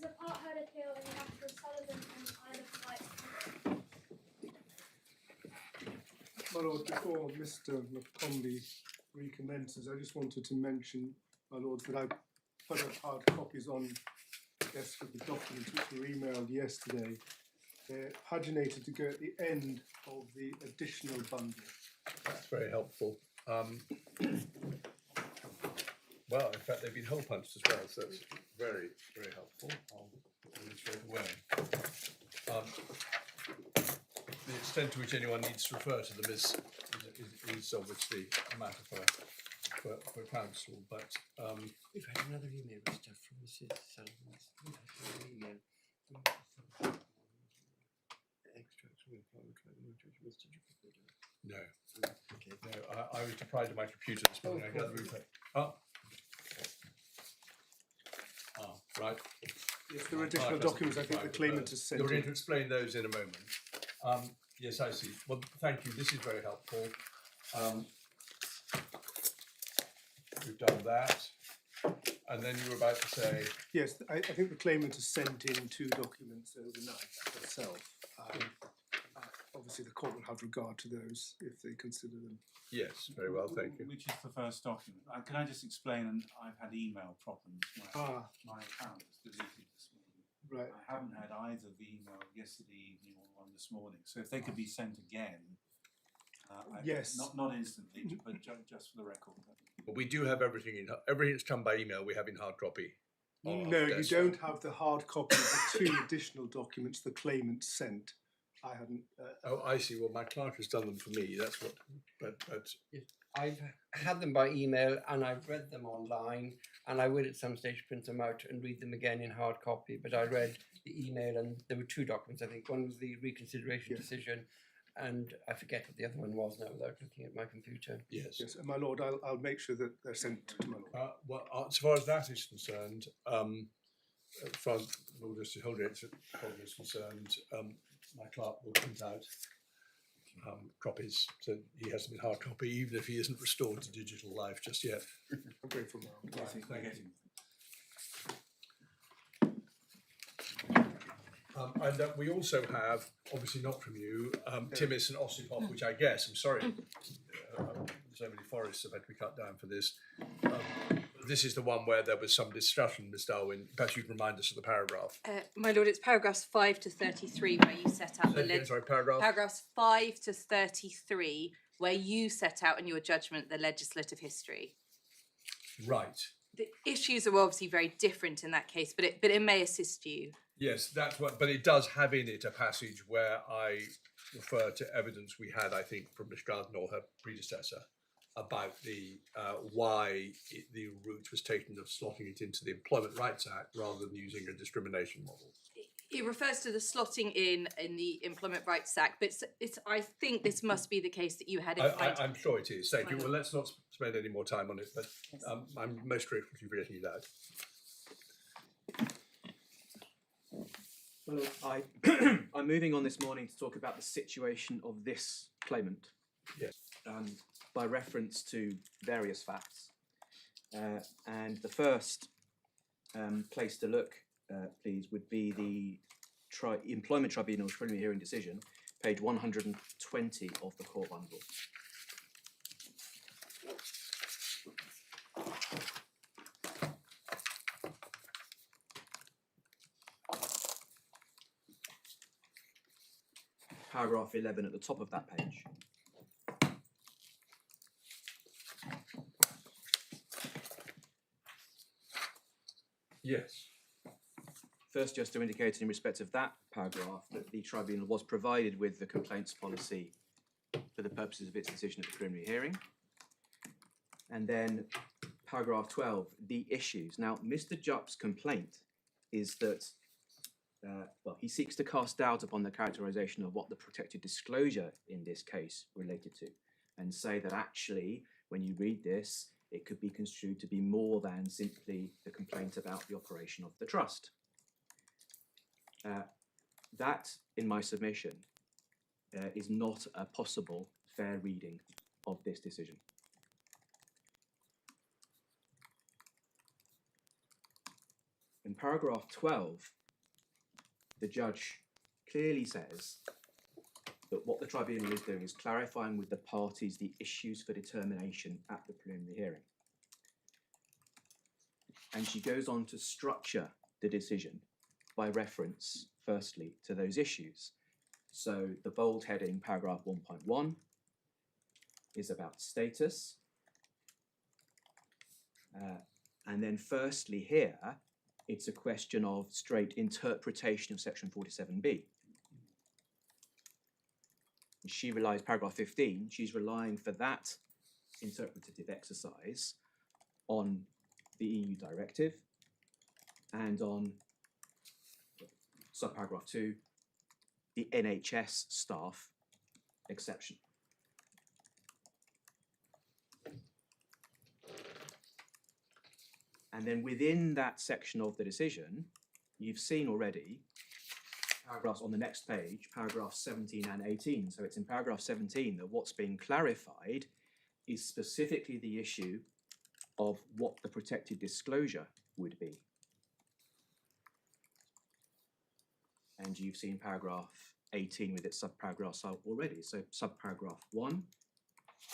is a part heard appeal in the matter of Sullivan and Isle of Wight Council. My Lord, before Mr McCombie recommences, I just wanted to mention, my Lord, that I put up hard copies on the desk of the documents which were emailed yesterday. They're paginated to go at the end of the additional bundle. That's very helpful. Well, in fact, they've been hole punched as well, so that's very, very helpful. I'll put them in straight away. The extent to which anyone needs to refer to them is obviously a matter for council, but We've had another email stuff from Mrs. Sullivan's email. Extracts from Employment Tribunal judgments. Did you prepare that? no. Okay. No, I was deprived of my computer this morning. I got the replay. Right. Yes, there are additional documents I think the claimant has sent. You're going to in. explain those in a moment. Yes, I see. Well, thank you. This is very helpful. We've done that. And then you were about to say... Yes, I think the claimant has sent in 2 documents overnight herself. Obviously, the court will have regard to those if they consider them. Yes, very well, thank you. Which is the first document? Can I just explain? I've had email problems. My account was deleted this morning. Right. I haven't had either the email yesterday evening or one this morning. So if they could be sent again, Yes. not instantly, but just for the record. But we do have everything that's come by email. We have in hard copy. No, you don't have the hard copy of the 2 additional documents the claimant sent. I hadn't. Oh, I see. Well, my clerk has done them for me. That's what. But I've had them by email and I've read them online, and I will at some stage print them out and read them again in hard copy. But I read the email and there were 2 documents. I think one was the reconsideration decision, and I forget what the other one was now without looking at my computer. yes. Yes, and my Lord, I'll make sure that they're sent to my Lord. Well, as far as that is concerned, as far as Lord Justice Holgate is concerned, my clerk will print out copies, so he has them in hard copy, even if he isn't restored to digital life just yet. I'm grateful now. Right, thank you. And we also have, obviously not from you, Timis and Ossipov, which I guess, I'm sorry, so many forests have had to be cut down for this. This is the one where there was some discussion, Ms Darwin. Perhaps you can remind us of the paragraph. My Lord, it's paragraphs 5 to 33 where you set out paragraphs 5 to 33 where you set out in your judgment the legislative history. Right. The issues are obviously very different in that case, but it may assist you. Yes, that's what, but it does have in it a passage where I refer to evidence we had, I think, from Miss Garden or her predecessor about the why the route was taken of slotting it into the Employment Rights Act rather than using a discrimination model. It refers to the slotting in the Employment Rights Act, but I think this must be the case that you had in mind. I'm sure it is. Thank you. Well, let's not spend any more time on it, but I'm most grateful to you for getting it out. Well, I'm moving on this morning to talk about the situation of this claimant. Yes. By reference to various facts. And the first place to look, please, would be the Employment Tribunal's preliminary hearing decision, page 120 of the court bundle. Paragraph 11 at the top of that page. Yes. First, just to indicate in respect of that paragraph that the tribunal was provided with the complaints policy for the purposes of its decision at the preliminary hearing. And then paragraph 12, the issues. Now, Mr. Jupp's complaint is that, well, he seeks to cast doubt upon the characterisation of what the protected disclosure in this case related to, and say that actually, when you read this, it could be construed to be more than simply the complaint about the operation of the trust. That, in my submission, is not a possible fair reading of this decision. In paragraph 12, the judge clearly says that what the tribunal is doing is clarifying with the parties the issues for determination at the preliminary hearing. And she goes on to structure the decision by reference, firstly, to those issues. So the bold heading, paragraph 1.1, is about status. And then firstly here, it's a question of straight interpretation of section 47B. And she relies, paragraph 15, she's relying for that interpretative exercise on the EU directive and on subparagraph 2, the NHS staff exception. And then within that section of the decision, you've seen already paragraphs on the next page, paragraphs 17 and 18. So it's in paragraph 17 that what's being clarified is specifically the issue of what the protected disclosure would be. And you've seen paragraph 18 with its subparagraphs already. So subparagraph 1,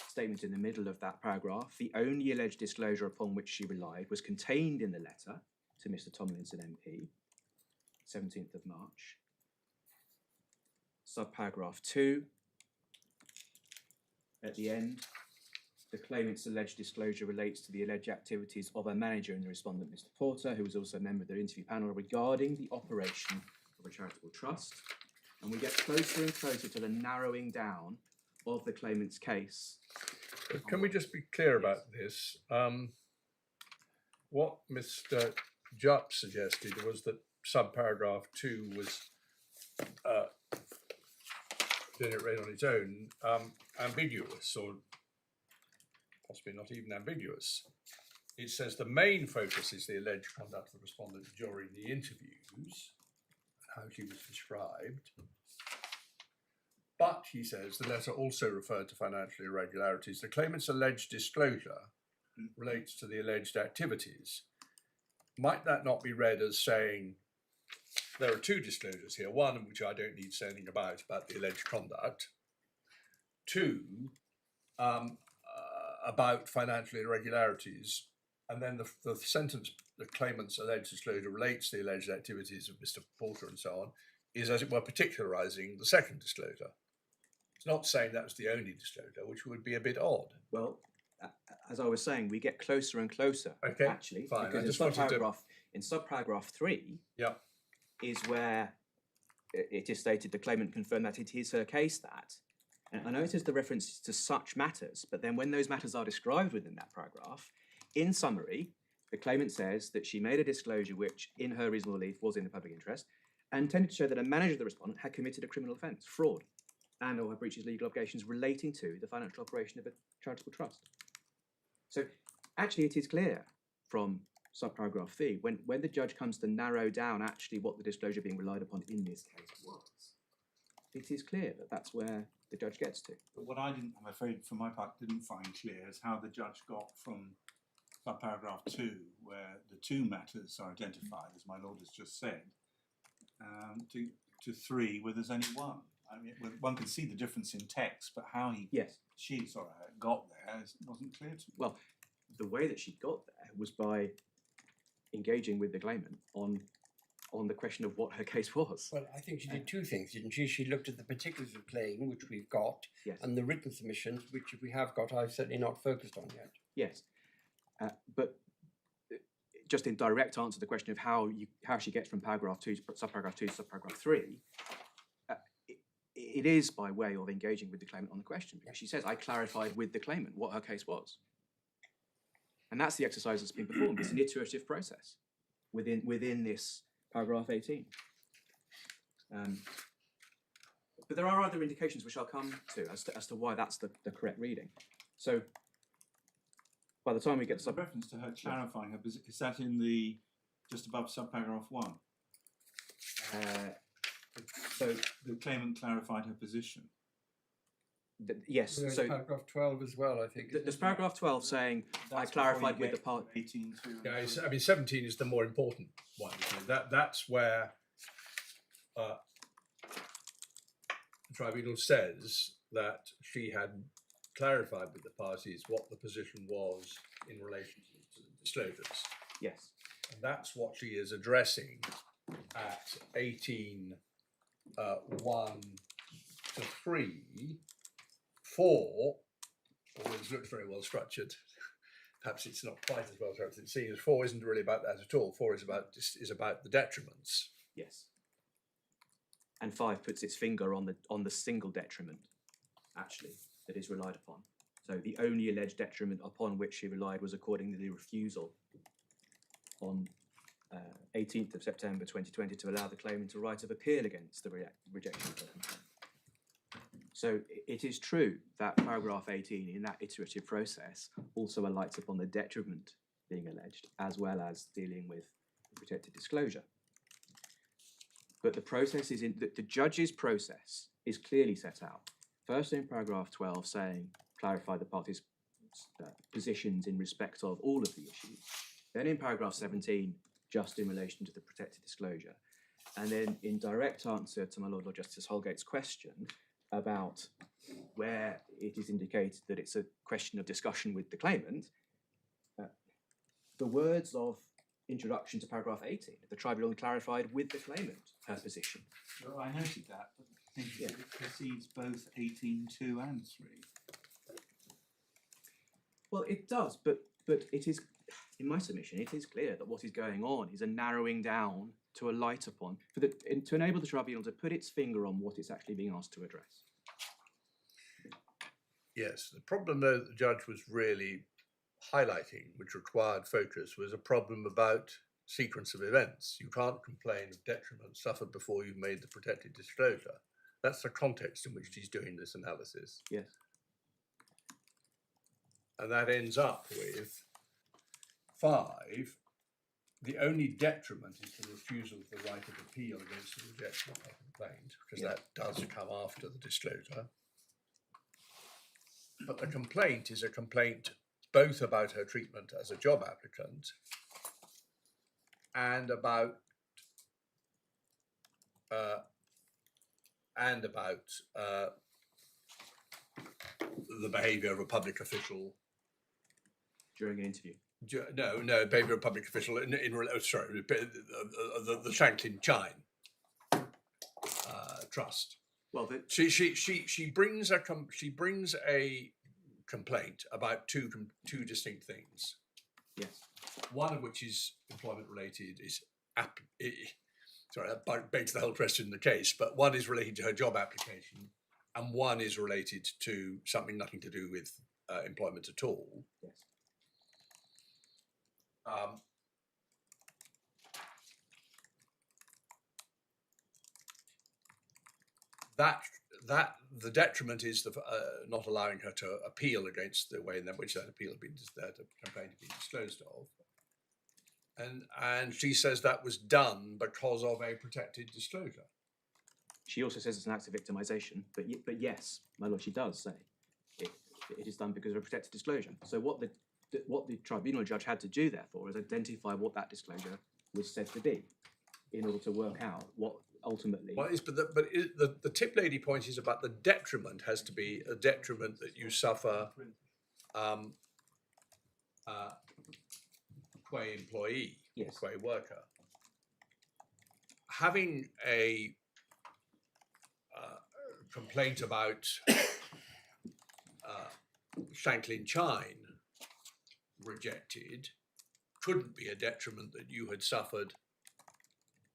statement in the middle of that paragraph, the only alleged disclosure upon which she relied was contained in the letter to Mr. Tomlinson MP, 17th of March. Subparagraph 2, at the end, the claimant's alleged disclosure relates to the alleged activities of a manager and the respondent, Mr. Porter, who was also a member of the interview panel, regarding the operation of a charitable trust. And we get closer and closer to the narrowing down of the claimant's case. Can we just be clear about this? What Mr. Jupp suggested was that subparagraph 2 was, didn't it read on its own, ambiguous, or possibly not even ambiguous. It says the main focus is the alleged conduct of the respondent during the interviews, how she was described. But, he says, the letter also referred to financial irregularities. The claimant's alleged disclosure relates to the alleged activities. Might that not be read as saying there are two disclosures here, one in which I don't need to say anything about the alleged conduct, two, about financial irregularities, and then the sentence, the claimant's alleged disclosure relates to the alleged activities of Mr. Porter and so on, is, as it were, particularising the second disclosure. It's not saying that was the only disclosure, which would be a bit odd. Well, as I was saying, we get closer and closer, okay, actually, fine. because in subparagraph 3 is where it is stated the claimant confirmed that it is her case that, and I noticed the reference to such matters, but then when those matters are described within that paragraph, in summary, the claimant says that she made a disclosure which, in her reasonable belief, was in the public interest, and intended to show that a manager of the respondent had committed a criminal offence, fraud, and or had breached his legal obligations relating to the financial operation of a charitable trust. So actually it is clear from subparagraph 3, when the judge comes to narrow down actually what the disclosure being relied upon in this case was, it is clear that that's where the judge gets to. But what I didn't, I'm afraid for my part, didn't find clear is how the judge got from subparagraph 2, where the two matters are identified, as my lord has just said, to 3, where there's only one. I mean, one can see the difference in text, but how she got there wasn't clear to me. Well, the way that she got there was by engaging with the claimant on the question of what her case was. Well, I think she did two things, didn't she? She looked at the particulars of claim, which we've got, and the written submissions, which if we have got, I've certainly not focused on yet. Yes, but just in direct answer to the question of how she gets from paragraph 2 to subparagraph 2 to subparagraph 3, it is by way of engaging with the claimant on the question, because she says, I clarified with the claimant what her case was. And that's the exercise that's been performed. It's an iterative process within this paragraph 18. But there are other indications which I'll come to as to why that's the correct reading. So by the time we get to reference to her clarifying her position, is that in the just above subparagraph 1? So the claimant clarified her position. Yes, There's so paragraph 12 as well, I think. there's paragraph 12 saying, I clarified with the part. 18.2. Yeah, I mean, 17 is the more important one. Isn't it? That's where the tribunal says that she had clarified with the parties what the position was in relation to the disclosures. Yes. And that's what she is addressing at 18, 1 to 3, 4, although it looks very well structured. Perhaps it's not quite as well structured. Seeing as 4 isn't really about that at all. 4 is about the detriments. Yes. And 5 puts its finger on the single detriment, actually, that is relied upon. So the only alleged detriment upon which she relied was accordingly the refusal on 18th of September 2020 to allow the claimant a right of appeal against the rejection of her complaint. So it is true that paragraph 18 in that iterative process also alights upon the detriment being alleged, as well as dealing with protected disclosure. But the process is the judge's process is clearly set out. First in paragraph 12 saying, clarify the parties' positions in respect of all of the issues. Then in paragraph 17, just in relation to the protected disclosure. And then in direct answer to my Lord Justice Holgate's question about where it is indicated that it's a question of discussion with the claimant, the words of introduction to paragraph 18, the tribunal clarified with the claimant her position. Well, I noted that, but I think it precedes both 18.2 and 3. Well, it does, but it is, in my submission, it is clear that what is going on is a narrowing down to alight upon, to enable the tribunal to put its finger on what it's actually being asked to address. Yes, the problem though the judge was really highlighting, which required focus, was a problem about sequence of events. You can't complain of detriment suffered before you've made the protected disclosure. That's the context in which she's doing this analysis. Yes. And that ends up with 5. The only detriment is the refusal of the right of appeal against the rejection of a complaint, because that does come after the disclosure. But the complaint is a complaint both about her treatment as a job applicant and about the behaviour of a public official During an interview. No, behaviour of a public official the Shanklin Chine trust. Well, She brings a complaint about two distinct things. yes. One of which is employment related, that begs the whole question in the case, but one is related to her job application and one is related to something nothing to do with employment at all. Yes. That the detriment is the not allowing her to appeal against the way in which that appeal had been that complaint had been disclosed of, and she says that was done because of a protected disclosure. She also says it's an act of victimisation, but yes, my lord, she does say it is done because of a protected disclosure. So what the tribunal judge had to do, therefore, is identify what that disclosure was said to be, in order to work out what ultimately. Well, the tip lady point is about the detriment has to be a detriment that you suffer qua employee Yes. or qua worker. Having a complaint about Shanklin Chine rejected couldn't be a detriment that you had suffered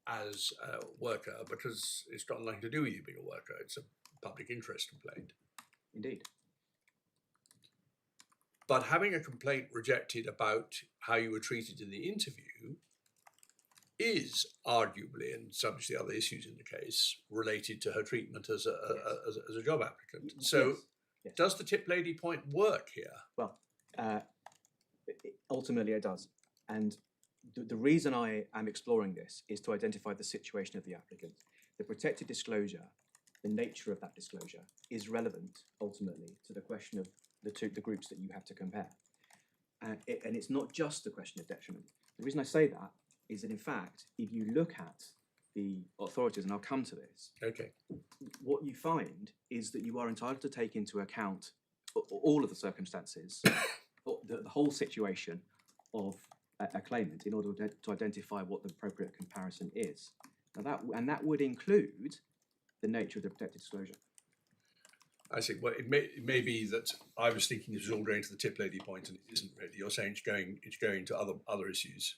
as a worker, because it's got nothing to do with you being a worker. It's a public interest complaint. Indeed. But having a complaint rejected about how you were treated in the interview is arguably, and subject to the other issues in the case, related to her treatment as a job applicant. So Yes. does the tip lady point work here? Well, ultimately it does. And the reason I am exploring this is to identify the situation of the applicant. The protected disclosure the nature of that disclosure is relevant ultimately to the question of the groups that you have to compare. And it's not just a question of detriment. The reason I say that is that, in fact, if you look at the authorities, and I'll come to this, Okay. what you find is that you are entitled to take into account all of the circumstances, or the whole situation of a claimant in order to identify what the appropriate comparison is. Now that would include the nature of the protected disclosure. I see. Well, it may be that I was thinking this was all going to the tip lady point, and it isn't really. You're saying it's going to other issues.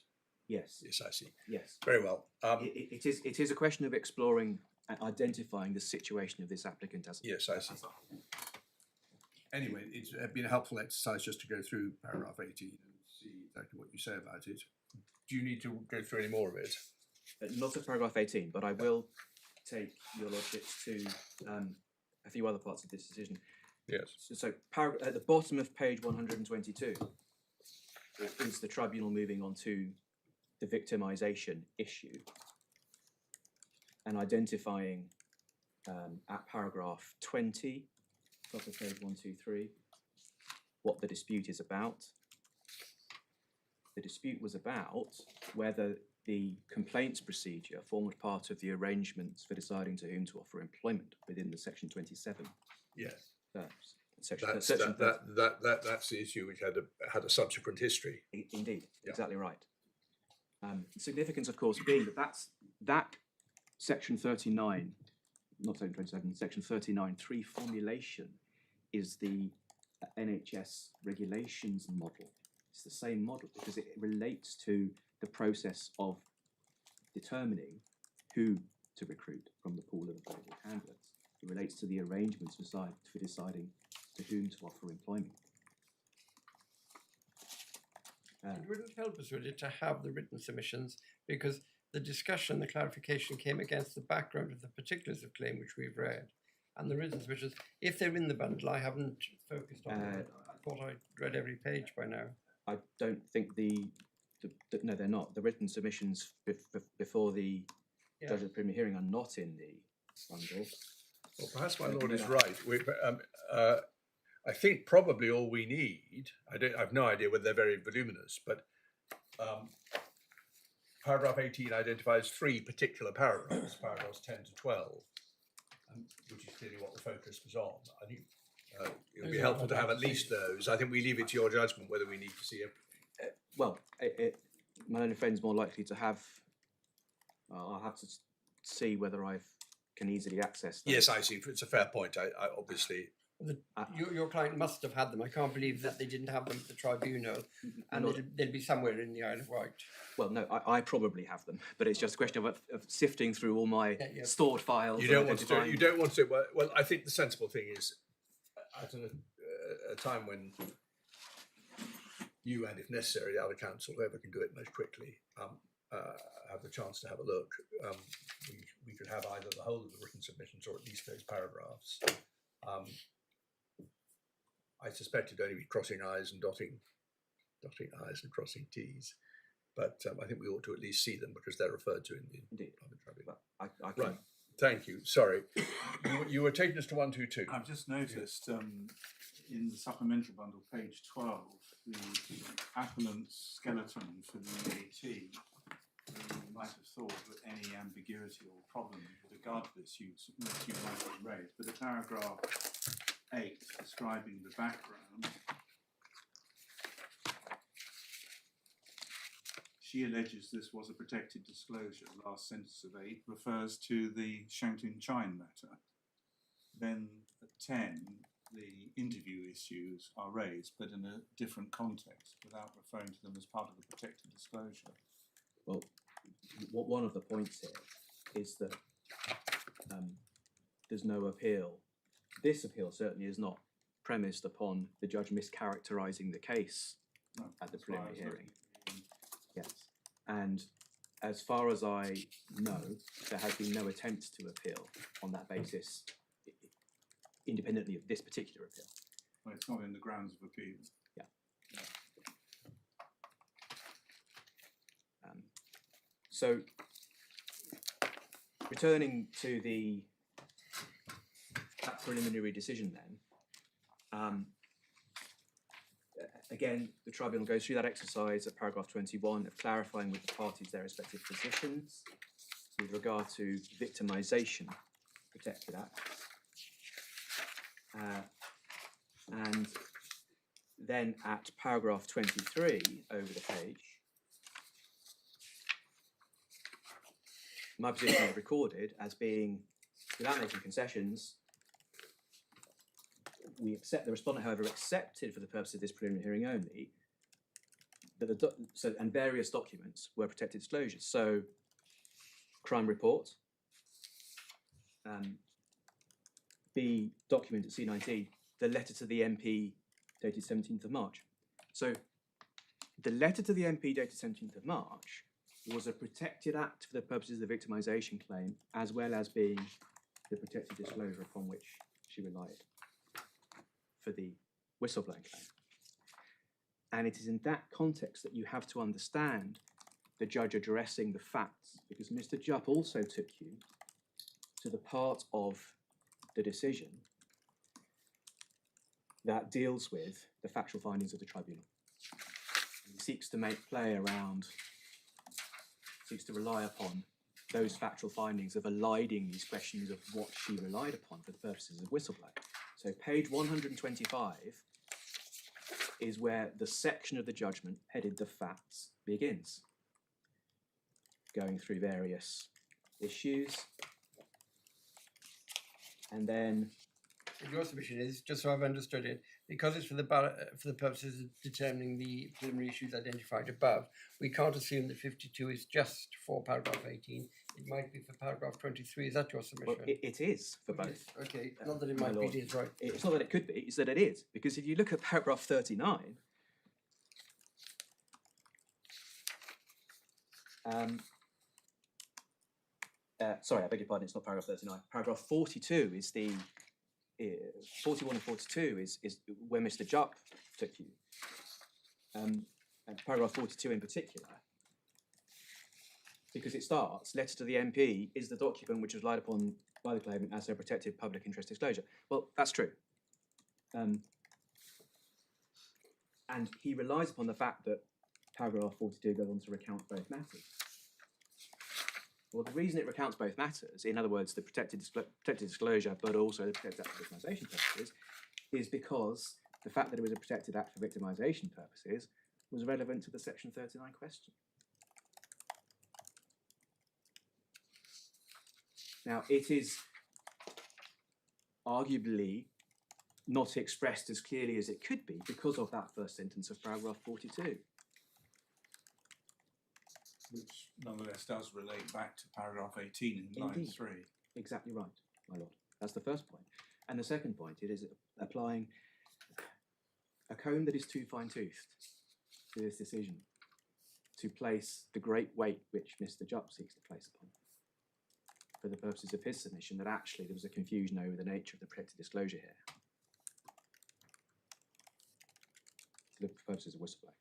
Yes. Yes, I see. Yes. Very well. It is a question of exploring and identifying the situation of this applicant as. Yes, I see. Anyway, it's been a helpful exercise just to go through paragraph 18 and see exactly what you say about it. Do you need to go through any more of it? Not at paragraph 18, but I will take your lordships to a few other parts of this decision. Yes. So at the bottom of page 122 is the tribunal moving on to the victimisation issue and identifying at paragraph 20, top of page 123, what the dispute is about. The dispute was about whether the complaints procedure formed part of the arrangements for deciding to whom to offer employment within the section 27 Yes. terms. That's the issue which had a subsequent history. Indeed, Yeah. exactly right. The significance, of course, being that section 39, not section 27, section 39(3) formulation is the NHS regulations model. It's the same model because it relates to the process of determining who to recruit from the pool of available candidates. It relates to the arrangements for deciding to whom to offer employment. It wouldn't help us, would it, to have the written submissions, because the discussion, the clarification came against the background of the particulars of claim which we've read, and the written submissions, if they're in the bundle, I haven't focused on them. I thought I'd read every page by now. I don't think no, they're not. The written submissions before the judge of the preliminary hearing are not in the bundle. Well, perhaps my lord is right. I think probably all we need, I have no idea whether they're very voluminous, but paragraph 18 identifies 3 particular paragraphs, paragraphs 10 to 12, which is clearly what the focus was on. I think it would be helpful to have at least those. I think we leave it to your judgment whether we need to see it. My only friend's more likely to have. I'll have to see whether I can easily access them. Yes, I see. It's a fair point. I obviously. Your client must have had them. I can't believe that they didn't have them at the tribunal, and they'll be somewhere in the Isle of Wight. Well, no, I probably have them, but it's just a question of sifting through all my stored files. You don't want to do it. You don't want to. Well, I think the sensible thing is, at a time when you and, if necessary, the other council, whoever can do it most quickly, have the chance to have a look. We could have either the whole of the written submissions or at least those paragraphs. I suspect it'd only be crossing I's and dotting I's and crossing T's, but I think we ought to at least see them because they're referred to in the Employment Tribunal. Right. Thank you. Sorry, you were taking us to 122. I've just noticed in the supplementary bundle, page 12, the appellant's skeleton for the EAT. You might have thought that any ambiguity or problem with regard to this you might have raised, but at paragraph 8, describing the background, she alleges this was a protected disclosure. Last sentence of 8 refers to the Shanklin Chine matter. Then at 10, the interview issues are raised, but in a different context, without referring to them as part of the protected disclosure. Well, one of the points here is that there's no appeal. This appeal certainly is not premised upon the judge mischaracterising the case at the preliminary hearing. Yes, and as far as I know, there has been no attempt to appeal on that basis, independently of this particular appeal. Well, it's not in the grounds of appeal. Yeah. So, returning to the that preliminary decision then, again, the tribunal goes through that exercise at paragraph 21 of clarifying with the parties their respective positions with regard to victimisation protected acts. And then at paragraph 23 over the page, my position is recorded as being, without making concessions, we accept, the respondent, however, accepted for the purpose of this preliminary hearing only that and various documents were protected disclosures. So, crime report, B document at C19, the letter to the MP dated 17th of March. So, the letter to the MP dated 17th of March was a protected act for the purposes of the victimisation claim, as well as being the protected disclosure upon which she relied for the whistleblowing claim. And it is in that context that you have to understand the judge addressing the facts, because Mr. Jupp also took you to the part of the decision that deals with the factual findings of the tribunal. He seeks to make play around, seeks to rely upon those factual findings of eliding these questions of what she relied upon for the purposes of whistleblowing. So page 125 is where the section of the judgment headed the facts begins, going through various issues. And then your submission is, just so I've understood it, because it's for the purposes of determining the preliminary issues identified above, we can't assume that 52 is just for paragraph 18. It might be for paragraph 23. Is that your submission? well, it is for both. Yes. Okay, not that it my might lord. be, it is right. It's not that it could be, it's that it is. Because if you look at paragraph 39, sorry, I beg your pardon, it's not paragraph 39. Paragraph 42 is the 41 and 42 is where Mr. Jupp took you. And paragraph 42 in particular, because it starts, letter to the MP is the document which was relied upon by the claimant as a protected public interest disclosure. Well, that's true. And he relies upon the fact that paragraph 42 goes on to recount both matters. Well, the reason it recounts both matters, in other words, the protected disclosure, but also the protected act for victimisation purposes, is because the fact that it was a protected act for victimisation purposes was relevant to the section 39 question. Now, it is arguably not expressed as clearly as it could be because of that first sentence of paragraph 42. Which nonetheless does relate back to paragraph 18 in line Indeed. 3. Exactly right, my lord. That's the first point. And the second point, it is applying a comb that is too fine-toothed to this decision to place the great weight which Mr. Jupp seeks to place upon for the purposes of his submission, that actually there was a confusion over the nature of the protected disclosure here for the purposes of whistleblowing.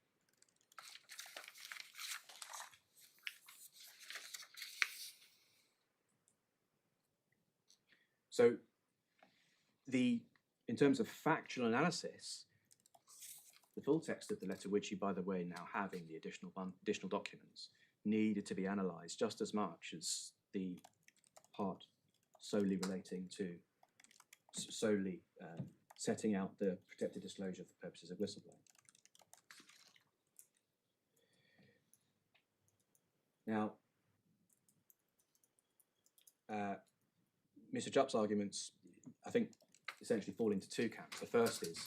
So, in terms of factual analysis, the full text of the letter, which you, by the way, now have in the additional documents, needed to be analysed just as much as the part solely relating to, setting out the protected disclosure for purposes of whistleblowing. Now, Mr. Jupp's arguments, I think, essentially fall into two camps. The first is,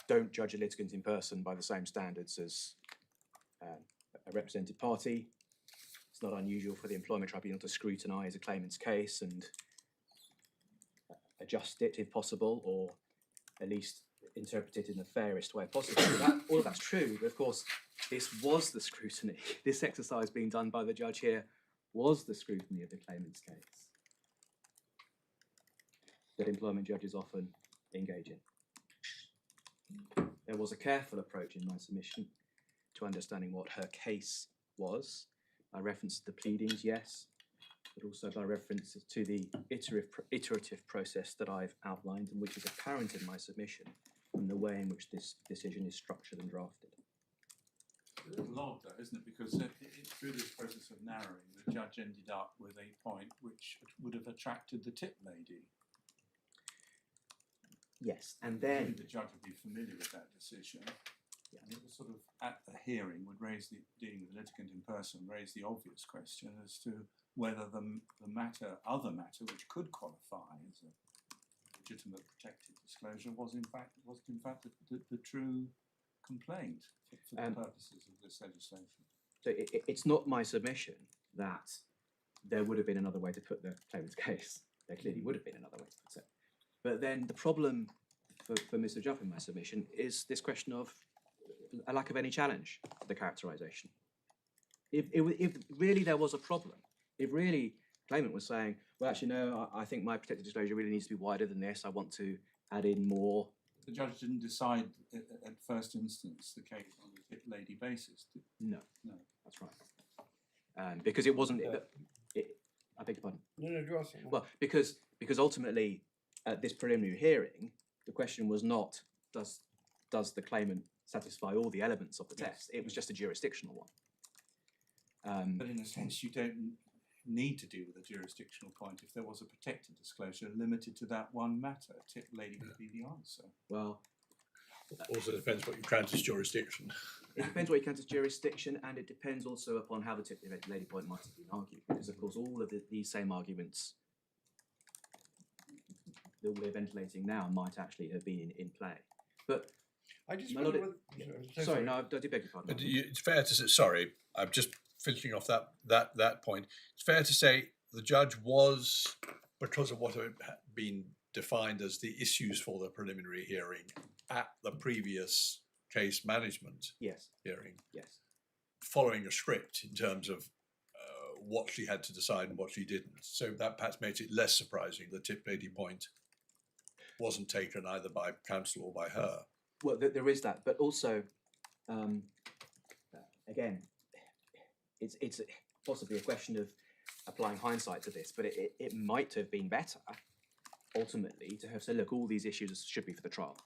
don't judge a litigant in person by the same standards as a represented party. It's not unusual for the Employment Tribunal to scrutinise a claimant's case and adjust it if possible, or at least interpret it in the fairest way possible. All of that's true, but of course, this was the scrutiny. This exercise being done by the judge here was the scrutiny of the claimant's case that employment judges often engage in. There was a careful approach in my submission to understanding what her case was. I referenced the pleadings, yes, but also by reference to the iterative process that I've outlined and which is apparent in my submission from the way in which this decision is structured and drafted. It's a little odd though, isn't it? Because through this process of narrowing, the judge ended up with a point which would have attracted the tip lady. Yes, and then the judge would be familiar with that decision. Yeah. And it was sort of at the hearing would raise the dealing with the litigant in person, raise the obvious question as to whether the other matter which could qualify as a legitimate protected disclosure was in fact the true complaint for the purposes of this legislation. So it's not my submission that there would have been another way to put the claimant's case. There clearly would have been another way to put it. But then the problem for Mr. Jupp in my submission is this question of a lack of any challenge to the characterisation. If really there was a problem, if really claimant was saying, well, actually, no, I think my protected disclosure really needs to be wider than this. I want to add in more. The judge didn't decide at first instance the case on the tip lady basis. No, No. that's right. Because it wasn't. I beg your pardon. No, do ask it. Well, because ultimately at this preliminary hearing, the question was not does the claimant satisfy all the elements of the test. It was just a jurisdictional one. But in a sense, you don't need to deal with a jurisdictional point if there was a protected disclosure limited to that one matter. Tip lady would be the answer. Well, Also depends what you count as jurisdiction. it depends what you count as jurisdiction, and it depends also upon how the tip lady point might have been argued. Because of course, all of these same arguments that we're ventilating now might actually have been in play. But I just My wonder Lord, whether, sorry, no, I do beg your pardon. It's fair to say, sorry, I'm just finishing off that point. It's fair to say the judge was, because of what had been defined as the issues for the preliminary hearing at the previous case management Yes, hearing, yes. following a script in terms of what she had to decide and what she didn't. So that perhaps makes it less surprising the tip lady point wasn't taken either by counsel or by her. Well, there is that, but also, again, it's possibly a question of applying hindsight to this, but it might have been better, ultimately, to have said, look, all these issues should be for the trial.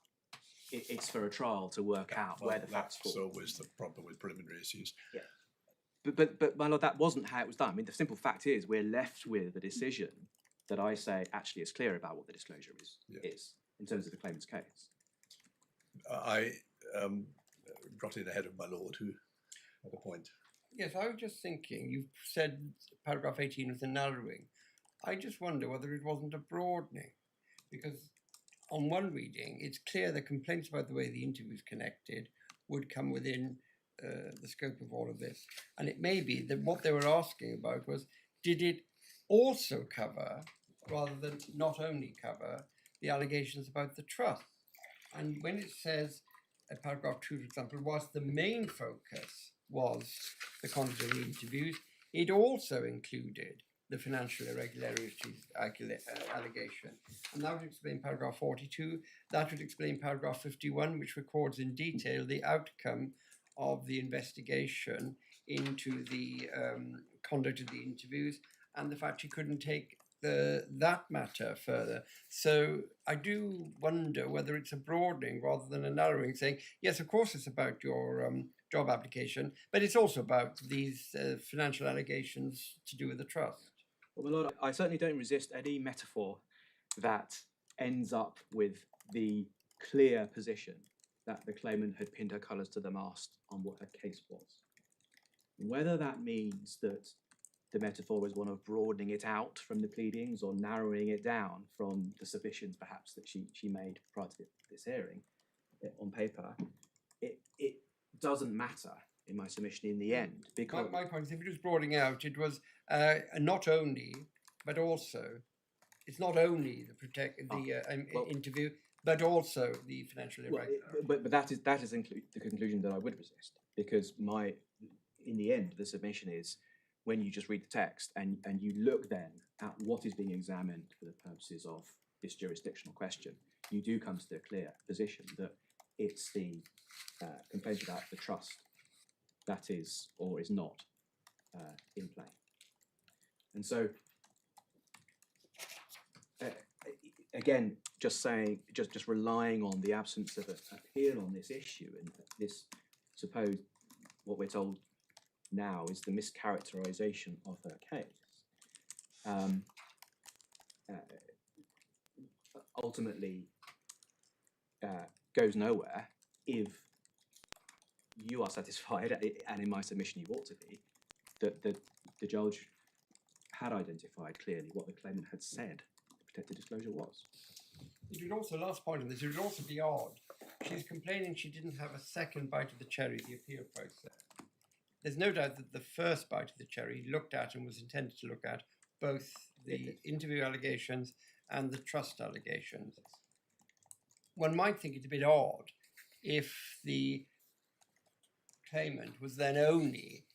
It's for a trial to work out where the facts fall. That's always the problem with preliminary issues. Yeah. But my lord, that wasn't how it was done. I mean, the simple fact is we're left with a decision that I say actually is clear about what the disclosure is in terms of the claimant's case. I got in ahead of my lord, who had a point. yes, I was just thinking, you've said paragraph 18 was a narrowing. I just wonder whether it wasn't a broadening, because on one reading, it's clear the complaints about the way the interview is connected would come within the scope of all of this. And it may be that what they were asking about was, did it also cover, rather than not only cover, the allegations about the trust? And when it says, paragraph 2, for example, whilst the main focus was the content of the interviews, it also included the financial irregularities allegation. And that would explain paragraph 42. That would explain paragraph 51, which records in detail the outcome of the investigation into the conduct of the interviews and the fact you couldn't take that matter further. So I do wonder whether it's a broadening rather than a narrowing, saying, yes, of course it's about your job application, but it's also about these financial allegations to do with the trust. Well, my lord, I certainly don't resist any metaphor that ends up with the clear position that the claimant had pinned her colours to the mast on what her case was. Whether that means that the metaphor is one of broadening it out from the pleadings or narrowing it down from the submissions perhaps that she made prior to this hearing on paper, it doesn't matter in my submission in the end. Because my point is, if it was broadening out, it was not only, but also, it's not only the interview, but also the financial irregularities. But that is the conclusion that I would resist, because in the end, the submission is when you just read the text and you look then at what is being examined for the purposes of this jurisdictional question, you do come to the clear position that it's the complaint about the trust that is or is not in play. And so, again, just relying on the absence of an appeal on this issue, and this, suppose, what we're told now is the mischaracterization of her case, ultimately goes nowhere if you are satisfied, and in my submission you ought to be, that the judge had identified clearly what the claimant had said the protected disclosure was. It would also, last point on this, it would also be odd. She's complaining she didn't have a second bite of the cherry, the appeal process. There's no doubt that the first bite of the cherry looked at and was intended to look at both the interview allegations and the trust allegations. One might think it a bit odd if the claimant was then only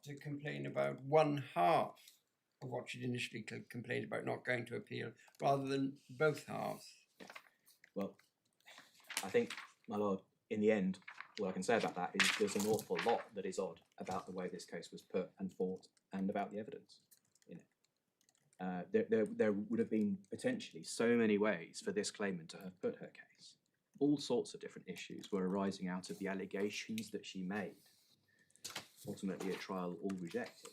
to complain about one half of what she'd initially complained about not going to appeal, rather than both halves. Well, I think, my lord, in the end, all I can say about that is there's an awful lot that is odd about the way this case was put and fought, and about the evidence in it. There would have been potentially so many ways for this claimant to have put her case. All sorts of different issues were arising out of the allegations that she made, ultimately at trial all rejected.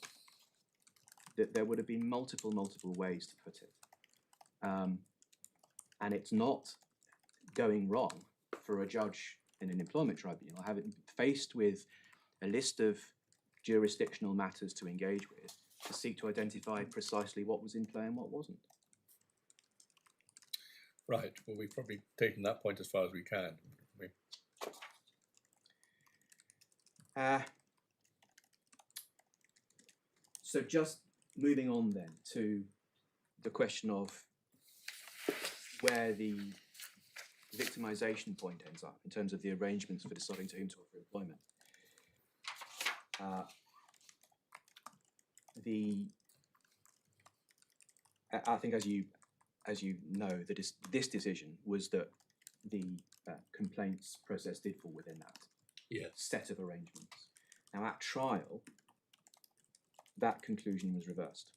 There would have been multiple ways to put it. And it's not going wrong for a judge in an employment tribunal, having faced with a list of jurisdictional matters to engage with, to seek to identify precisely what was in play and what wasn't. Right. Well, we've probably taken that point as far as we can. So just moving on then to the question of where the victimisation point ends up in terms of the arrangements for deciding to whom to offer employment. I think, as you know, that this decision was that the complaints process did fall within that set of arrangements. Now, at trial, that conclusion was reversed.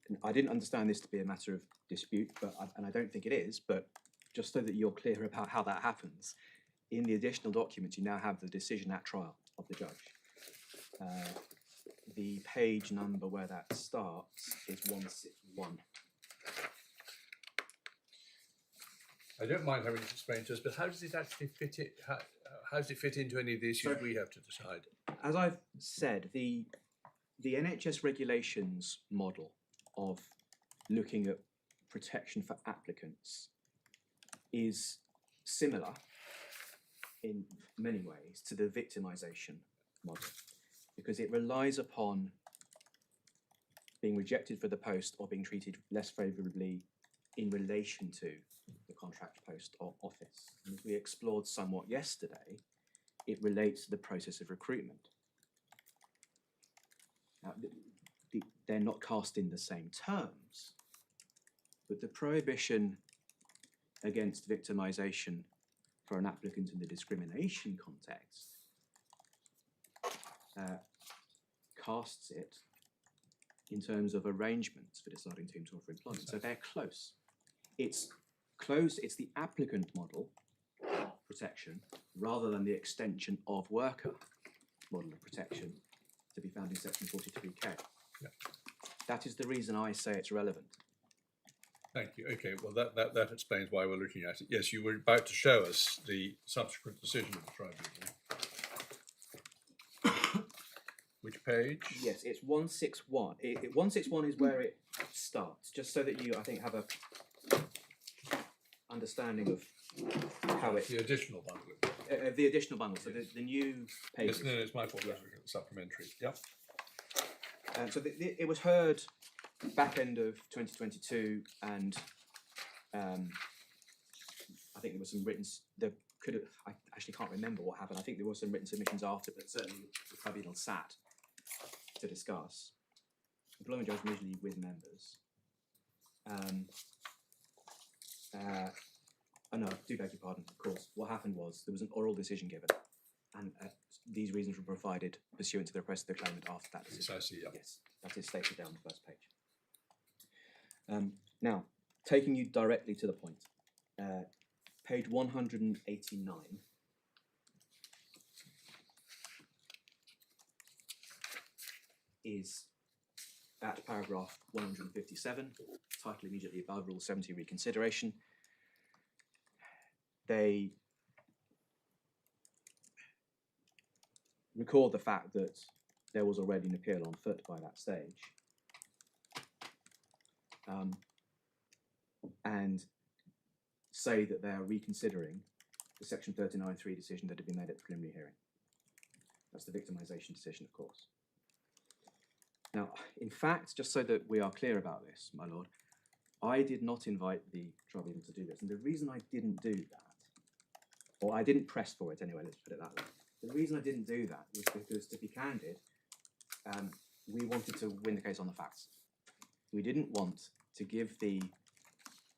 And I didn't understand this to be a matter of dispute, and I don't think it is, but just so that you're clear about how that happens, in the additional documents you now have the decision at trial of the judge. The page number where that starts is 161. I don't mind having it explained to us, but how does it actually fit it? How does it fit into any of the issues we have to decide? As I've said, the NHS regulations model of looking at protection for applicants is similar in many ways to the victimisation model, because it relies upon being rejected for the post or being treated less favourably in relation to the contract post or office. And as we explored somewhat yesterday, it relates to the process of recruitment. Now, they're not cast in the same terms, but the prohibition against victimisation for an applicant in the discrimination context casts it in terms of arrangements for deciding to whom to offer employment. So they're close. It's the applicant model protection rather than the extension of worker model of protection to be found in section 43K. Yeah. That is the reason I say it's relevant. Thank you. Okay, well that explains why we're looking at it. Yes, you were about to show us the subsequent decision of the tribunal. Which page? Yes, it's 161. 161 is where it starts, just so that you, I think, have a understanding of how it... The additional bundle. The additional bundle, so the new page. Yes, no, it's my fault. Supplementary. Yep. So it was heard back end of 2022, and I think there was some written. I actually can't remember what happened. I think there were some written submissions after, but certainly the tribunal sat to discuss. Employment judge usually with members. Oh no, I do beg your pardon. Of course, what happened was there was an oral decision given and these reasons were provided pursuant to the request of the claimant after that decision. Precisely, yeah. Yes, that is stated there on the first page. Now, taking you directly to the point, page 189 is at paragraph 157, title immediately above Rule 70 reconsideration. They record the fact that there was already an appeal on foot by that stage, and say that they are reconsidering the Section 39(3) decision that had been made at the preliminary hearing. That's the victimisation decision, of course. Now, in fact, just so that we are clear about this, my lord, I did not invite the tribunal to do this, and the reason I didn't do that, or I didn't press for it anyway, let's put it that way. The reason I didn't do that was because, to be candid, we wanted to win the case on the facts. We didn't want to give the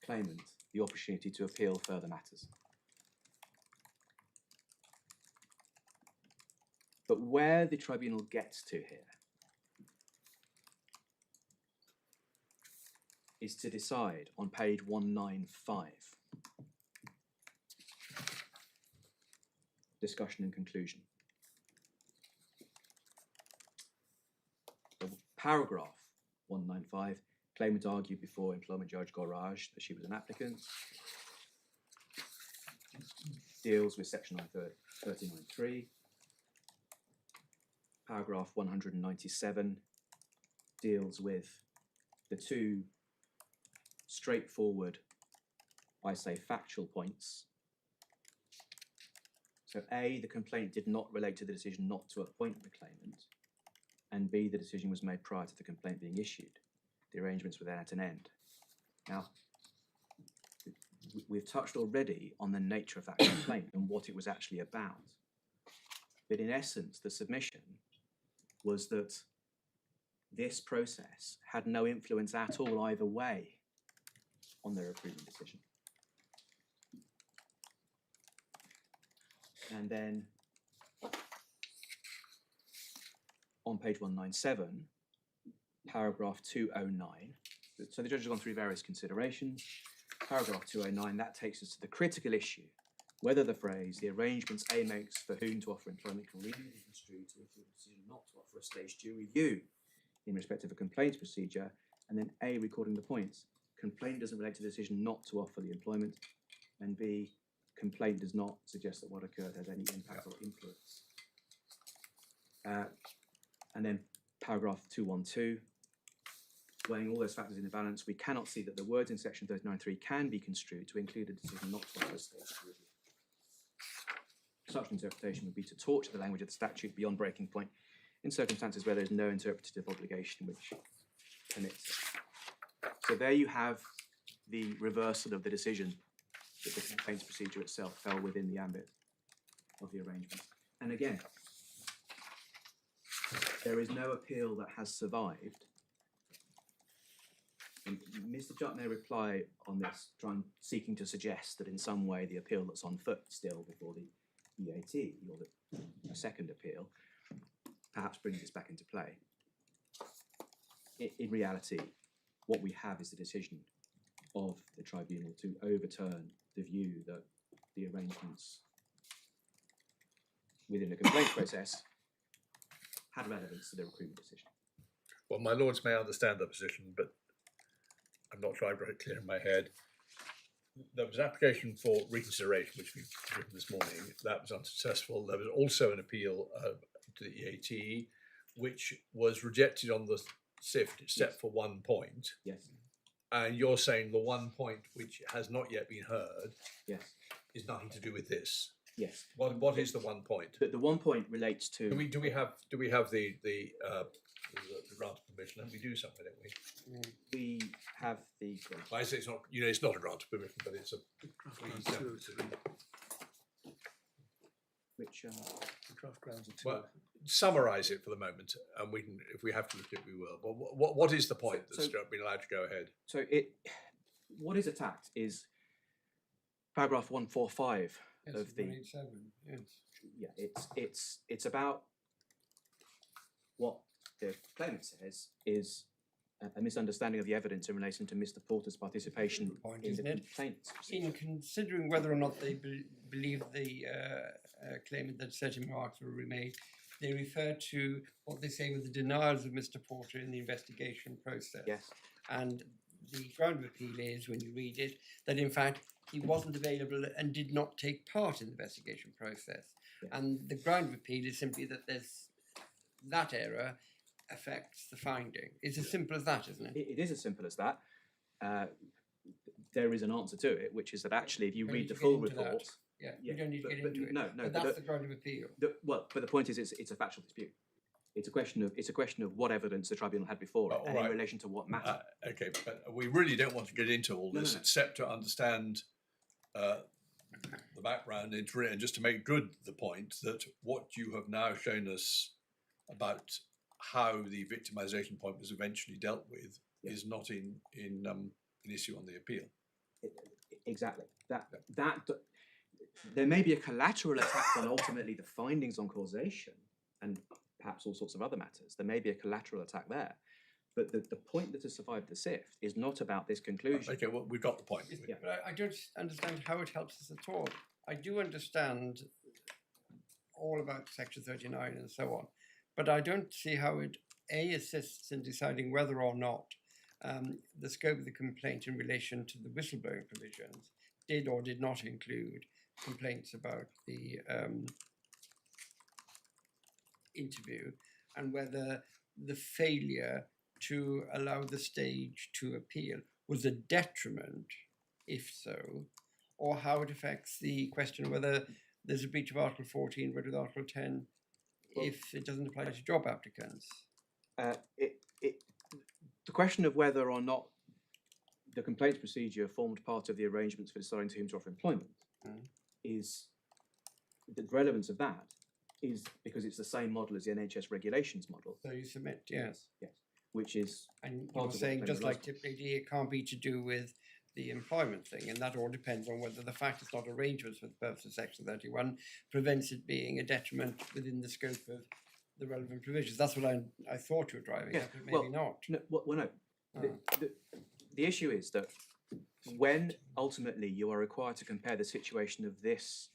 claimant the opportunity to appeal further matters. But where the tribunal gets to here is to decide on page 195, discussion and conclusion. So paragraph 195, claimant argued before Employment Judge Gorage that she was an applicant, deals with section 39(3). Paragraph 197 deals with the two straightforward, I say, factual points. So A, the complaint did not relate to the decision not to appoint the claimant, and B, the decision was made prior to the complaint being issued. The arrangements were then at an end. Now, we've touched already on the nature of that complaint and what it was actually about. But in essence, the submission was that this process had no influence at all either way on their recruitment decision. And then on page 197, paragraph 209, so the judge has gone through various considerations. Paragraph 209, that takes us to the critical issue, whether the phrase, the arrangements A makes for whom to offer employment can reasonably be construed to include a decision not to offer a stage 2 review in respect of a complaints procedure, and then A, recording the points. Complaint doesn't relate to the decision not to offer the employment, and B, complaint does not suggest that what occurred has any impact or influence. And then paragraph 212, weighing all those factors in the balance, we cannot see that the words in section 39(3) can be construed to include a decision not to offer a stage 2 review. Such an interpretation would be to torture the language of the statute beyond breaking point in circumstances where there is no interpretative obligation which permits it. So there you have the reversal of the decision that the complaints procedure itself fell within the ambit of the arrangement. And again, there is no appeal that has survived. And Mr. Jutt may reply on this, seeking to suggest that in some way the appeal that's on foot still before the EAT, or the second appeal, perhaps brings this back into play. In reality, what we have is the decision of the tribunal to overturn the view that the arrangements within the complaint process had relevance to the recruitment decision. Well, my lords may understand the position, but I'm not sure I've got it clear in my head. There was an application for reconsideration, which we've written this morning. That was unsuccessful. There was also an appeal to the EAT, which was rejected on the SIFT, except for 1 point. Yes. And you're saying the 1 point which has not yet been heard, yes, is nothing to do with this. Yes. What is the 1 point? The 1 point relates to. Do we have the grant of permission? And we do something, don't we? We have the. I say it's not. It's not a grant of permission, but it's a. Which Draft grounds are well, summarise it for the moment, and we can, if we have to look at it, we will. But what is the point that's been allowed to go ahead? So what is attacked is paragraph 145 Yes, of the 187, yes. yeah, it's about what the claimant says is a misunderstanding of the evidence in relation to Mr. Porter's participation Point, in the isn't it? complaints In procedure. considering whether or not they believe the claimant that certain remarks were made, they refer to what they say were the denials of Mr. Porter in the investigation process. Yes. And the ground of appeal is, when you read it, that in fact he wasn't available and did not take part in the investigation process. Yeah. And the ground of appeal is simply that that error affects the finding. It's as simple as that, isn't it? It is as simple as that. There is an answer to it, which is that actually, if you We read need the to full get into that. report, Yeah, yeah, we don't need to but- get but into it. no, but but that's the ground of appeal. but the point is, it's a factual dispute. It's a question of what evidence the tribunal had before it, Oh, and all right. in relation to what matter. Okay, but we really don't want to get into all No, this, no. except to understand the background into it, and just to make good the point that what you have now shown us about how the victimisation point was eventually dealt with Yeah. is not in an issue on the appeal. Exactly. That there may be a collateral attack on ultimately the findings on causation and perhaps all sorts of other matters. There may be a collateral attack there, but the point that has survived the sift is not about this conclusion. Okay, well, we've got the point. Yeah. But I don't understand how it helps us at all. I do understand all about Section 39 and so on, but I don't see how it assists in deciding whether or not the scope of the complaint in relation to the whistleblowing provisions did or did not include complaints about the interview, and whether the failure to allow the stage to appeal was a detriment, if so, or how it affects the question whether there's a breach of Article 14 read with Article 10 if it doesn't apply to job applicants. The question of whether or not the complaints procedure formed part of the arrangements for deciding to whom to offer employment is the relevance of that is because it's the same model as the NHS regulations model. So you submit, yes. Yes, which is And part you're of what saying, the just claimant like typically, it can't be to do with the employment thing, and that all depends on whether the fact it's not arrangements for the purpose of Section 31 prevents it being a detriment within the scope of the relevant provisions. That's what I thought you were driving Yeah, at, but maybe not. no. Well, no. Oh. The issue is that when ultimately you are required to compare the situation of this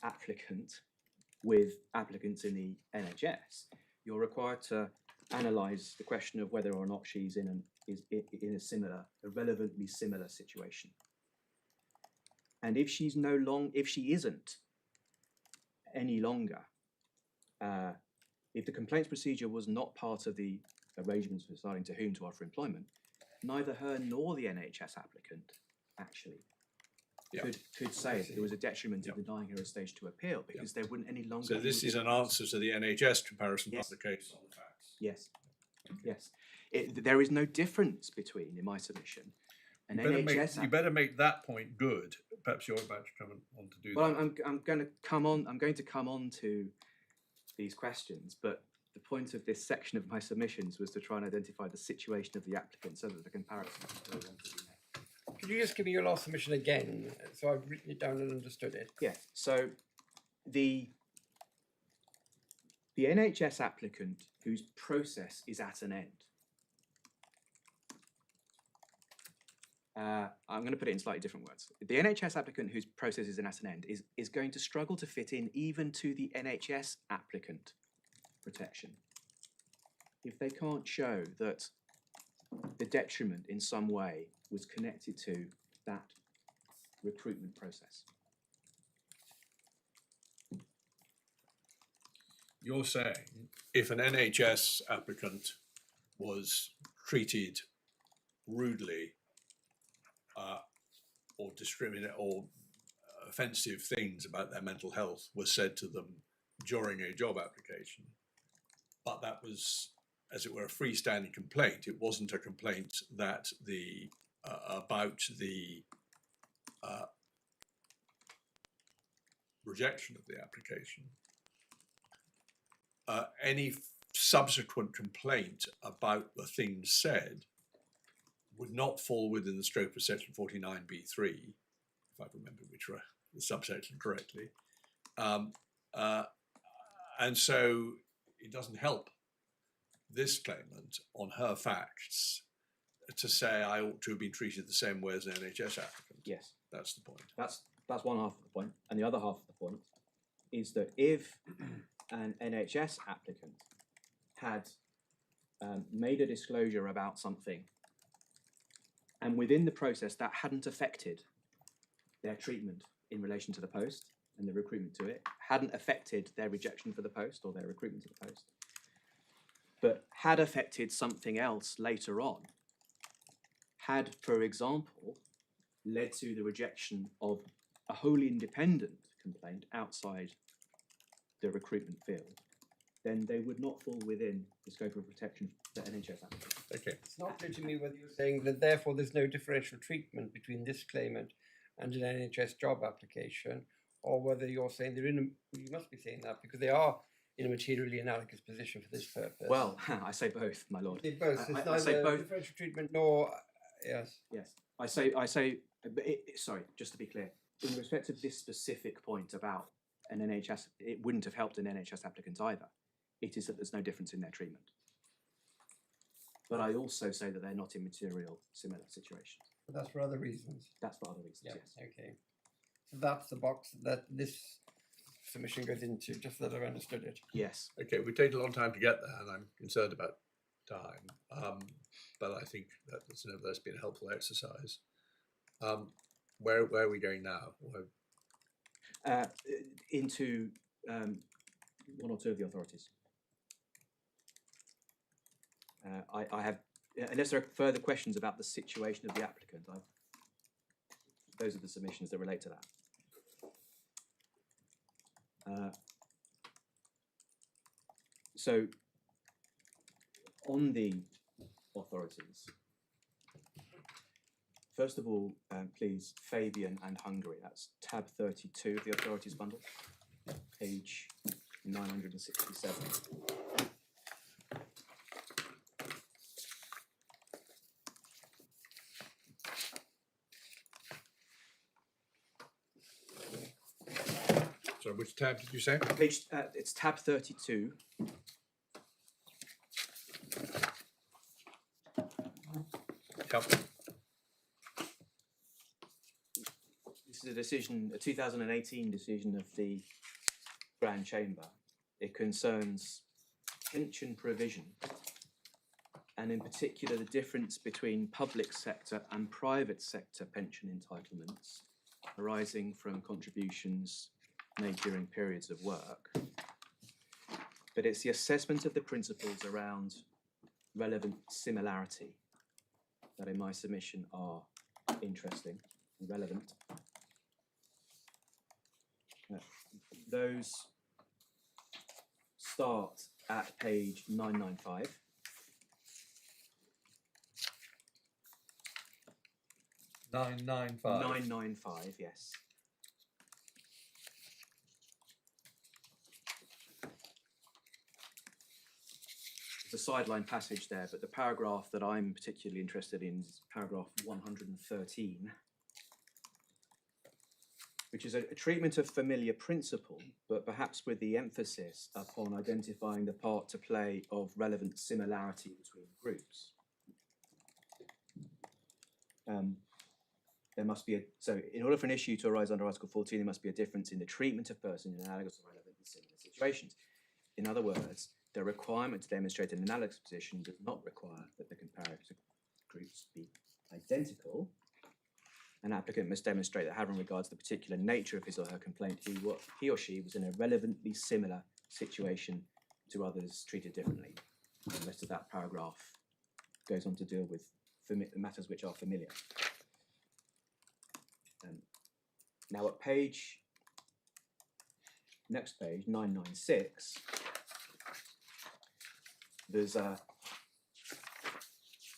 applicant with applicants in the NHS, you're required to analyse the question of whether or not she's in a relevantly similar situation. And if she isn't any longer, if the complaints procedure was not part of the arrangements for deciding to whom to offer employment, neither her nor the NHS applicant actually could say that there was a detriment in denying her a stage to appeal, because there wouldn't any longer. So this is an answer to the NHS comparison of the case on the facts. Yes, yes. There is no difference between, in my submission, an NHS. You better make that point good. Perhaps you're about to come on to do Well, that. I'm going to come on to these questions, but the point of this section of my submissions was to try and identify the situation of the applicant so that the comparison is relevant to be made. Could you just give me your last submission again, so I've written it down and understood it? Yeah, so the NHS applicant whose process is at an end. I'm going to put it in slightly different words. The NHS applicant whose process is at an end is going to struggle to fit in even to the NHS applicant protection if they can't show that the detriment in some way was connected to that recruitment process. You're saying if an NHS applicant was treated rudely or discriminate or offensive things about their mental health were said to them during a job application, but that was, as it were, a freestanding complaint. It wasn't a complaint that about the rejection of the application. Any subsequent complaint about the things said would not fall within the scope of Section 49b3 if I remember the subtitle correctly. And so it doesn't help this claimant on her facts to say I ought to have been treated the same way as an NHS applicant. Yes. That's the point. That's one half of the point. And the other half of the point is that if an NHS applicant had made a disclosure about something, and within the process that hadn't affected their treatment in relation to the post and the recruitment to it, hadn't affected their rejection for the post or their recruitment to the post, but had affected something else later on, had, for example, led to the rejection of a wholly independent complaint outside the recruitment field, then they would not fall within the scope of protection for NHS applicants. Okay. It's not clear to me whether you're saying that therefore there's no differential treatment between this claimant and an NHS job application, or whether you're saying you must be saying that because they are in a materially analogous position for this purpose. Well, I say both, my lord. They both. It's I say neither both. differential treatment nor yes. Yes, I say. Sorry, just to be clear, in respect of this specific point about an NHS, it wouldn't have helped an NHS applicant either. It is that there's no difference in their treatment. But I also say that they're not in material similar situations. But that's for other reasons. That's for other reasons. Yeah. Yes. Okay. So that's the box that this submission goes into, just that I've understood it. Yes. Okay, we take a long time to get there, and I'm concerned about time. But I think that it's nevertheless been a helpful exercise. Where are we going now? Into one or two of the authorities. I have, unless there are further questions about the situation of the applicant, those are the submissions that relate to that. So, on the authorities, first of all, please, Fabian and Hungary. That's tab 32 of the authorities bundle, page 967. So which tab did you say? Page, it's tab 32. Yep. This is a decision, a 2018 decision of the Grand Chamber. It concerns pension provision, and in particular the difference between public sector and private sector pension entitlements arising from contributions made during periods of work. But it's the assessment of the principles around relevant similarity that in my submission are interesting and relevant. Those start at page 995. Nine five. 995, yes. There's a sideline passage there, but the paragraph that I'm particularly interested in is paragraph 113, which is a treatment of familiar principle, but perhaps with the emphasis upon identifying the part to play of relevant similarity between groups. There must be so in order for an issue to arise under Article 14, there must be a difference in the treatment of persons in analogous or relevant and similar situations. In other words, the requirement to demonstrate an analogous position does not require that the comparative groups be identical. An applicant must demonstrate that having regards to the particular nature of his or her complaint, he or she was in a relevantly similar situation to others treated differently. And the rest of that paragraph goes on to deal with matters which are familiar. Now at next page, 996, there's a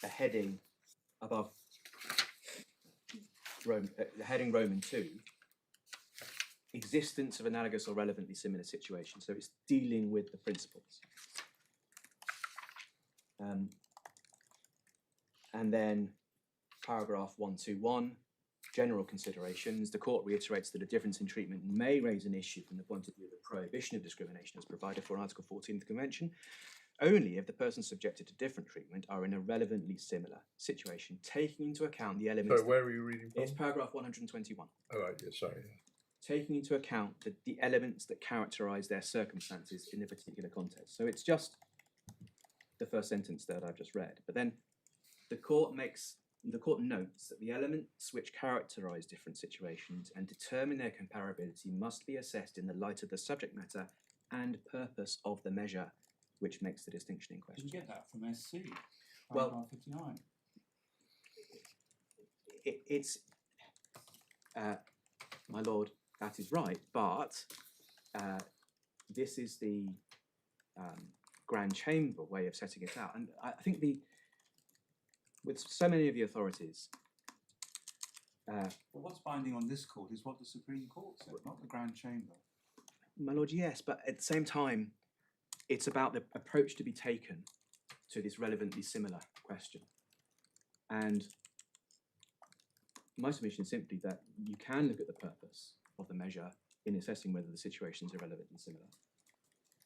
heading above heading Roman 2, existence of analogous or relevantly similar situations. So it's dealing with the principles. And then paragraph 121 general considerations, the court reiterates that a difference in treatment may raise an issue from the point of view of the prohibition of discrimination as provided for in Article 14 of the Convention, only if the persons subjected to different treatment are in a relevantly similar situation, taking into account the elements... So where are you reading from? It's paragraph 121. Oh, right, yeah, sorry. Taking into account the elements that characterise their circumstances in a particular context. So it's just the first sentence that I've just read. But then the court notes that the elements which characterise different situations and determine their comparability must be assessed in the light of the subject matter and purpose of the measure which makes the distinction in You question. can get that from SC, Well, paragraph 59. It's, my lord, that is right, but this is the Grand Chamber way of setting it out. And I think with so many of the authorities... But what's binding on this court is what the Supreme Court said, not the Grand Chamber. My lord, yes, but at the same time, it's about the approach to be taken to this relevantly similar question. And my submission is simply that you can look at the purpose of the measure in assessing whether the situations are relevantly similar.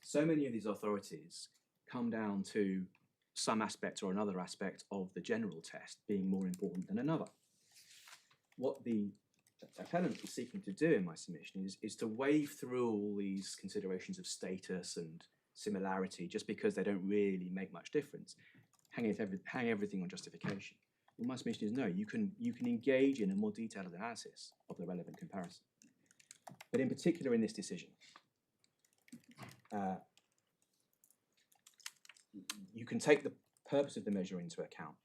So many of these authorities come down to some aspect or another aspect of the general test being more important than another. What the appellant is seeking to do in my submission is to wave through all these considerations of status and similarity just because they don't really make much difference, hang everything on justification. Well, my submission is no, you can engage in a more detailed analysis of the relevant comparison. But in particular in this decision, you can take the purpose of the measure into account.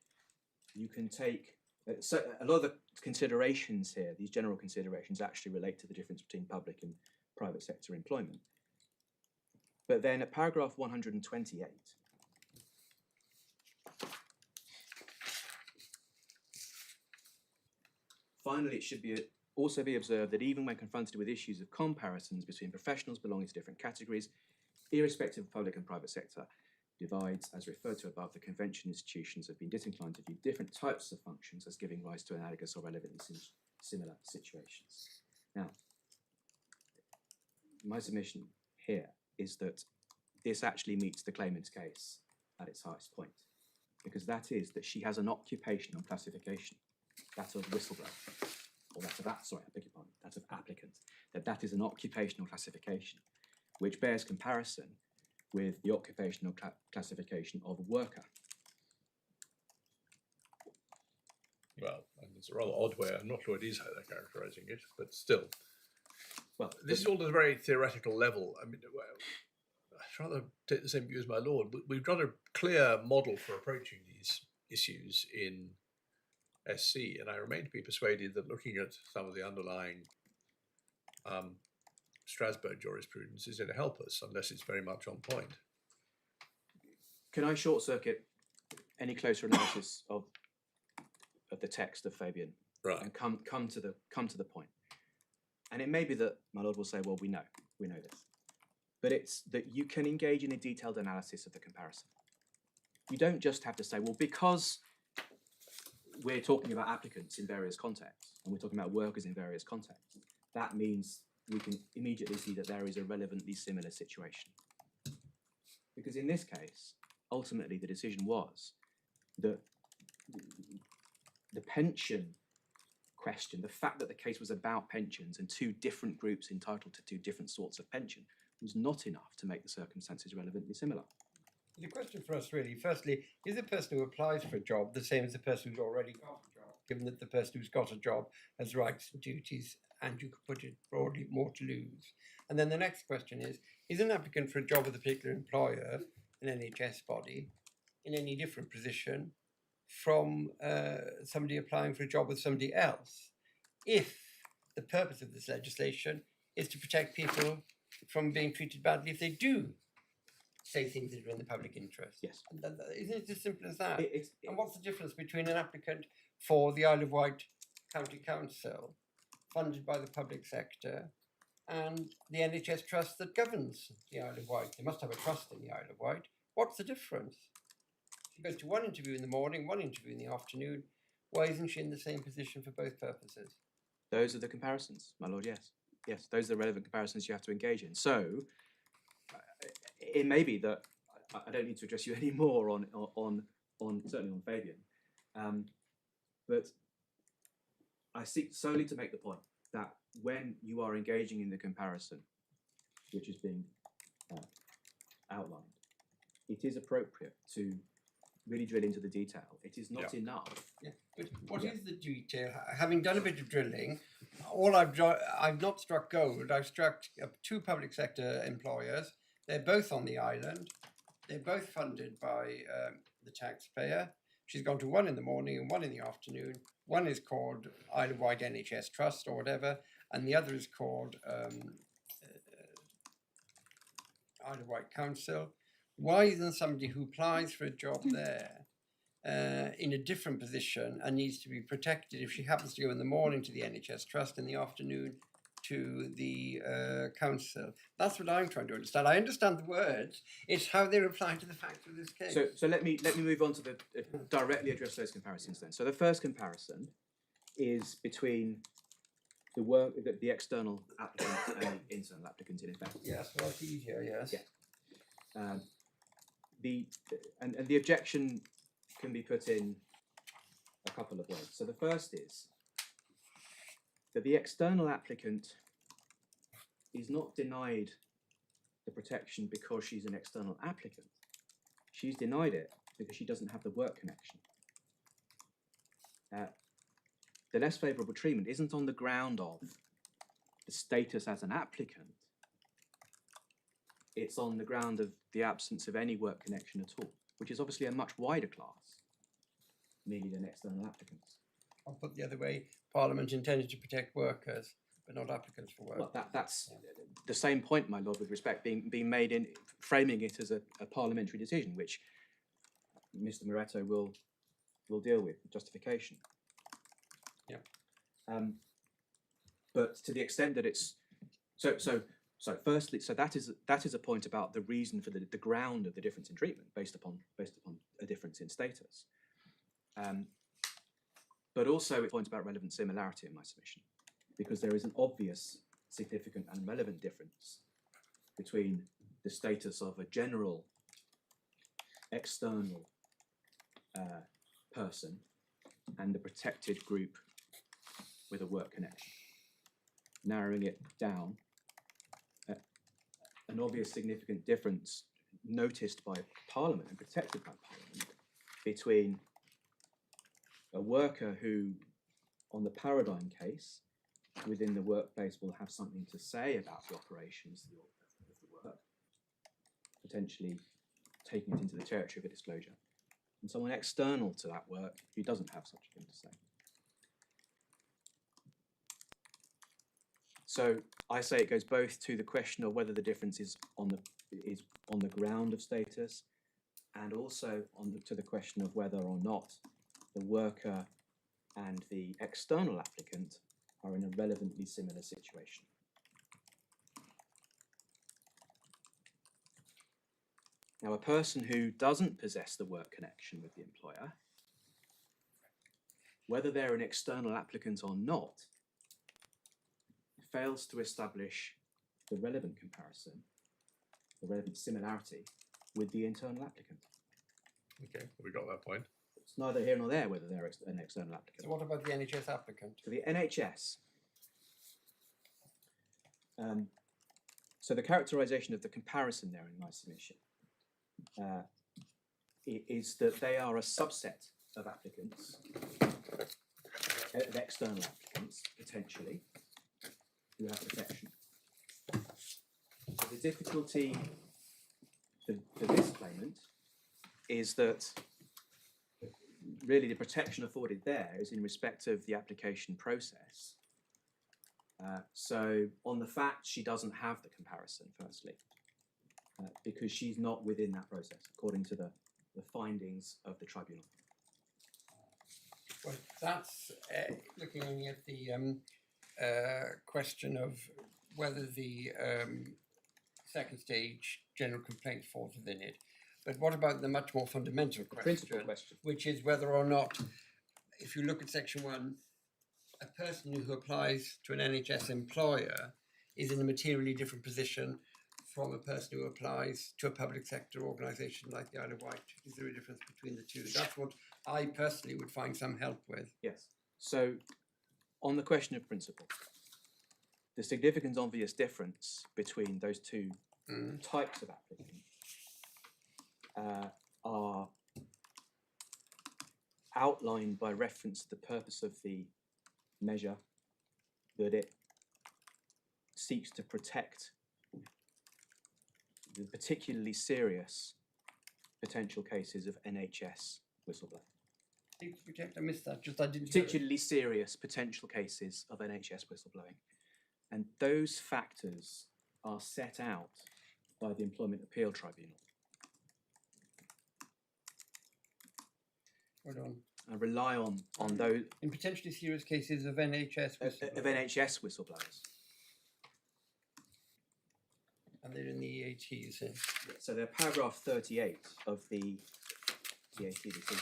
You can take, so a lot of the considerations here, these general considerations actually relate to the difference between public and private sector employment. But then at paragraph 128, finally, it should also be observed that even when confronted with issues of comparisons between professionals belonging to different categories, irrespective of public and private sector divides, as referred to above, the convention institutions have been disinclined to view different types of functions as giving rise to analogous or relevantly similar situations. Now, my submission here is that this actually meets the claimant's case at its highest point, because that is that she has an occupational classification, that of whistleblower, or that of, that of applicant, that is an occupational classification which bears comparison with the occupational classification of worker. Well, and it's a rather odd way. I'm not sure it is how they're characterising it, but still. Well, this is all at a very theoretical level. I mean, I'd rather take the same view as my lord. We've got a clear model for approaching these issues in SC, and I remain to be persuaded that looking at some of the underlying Strasbourg jurisprudence is going to help us, unless it's very much on point. Can I short circuit any closer analysis of the text of Fabian, right, and come to the point? And it may be that my lord will say, well, we know this, but it's that you can engage in a detailed analysis of the comparison. You don't just have to say, well, because we're talking about applicants in various contexts and we're talking about workers in various contexts, that means we can immediately see that there is a relevantly similar situation. Because in this case, ultimately the decision was that the pension question, the fact that the case was about pensions and two different groups entitled to two different sorts of pension, was not enough to make the circumstances relevantly similar. The question for us really, firstly, is the person who applies for a job the same as the person who's already got a job, given that the person who's got a job has rights and duties, and you could put it broadly, more to lose? And then the next question is an applicant for a job with a particular employer, an NHS body, in any different position from somebody applying for a job with somebody else, if the purpose of this legislation is to protect people from being treated badly if they do say things that are in the public interest? Yes. Isn't it as simple as that? And what's the difference between an applicant for the Isle of Wight County Council, funded by the public sector, and the NHS trust that governs the Isle of Wight? They must have a trust in the Isle of Wight. What's the difference? She goes to one interview in the morning, one interview in the afternoon. Why isn't she in the same position for both purposes? Those are the comparisons, my lord. Yes, yes, those are the relevant comparisons you have to engage in. So it may be that I don't need to address you anymore on certainly on Fabian, but I seek solely to make the point that when you are engaging in the comparison, which is being outlined, it is appropriate to really drill into the detail. It is not enough. Yeah, but what is the detail? Having done a bit of drilling, I've not struck gold. I've struck two public sector employers. They're both on the island. They're both funded by the taxpayer. She's gone to one in the morning and one in the afternoon. One is called Isle of Wight NHS Trust or whatever, and the other is called Isle of Wight Council. Why isn't somebody who applies for a job there in a different position and needs to be protected if she happens to go in the morning to the NHS Trust, in the afternoon to the council? That's what I'm trying to understand. I understand the words. It's how they apply to the facts of this case. So let me move on to the directly address those comparisons then. So the first comparison is between the external applicant and the internal applicant in effect. Yes, well, it's easier. Yes. Yeah. The objection can be put in a couple of ways. So the first is that the external applicant is not denied the protection because she's an external applicant. She's denied it because she doesn't have the work connection. The less favourable treatment isn't on the ground of the status as an applicant. It's on the ground of the absence of any work connection at all, which is obviously a much wider class, merely than external applicants. I'll put the other way. Parliament intended to protect workers, but not applicants for work. Well, that's the same point, my lord, with respect being made in framing it as a parliamentary decision, which Mr. Moretto will deal with justification. Yeah. But to the extent that it's so firstly, so that is a point about the reason for the ground of the difference in treatment based upon a difference in status. But also it points about relevant similarity in my submission, because there is an obvious, significant and relevant difference between the status of a general external person and the protected group with a work connection. Narrowing it down, an obvious significant difference noticed by Parliament and protected by Parliament between a worker who, on the paradigm case, within the workplace will have something to say about the operations of the work, potentially taking it into the territory of a disclosure, and someone external to that work who doesn't have such a thing to say. So I say it goes both to the question of whether the difference is on the ground of status, and also to the question of whether or not the worker and the external applicant are in a relevantly similar situation. Now, a person who doesn't possess the work connection with the employer, whether they're an external applicant or not, fails to establish the relevant comparison, the relevant similarity with the internal applicant. Okay, we got that point. It's neither here nor there whether they're an external applicant. So what about the NHS applicant? So the NHS. So the characterisation of the comparison there in my submission is that they are a subset of applicants, of external applicants, potentially, who have protection. So the difficulty for this claimant is that really the protection afforded there is in respect of the application process. So on the fact she doesn't have the comparison, firstly, because she's not within that process, according to the findings of the tribunal. Well, that's looking at the question of whether the second stage general complaint falls within it. But what about the much more fundamental question, Principal question, which is whether or not, if you look at section 1, a person who applies to an NHS employer is in a materially different position from a person who applies to a public sector organisation like the Isle of Wight? Is there a difference between the two? That's what I personally would find some help with. Yes. So, on the question of principle, the significant obvious difference between those two types of applicant are outlined by reference to the purpose of the measure, that it seeks to protect the particularly serious potential cases of NHS whistleblowing. Seeks to protect, I missed that, just I didn't hear it. Particularly serious potential cases of NHS whistleblowing. And those factors are set out by the Employment Appeals Tribunal. Hold on. And rely on those In potentially serious cases of NHS of NHS whistleblowers. and they're in the EAT, you say? So they're paragraph 38 of the EAT decision.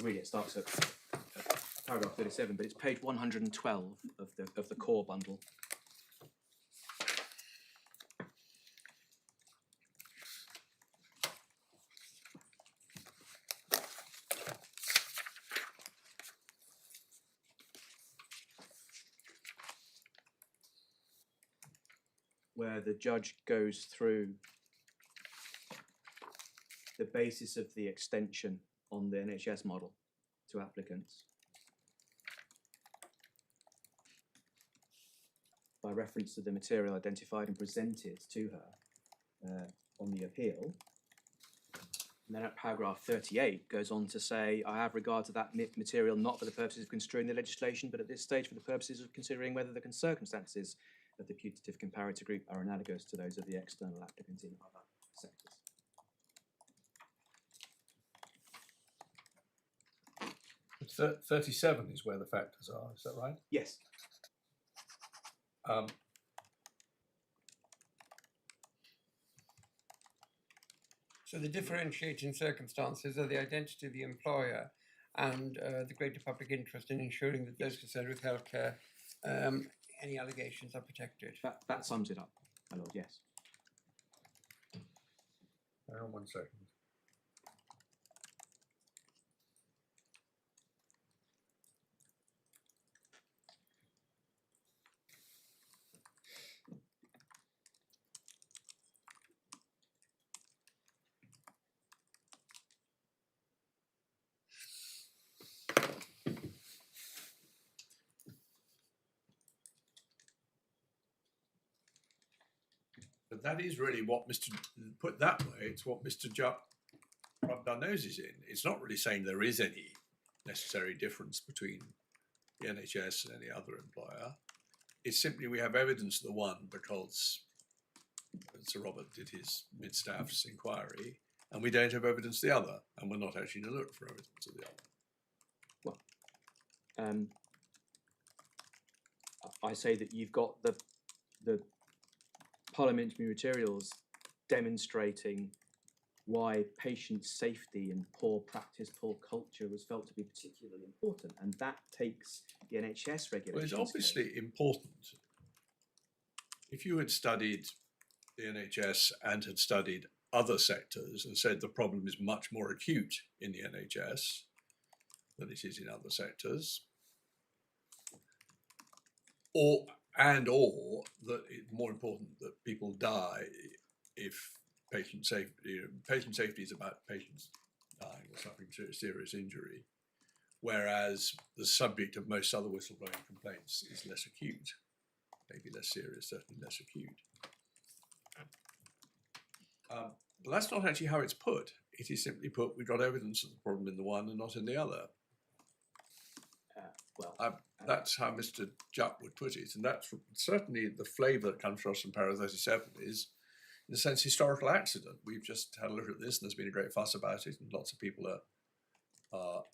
Really, it starts at paragraph 37, but it's page 112 of the core bundle. Where the judge goes through the basis of the extension on the NHS model to applicants by reference to the material identified and presented to her on the appeal. And then at paragraph 38 goes on to say, I have regard to that material not for the purposes of construing the legislation, but at this stage for the purposes of considering whether the circumstances of the putative comparator group are analogous to those of the external applicants in other sectors. 37 is where the factors are, is that right? Yes. So the differentiating circumstances are the identity of the employer and the greater public interest in ensuring that those concerned with healthcare, any allegations are protected. That sums it up, my lord, yes. Hang on 1 second. But that is really what put that way, it's what Mr. Jupp rubbed our noses in. It's not really saying there is any necessary difference between the NHS and any other employer. It's simply we have evidence of the one because Sir Robert did his mid-staff's inquiry, and we don't have evidence of the other, and we're not actually going to look for evidence of the other. Well, I say that you've got the parliamentary materials demonstrating why patient safety and poor practice, poor culture was felt to be particularly important, and that takes the NHS regulations. Well, it's obviously important. If you had studied the NHS and had studied other sectors and said the problem is much more acute in the NHS than it is in other sectors, or that it's more important that people die if patient safety is about patients dying or suffering serious injury, whereas the subject of most other whistleblowing complaints is less acute, maybe less serious, certainly less acute. But that's not actually how it's put. It is simply put, we've got evidence of the problem in the one and not in the other. That's how Mr. Jupp would put it, and that's certainly the flavour that comes across from paragraph 37 is, in a sense, historical accident. We've just had a look at this, and there's been a great fuss about it, and lots of people are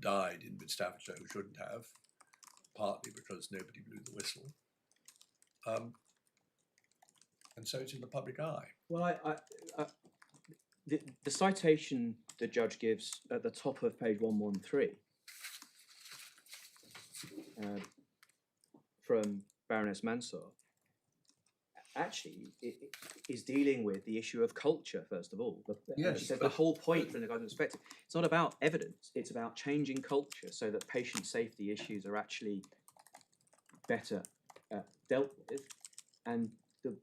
died in mid Staffordshire who shouldn't have. partly because nobody blew the whistle. And so it's in the public eye. Well, the citation the judge gives at the top of page 113 from Baroness Mansour actually it is dealing with the issue of culture, first of all. Yes, she said the whole point from the government perspective, it's not about evidence, it's about changing culture so that patient safety issues are actually better dealt with, and the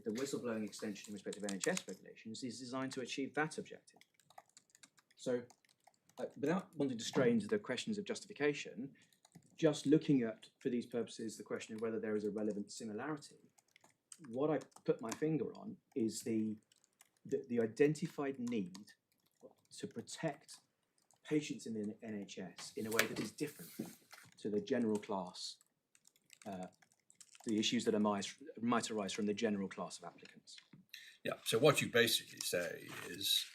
whistleblowing extension in respect of NHS regulations is designed to achieve that objective. So, without wanting to stray into the questions of justification, just looking at, for these purposes, the question of whether there is a relevant similarity, what I put my finger on is the identified need to protect patients in the NHS in a way that is different to the general class, the issues that might arise from the general class of applicants. Yeah, so what you basically say is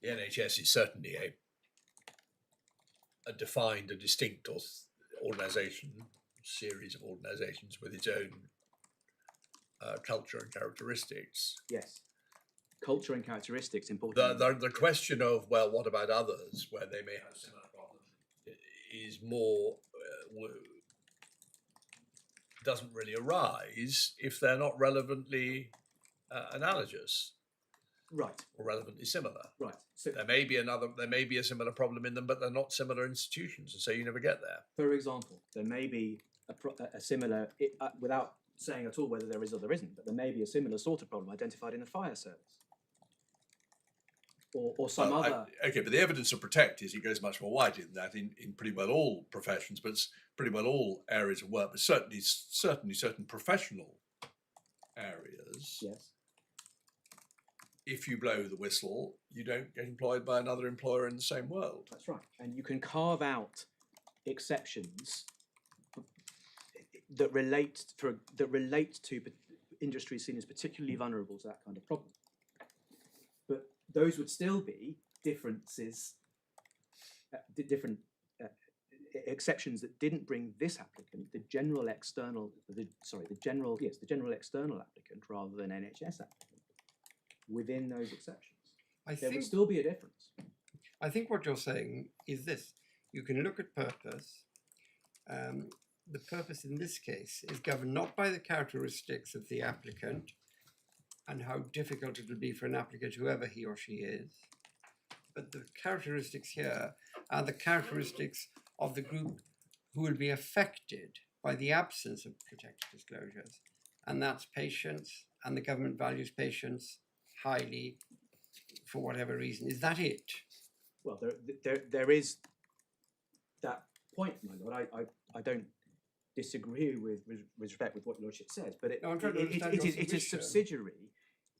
the NHS is certainly a defined, a distinct organisation, series of organisations with its own culture and characteristics. Yes, culture and characteristics important. The question of, well, what about others where they may have similar problems is more, doesn't really arise if they're not relevantly analogous. Right. Or relevantly similar. Right. So there may be a similar problem in them, but they're not similar institutions, and so you never get there. For example, there may be a similar, without saying at all whether there is or there isn't, but there may be a similar sort of problem identified in the fire service. Or some other... Okay, but the evidence to protect it goes much more widely than that in pretty well all professions, but it's pretty well all areas of work, but certainly certain professional areas. Yes. If you blow the whistle, you don't get employed by another employer in the same world. That's right. And you can carve out exceptions that relate to industries seen as particularly vulnerable to that kind of problem. But those would still be differences, different exceptions that didn't bring this applicant, the general external applicant rather than NHS applicant, within those exceptions. There would still be a difference. I think what you're saying is this: you can look at purpose. The purpose in this case is governed not by the characteristics of the applicant and how difficult it will be for an applicant, whoever he or she is, but the characteristics here are the characteristics of the group who will be affected by the absence of protected disclosures, and that's patients, and the government values patients highly for whatever reason. Is that it? Well, there is that point, my lord. I don't disagree with respect with what your lordship says, but it is subsidiary.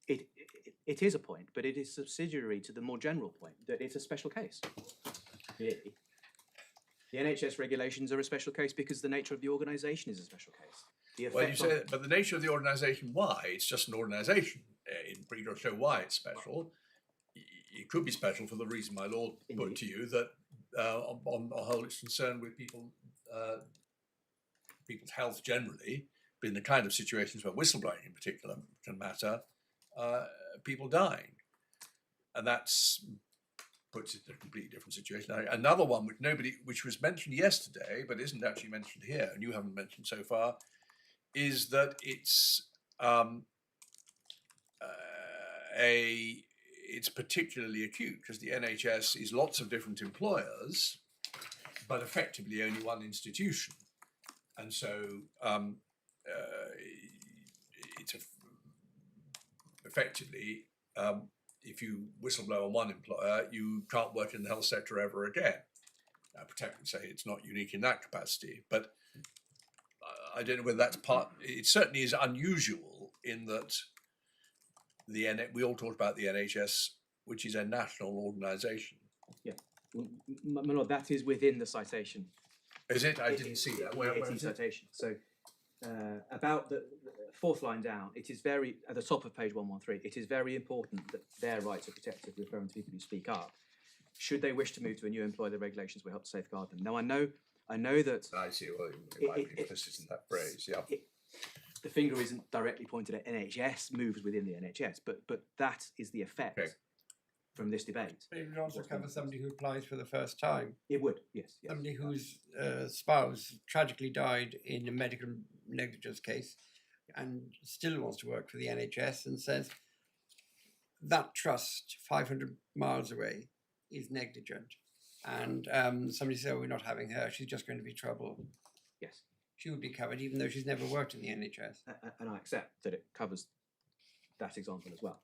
It is a point, but it is subsidiary to the more general point that it's a special case. Really. The NHS regulations are a special case because the nature of the organisation is a special case. Well, you say, but the nature of the organisation, why? It's just an organisation. In order to show why it's special, it could be special for the reason my lord put to you, that on the whole it's concerned with people's health generally, but in the kind of situations where whistleblowing in particular can matter, people dying. And that's puts it in a completely different situation. Another one which was mentioned yesterday, but isn't actually mentioned here, and you haven't mentioned so far, is that it's it's particularly acute because the NHS is lots of different employers, but effectively only one institution, and so it's effectively if you whistleblow on one employer, you can't work in the health sector ever again. I protect say it's not unique in that capacity, but I don't know whether that's part. It certainly is unusual in that we all talk about the NHS, which is a national organisation. Yeah, my lord, that is within the citation. Is it? I didn't see that. Where is citation? So about the fourth line down, it is very at the top of page 113. It is very important that their rights are protected, referring to people who speak up. should they wish to move to a new employer, the regulations will help to safeguard them. Now, I know that I see. Well, it might be implicit in that phrase. Yeah. the finger isn't directly pointed at NHS moves within the NHS, but that is the effect Okay. from this debate. But it would also cover somebody who applies for the first time, It would, yes. somebody whose spouse tragically died in a medical negligence case and still wants to work for the NHS and says that trust 500 miles away is negligent. And somebody said, oh, we're not having her, she's just going to be trouble. Yes. She would be covered even though she's never worked in the NHS. And I accept that it covers that example as well.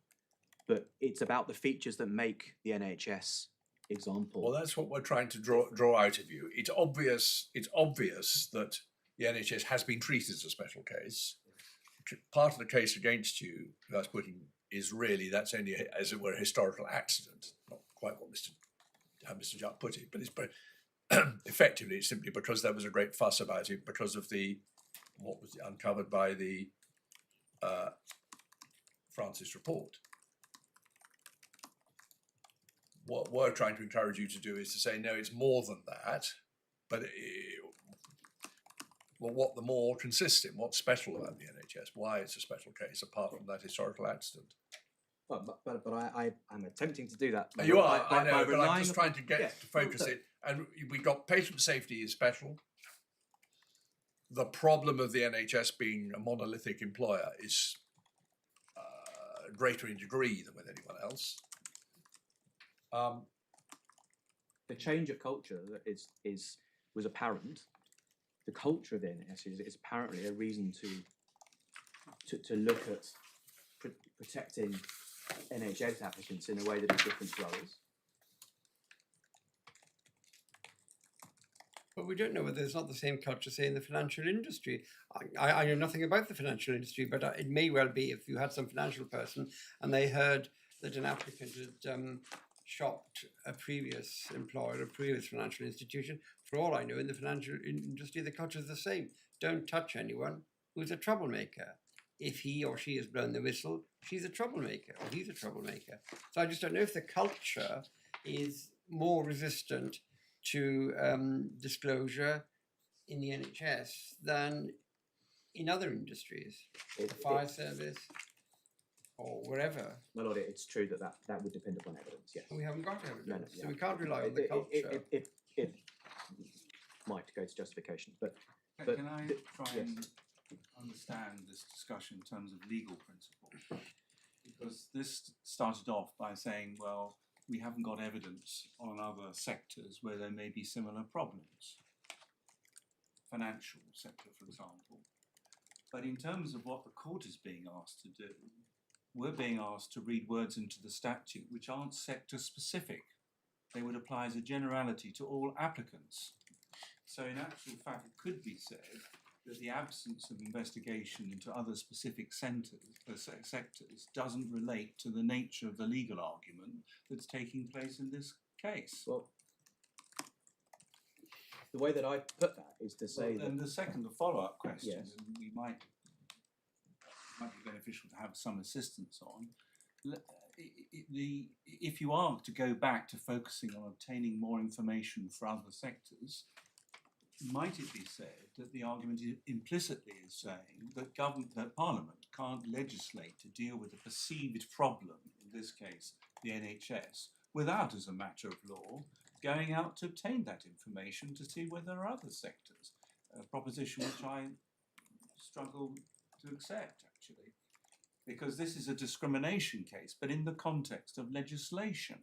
But it's about the features that make the NHS example. Well, that's what we're trying to draw out of you. It's obvious that the NHS has been treated as a special case. Part of the case against you, that's putting, is really that's only, as it were, a historical accident. Not quite what how Mr. Jupp put it, but it's effectively it's simply because there was a great fuss about it because of what was uncovered by the Francis report. What we're trying to encourage you to do is to say, no, it's more than that, but what the more consists in, what's special about the NHS, why it's a special case, apart from that historical accident. But I'm attempting to do that. You are, I know, but I'm just trying to get to focus it. And we've got patient safety is special. The problem of the NHS being a monolithic employer is greater in degree than with anyone else. The change of culture that was apparent. The culture of the NHS is apparently a reason to look at protecting NHS applicants in a way that is different to others. But we don't know whether it's not the same culture, say, in the financial industry. I know nothing about the financial industry, but it may well be if you had some financial person and they heard that an applicant had shopped a previous employer, a previous financial institution. For all I know, in the financial industry, the culture is the same. Don't touch anyone who's a troublemaker. If he or she has blown the whistle, she's a troublemaker or he's a troublemaker. So I just don't know if the culture is more resistant to disclosure in the NHS than in other industries, the fire service or wherever. My lord, it's true that would depend upon evidence, yes. We haven't got evidence, No, so we can't rely on the culture. It might go to justification, but Can I try yes. and understand this discussion in terms of legal principle? Because this started off by saying, well, we haven't got evidence on other sectors where there may be similar problems. Financial sector, for example. But in terms of what the court is being asked to do, we're being asked to read words into the statute which aren't sector specific. They would apply as a generality to all applicants. So in actual fact, it could be said that the absence of investigation into other specific sectors doesn't relate to the nature of the legal argument that's taking place in this case. Well, the way that I put that is to say that... And the follow-up question, Yes. and we might be beneficial to have some assistance on, if you are to go back to focusing on obtaining more information for other sectors, might it be said that the argument implicitly is saying that that Parliament can't legislate to deal with a perceived problem, in this case the NHS, without, as a matter of law, going out to obtain that information to see whether there are other sectors, a proposition which I struggle to accept, actually, because this is a discrimination case, but in the context of legislation.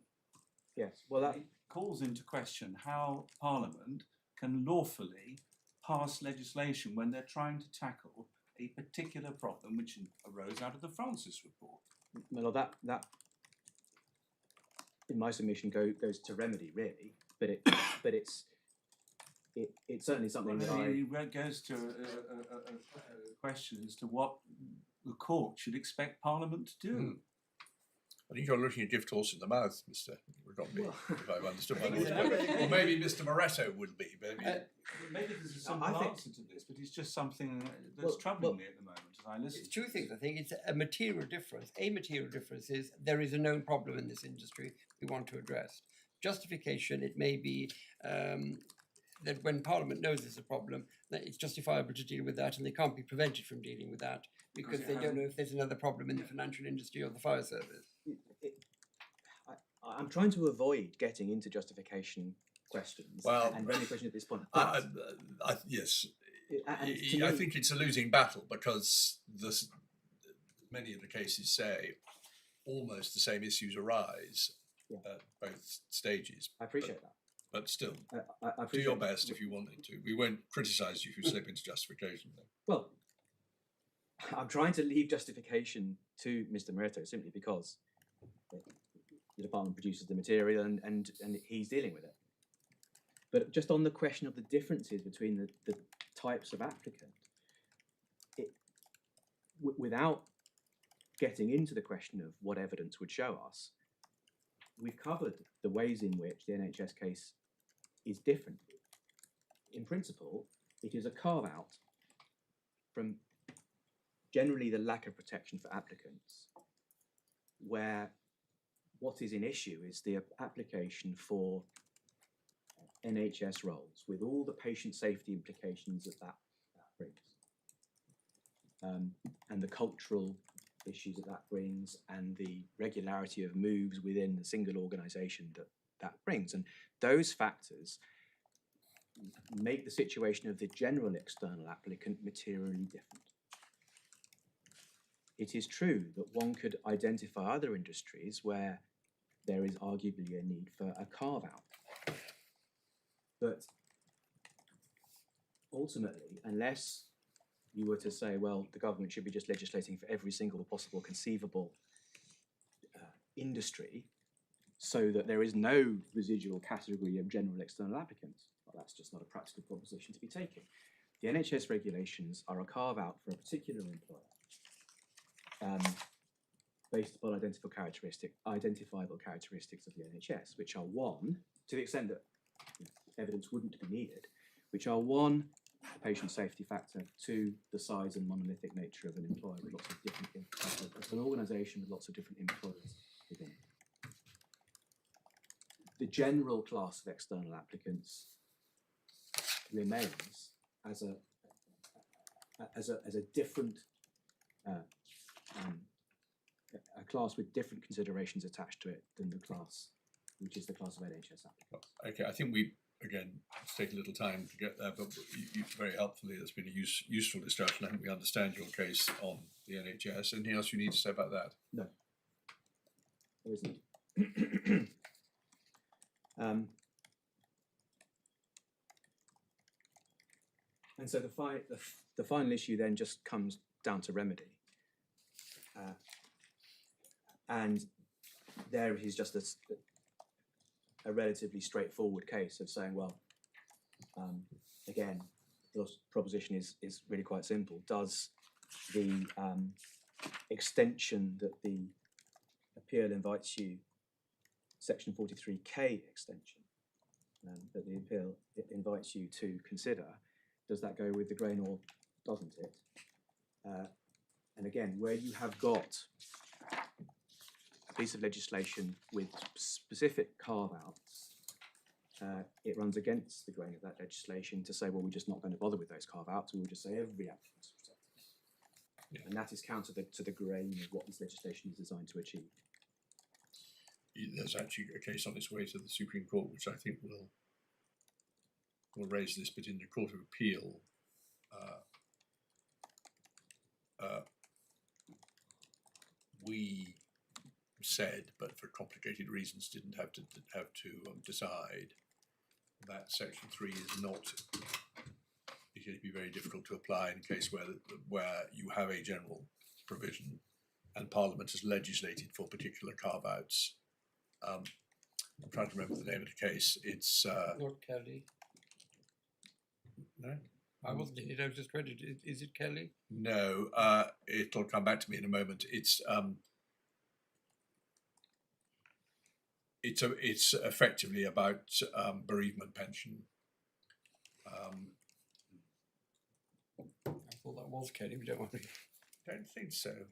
Yes, well that... It calls into question how Parliament can lawfully pass legislation when they're trying to tackle a particular problem which arose out of the Francis report. Well, that in my submission goes to remedy, really, but it's certainly something that It goes to a question as to what the court should expect Parliament to do. I think you're looking a gift horse in the mouth, Mr. Rigombi, if I've understood what or maybe Mr. Moretto would be. Maybe there's a simple answer to this, but it's just something that's troubling me at the moment as I listen. It's two things, I think. It's a material difference. A material difference is there is a known problem in this industry we want to address. justification, it may be that when Parliament knows there's a problem, that it's justifiable to deal with that, and they can't be prevented from dealing with that because it they don't hasn't- know if there's another problem in the financial industry or the fire service. I'm trying to avoid getting into justification questions Well, and remedy questions at this point. But Yes, and to I me- think it's a losing battle because many of the cases say almost the same issues arise Yeah. at both stages. I appreciate that. But still, I do appreciate your that. best if you wanted to. We won't criticise you if you slip into justification. Though. Well, I'm trying to leave justification to Mr. Moretto simply because the department produces the material and he's dealing with it. But just on the question of the differences between the types of applicant, without getting into the question of what evidence would show us, we've covered the ways in which the NHS case is different. In principle, it is a carve-out from generally the lack of protection for applicants, where what is in issue is the application for NHS roles with all the patient safety implications that brings, and the cultural issues that brings, and the regularity of moves within the single organisation that brings. And those factors make the situation of the general external applicant materially different. It is true that one could identify other industries where there is arguably a need for a carve-out. But ultimately, unless you were to say, well, the government should be just legislating for every single possible conceivable industry so that there is no residual category of general external applicants, well, that's just not a practical proposition to be taken. The NHS regulations are a carve-out for a particular employer based upon identifiable characteristics of the NHS, which are one, to the extent that evidence wouldn't be needed, which are one, the patient safety factor, two, the size and monolithic nature of an employer with lots of different, an organisation with lots of different employers within it. The general class of external applicants remains as a different a class with different considerations attached to it than the class, which is the class of NHS applicants. Okay, I think we, again, it's taken a little time to get there, but you very helpfully, it's been a useful discussion. I think we understand your case on the NHS. Anything else you need to say about that? No, there isn't. And so the final issue then just comes down to remedy. And there is just a relatively straightforward case of saying, well, again, the proposition is really quite simple. Does the extension that the appeal invites you, section 43K extension, that the appeal invites you to consider, does that go with the grain or doesn't it? And again, where you have got a piece of legislation with specific carve-outs, it runs against the grain of that legislation to say, well, we're just not going to bother with those carve-outs, we'll just say every applicant is protected. Yeah. And that is counter to the grain of what this legislation is designed to achieve. There's actually a case on its way to the Supreme Court, which I think will raise this, but in the Court of Appeal, we said, but for complicated reasons, didn't have to decide that Section 3 is not. It would be very difficult to apply in a case where you have a general provision, and Parliament has legislated for particular carve-outs. I'm trying to remember the name of the case. It's Not Kelly. no. I wasn't in it. I was just read it. Is it Kelly? No, it'll come back to me in a moment. It's effectively about bereavement pension. I thought that was Kelly. We don't want to. Don't think so.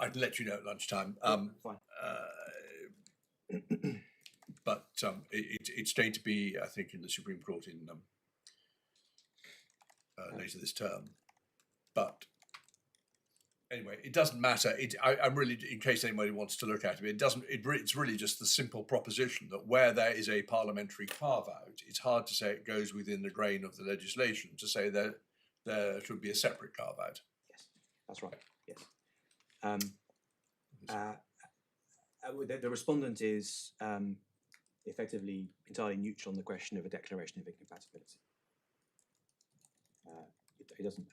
I'd let you know at lunchtime. Fine. But it's going to be, I think, in the Supreme Court in later this term. But anyway, it doesn't matter. I'm really, in case anybody wants to look at it, it's really just the simple proposition that where there is a parliamentary carve-out, it's hard to say it goes within the grain of the legislation to say that there should be a separate carve-out. Yes, that's right. Yes. The respondent is effectively entirely neutral on the question of a declaration of incompatibility. It doesn't.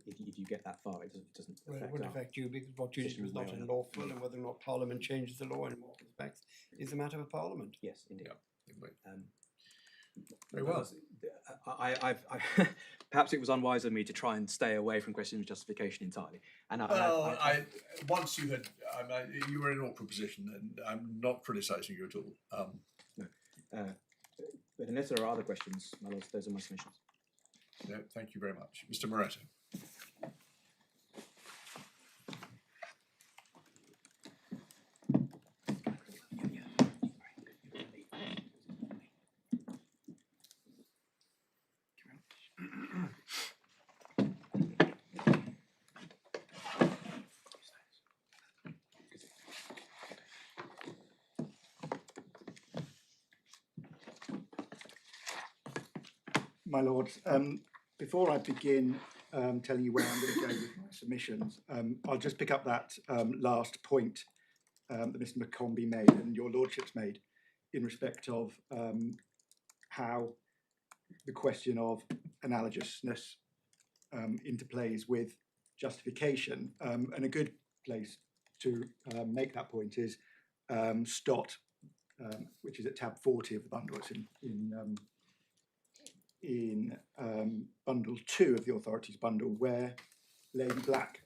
If you get that far, it doesn't Well, it affect would our affect you because what you did position was one not way or another. unlawful, and whether or not Parliament changes the law in what respects is a matter for Parliament. Yes, indeed. Yeah. Very well. I perhaps it was unwise of me to try and stay away from questions of justification entirely. And Once you had, you were in an awkward position, and I'm not criticising you at all. but unless there are other questions, my lords, those are my submissions. No, thank you very much, Mr. Moretto. My lords, before I begin telling you where I'm going to go with my submissions, I'll just pick up that last point that Mr. McCombie made and your lordships made in respect of how the question of analogousness interplays with justification. And a good place to make that point is Stott, which is at tab 40 of the bundle. It's in bundle 2 of the authorities bundle, where Lady Black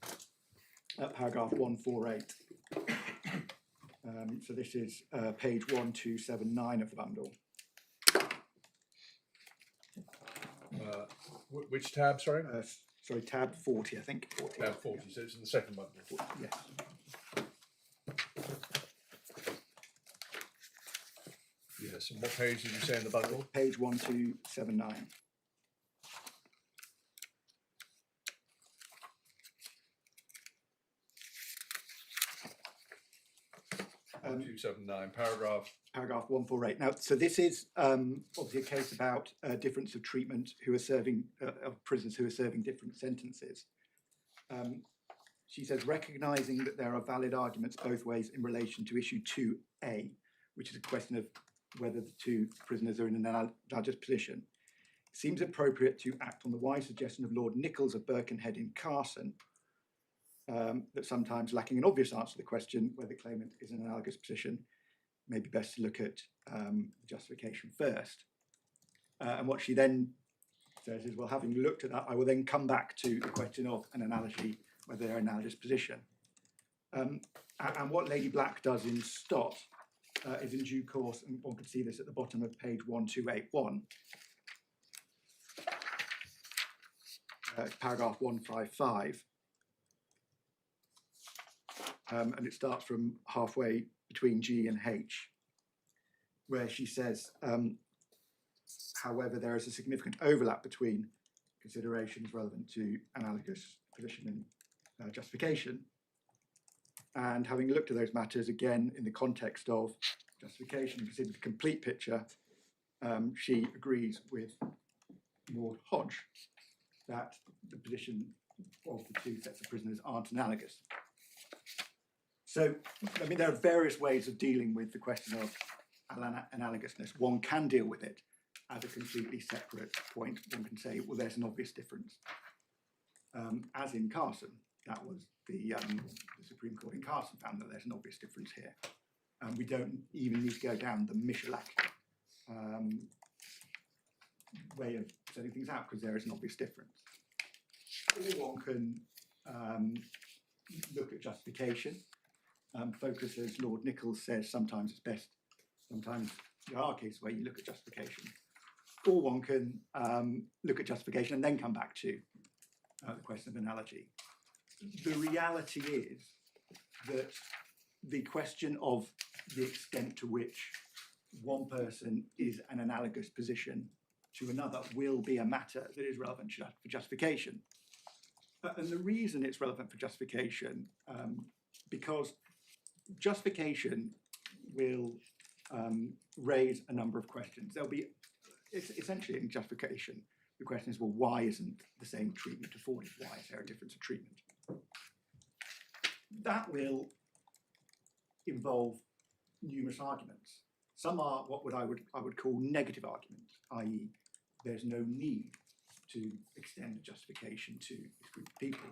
at paragraph 148. So this is page 1279 of the bundle. Which tab, sorry? Sorry, tab 40, I think. 40. Tab 40, so it's in the second bundle. Yes. Yes, and what page did you say in the bundle? Page 1279. Um, 279, paragraph. Paragraph 148. Now, so this is obviously a case about difference of treatment who are serving, of prisoners who are serving different sentences. She says, recognising that there are valid arguments both ways in relation to issue 2A, which is a question of whether the two prisoners are in an analogous position, it seems appropriate to act on the wise suggestion of Lord Nichols of Birkenhead in Carson, that sometimes lacking an obvious answer to the question whether the claimant is in an analogous position, may be best to look at the justification first. And what she then says is, well, having looked at that, I will then come back to the question of an analogy, whether they're in an analogous position. And what Lady Black does in Stott is in due course, and one can see this at the bottom of page 1281, paragraph 155. And it starts from halfway between G and H, where she says, however, there is a significant overlap between considerations relevant to analogous position and justification. And having looked at those matters again in the context of justification and considered the complete picture, she agrees with Lord Hodge that the position of the two sets of prisoners aren't analogous. So, I mean, there are various ways of dealing with the question of analogousness. One can deal with it as a completely separate point. One can say, well, there's an obvious difference. As in Carson, that was the Supreme Court in Carson found that there's an obvious difference here. And we don't even need to go down the Michalak way of setting things out because there is an obvious difference. Or one can look at justification. Focus, as Lord Nichols says, sometimes it's best, sometimes there are cases where you look at justification. Or one can look at justification and then come back to the question of analogy. The reality is that the question of the extent to which one person is an analogous position to another will be a matter that is relevant for justification. And the reason it's relevant for justification, because justification will raise a number of questions. There'll be, essentially in justification, the question is, well, why isn't the same treatment afforded? Why is there a difference of treatment? That will involve numerous arguments. Some are what I would call negative arguments, i.e. there's no need to extend the justification to this group of people.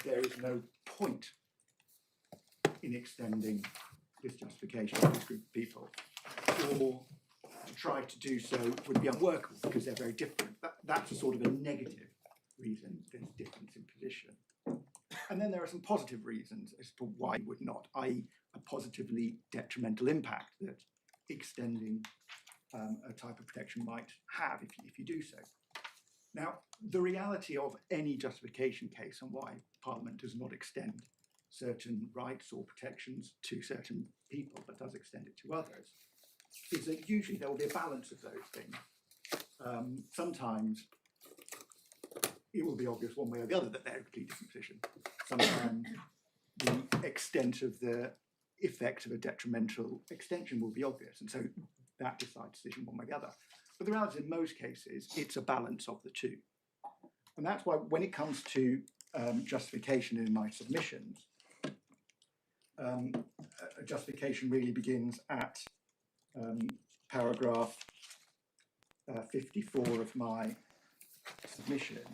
There is no point in extending this justification to this group of people, or to try to do so would be unworkable because they're very different. That's a sort of a negative reason there's difference in position. And then there are some positive reasons as to why you would not, i.e. a positively detrimental impact that extending a type of protection might have if you do so. Now, the reality of any justification case on why Parliament does not extend certain rights or protections to certain people but does extend it to others is that usually there will be a balance of those things. Sometimes it will be obvious one way or the other that they're in a completely different position. Sometimes the extent of the effect of a detrimental extension will be obvious, and so that decides decision one way or the other. But the reality is, in most cases, it's a balance of the two. And that's why when it comes to justification in my submissions, a justification really begins at paragraph 54 of my submission.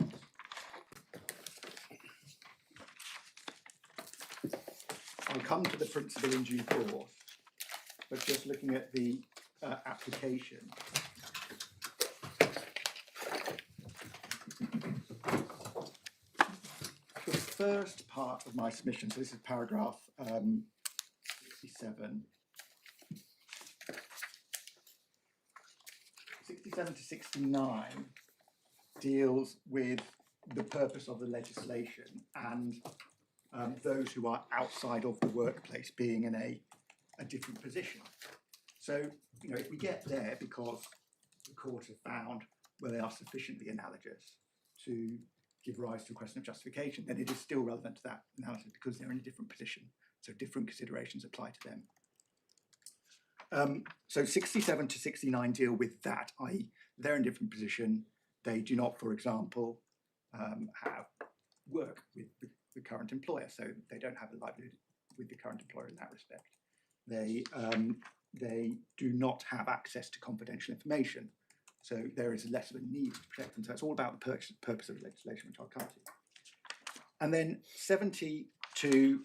I'll come to the principle in due course, but just looking at the application. The first part of my submission, so this is paragraph 67. 67 to 69 deals with the purpose of the legislation and those who are outside of the workplace being in a different position. So, you know, if we get there because the court have found where they are sufficiently analogous to give rise to a question of justification, then it is still relevant to that analysis because they're in a different position. So different considerations apply to them. So 67 to 69 deal with that, i.e. they're in a different position. They do not, for example, have work with the current employer, so they don't have a livelihood with the current employer in that respect. They do not have access to confidential information, so there is less of a need to protect them. So it's all about the purpose of the legislation, which I'll come to. And then 70 to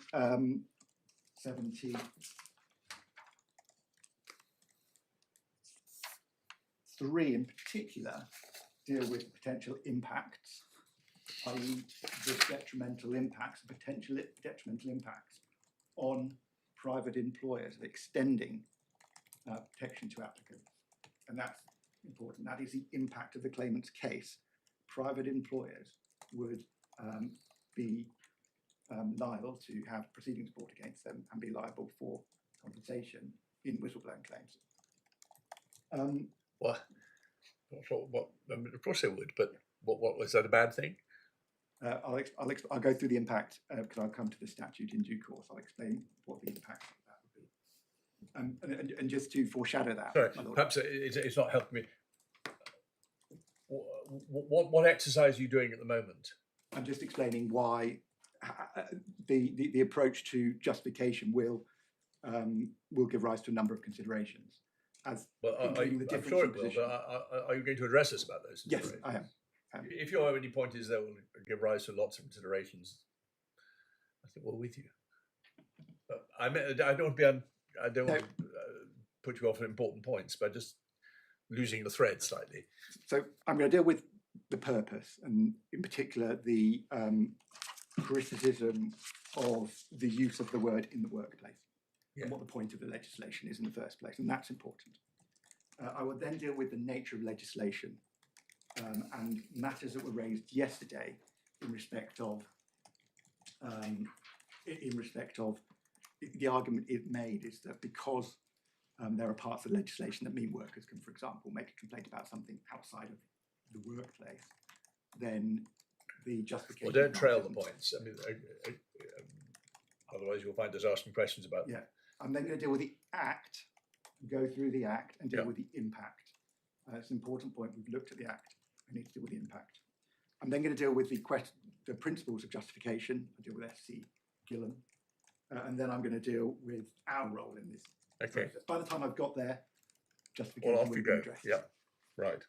73 in particular deal with potential impacts, i.e. the detrimental impacts, potential detrimental impacts on private employers of extending protection to applicants. And that's important. That is the impact of the claimant's case. Private employers would be liable to have proceedings brought against them and be liable for compensation in whistleblowing claims. What? I mean, of course they would, but what was that a bad thing? I'll go through the impact because I'll come to the statute in due course. I'll explain what the impact of that would be. And just to foreshadow that. Sorry, perhaps it's not helping me. What exercise are you doing at the moment? I'm just explaining why the approach to justification will give rise to a number of considerations. As well, I'm sure it will, but are you going to address us about those? Yes, I am. If your only point is that will give rise to lots of considerations, I think we're with you. But I don't want to put you off on important points, but just losing the thread slightly. So I'm going to deal with the purpose, and in particular the criticism of the use of the word in the workplace, and what the point of the legislation is in the first place, and that's important. I will then deal with the nature of legislation and matters that were raised yesterday in respect of in respect of the argument it made is that because there are parts of legislation that mean workers can, for example, make a complaint about something outside of the workplace, then the justification. Well, don't trail the points. I mean, otherwise you'll find us asking questions about. Yeah, I'm then going to deal with the Act, go through the Act, and deal Yeah. with the impact. It's an important point. We've looked at the Act. We need to deal with the impact. I'm then going to deal with the principles of justification. I'll deal with SC Gillam, and then I'm going to deal with our role in this. Okay. process. By the time I've got there, justification Well, off will you be go. addressed. Yeah. Right.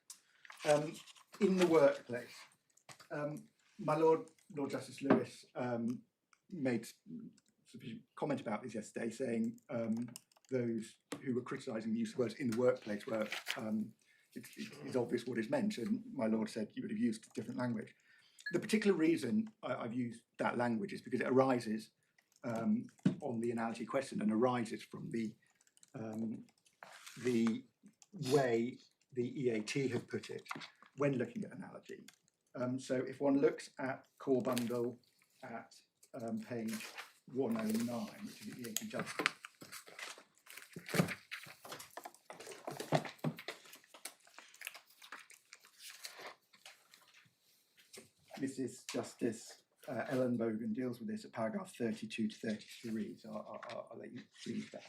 In the workplace, my Lord Justice Lewis made sufficient comment about this yesterday, saying those who were criticising the use of words in the workplace were, it's obvious what is meant, and my Lord said you would have used different language. The particular reason I've used that language is because it arises on the analogy question and arises from the way the EAT have put it when looking at analogy. So if one looks at core bundle at page 109, which is the EAT judgment. Mrs. Justice Ellenbogen deals with this at paragraph 32 to 33, so I'll let you read that.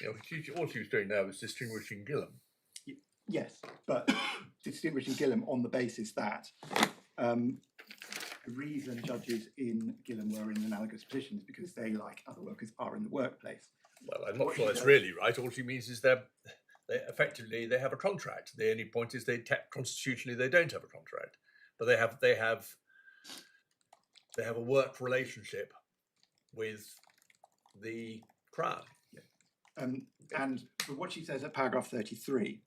Yeah, all she was doing now was distinguishing Gillam. Yes, but distinguishing Gillam on the basis that the reason judges in Gillam were in analogous positions because they, like other workers, are in the workplace. Well, I'm not sure that's really right. All she means is they effectively they have a contract. The only point is constitutionally they don't have a contract, but they have a work relationship with the Crown. And what she says at paragraph 33,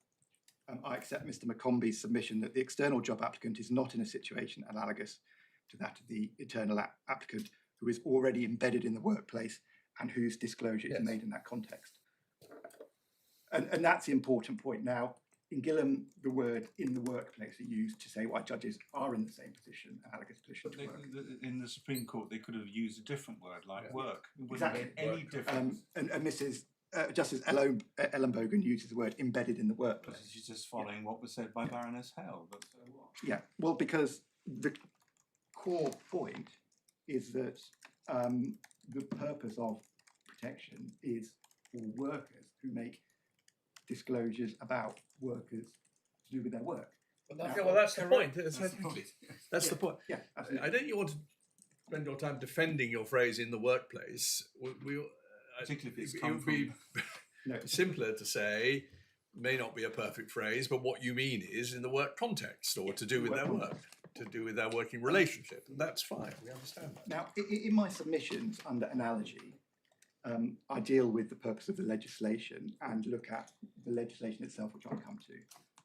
I accept Mr. McCombie's submission that the external job applicant is not in a situation analogous to that of the internal applicant who is already embedded in the workplace and whose disclosure is made in that context. And that's the important point. Now, in Gillam, the word in the workplace are used to say why judges are in the same position, analogous position But to work. in the Supreme Court, they could have used a different word like work. It wouldn't Exactly. have made any difference. And Mrs. Justice Ellenbogen uses the word embedded in the workplace. Because she's just following what was said by Baroness Hell. But so what? Yeah, well, because the core point is that the purpose of protection is for workers who make disclosures about workers to do with their work. Well, that's the point. That's the point. That's the point. Yeah, absolutely. I don't you want to spend your time defending your phrase in the workplace. Particularly if it's it come would be No. simpler to say, may not be a perfect phrase, but what you mean is in the work context or to do with their work, to do with their working relationship. And that's fine, we understand that. Now, in my submissions under analogy, I deal with the purpose of the legislation and look at the legislation itself, which I'll come to,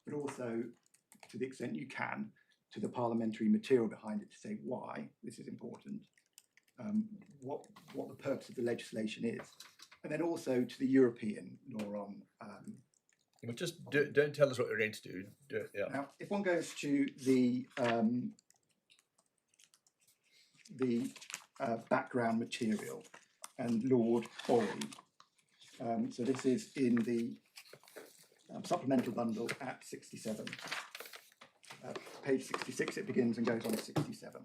but also, to the extent you can, to the parliamentary material behind it to say why this is important, what the purpose of the legislation is, and then also to the European law on. But just don't tell us what you're going to do. Yeah. Now, if one goes to the background material and Lord Orry, so this is in the supplemental bundle at 67. Page 66, it begins and goes on to 67.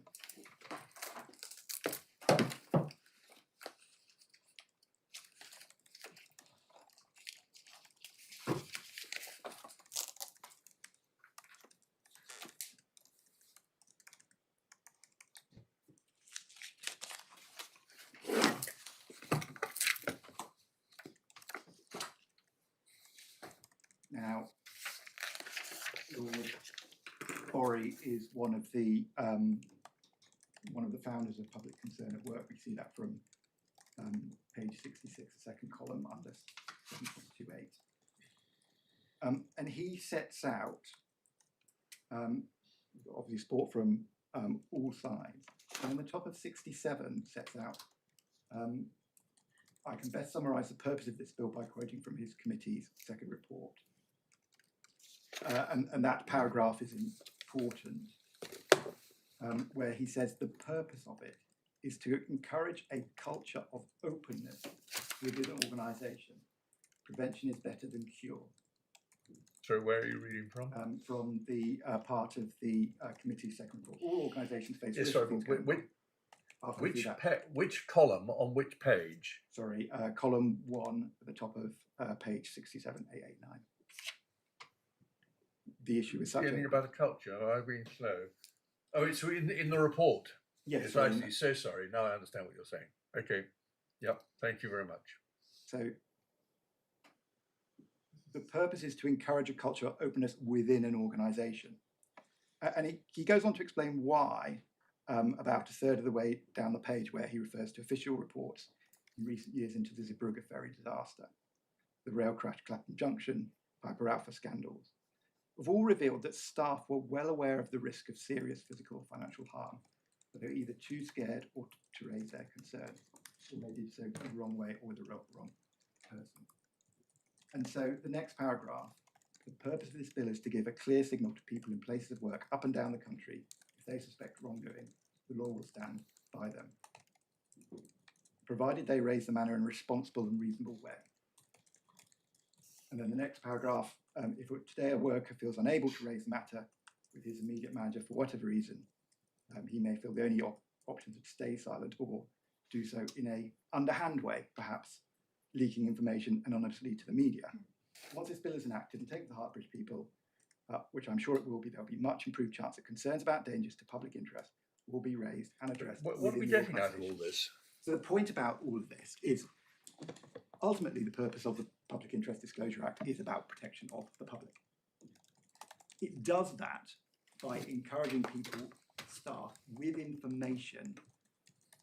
Now, Lord Orry is one of the founders of Public Concern at Work. We see that from page 66, the second column under 7.28. And he sets out, obviously support from all sides, and on the top of 67 sets out I can best summarise the purpose of this bill by quoting from his committee's second report. And that paragraph is important, where he says the purpose of it is to encourage a culture of openness within an organisation. Prevention is better than cure. So where are you reading from? From the part of the committee's second report. All organisations face Yes, risk sorry, of things but going wrong. I'll go through that. which column on which page? Sorry, column 1 at the top of page 67, A89. The issue is Something subject. about a culture. I've been slow. Oh, it's in the report. Yes, I see. So sorry. Now I understand what you're saying. Okay. Yep. Thank you very much. So the purpose is to encourage a culture of openness within an organisation. And he goes on to explain why about a third of the way down the page, where he refers to official reports in recent years into the Zeebrugge ferry disaster, the rail crash at Clapham Junction, Piper Alpha scandals, have all revealed that staff were well aware of the risk of serious physical or financial harm, but they were either too scared or to raise their concerns, or they did so the wrong way or with the wrong person. And so the next paragraph, the purpose of this bill is to give a clear signal to people in places of work up and down the country. If they suspect wrongdoing, the law will stand by them, provided they raise the matter in a responsible and reasonable way. And then the next paragraph, if today a worker feels unable to raise the matter with his immediate manager for whatever reason, he may feel the only option is to stay silent or do so in a underhand way, perhaps leaking information anonymously to the media. Once this bill is enacted and taken to the Hartbridge people, which I'm sure it will be, there'll be much improved chance that concerns about dangers to public interest will be raised and addressed. What are we getting out of all this? So the point about all of this is ultimately the purpose of the Public Interest Disclosure Act is about protection of the public. It does that by encouraging people, staff, with information,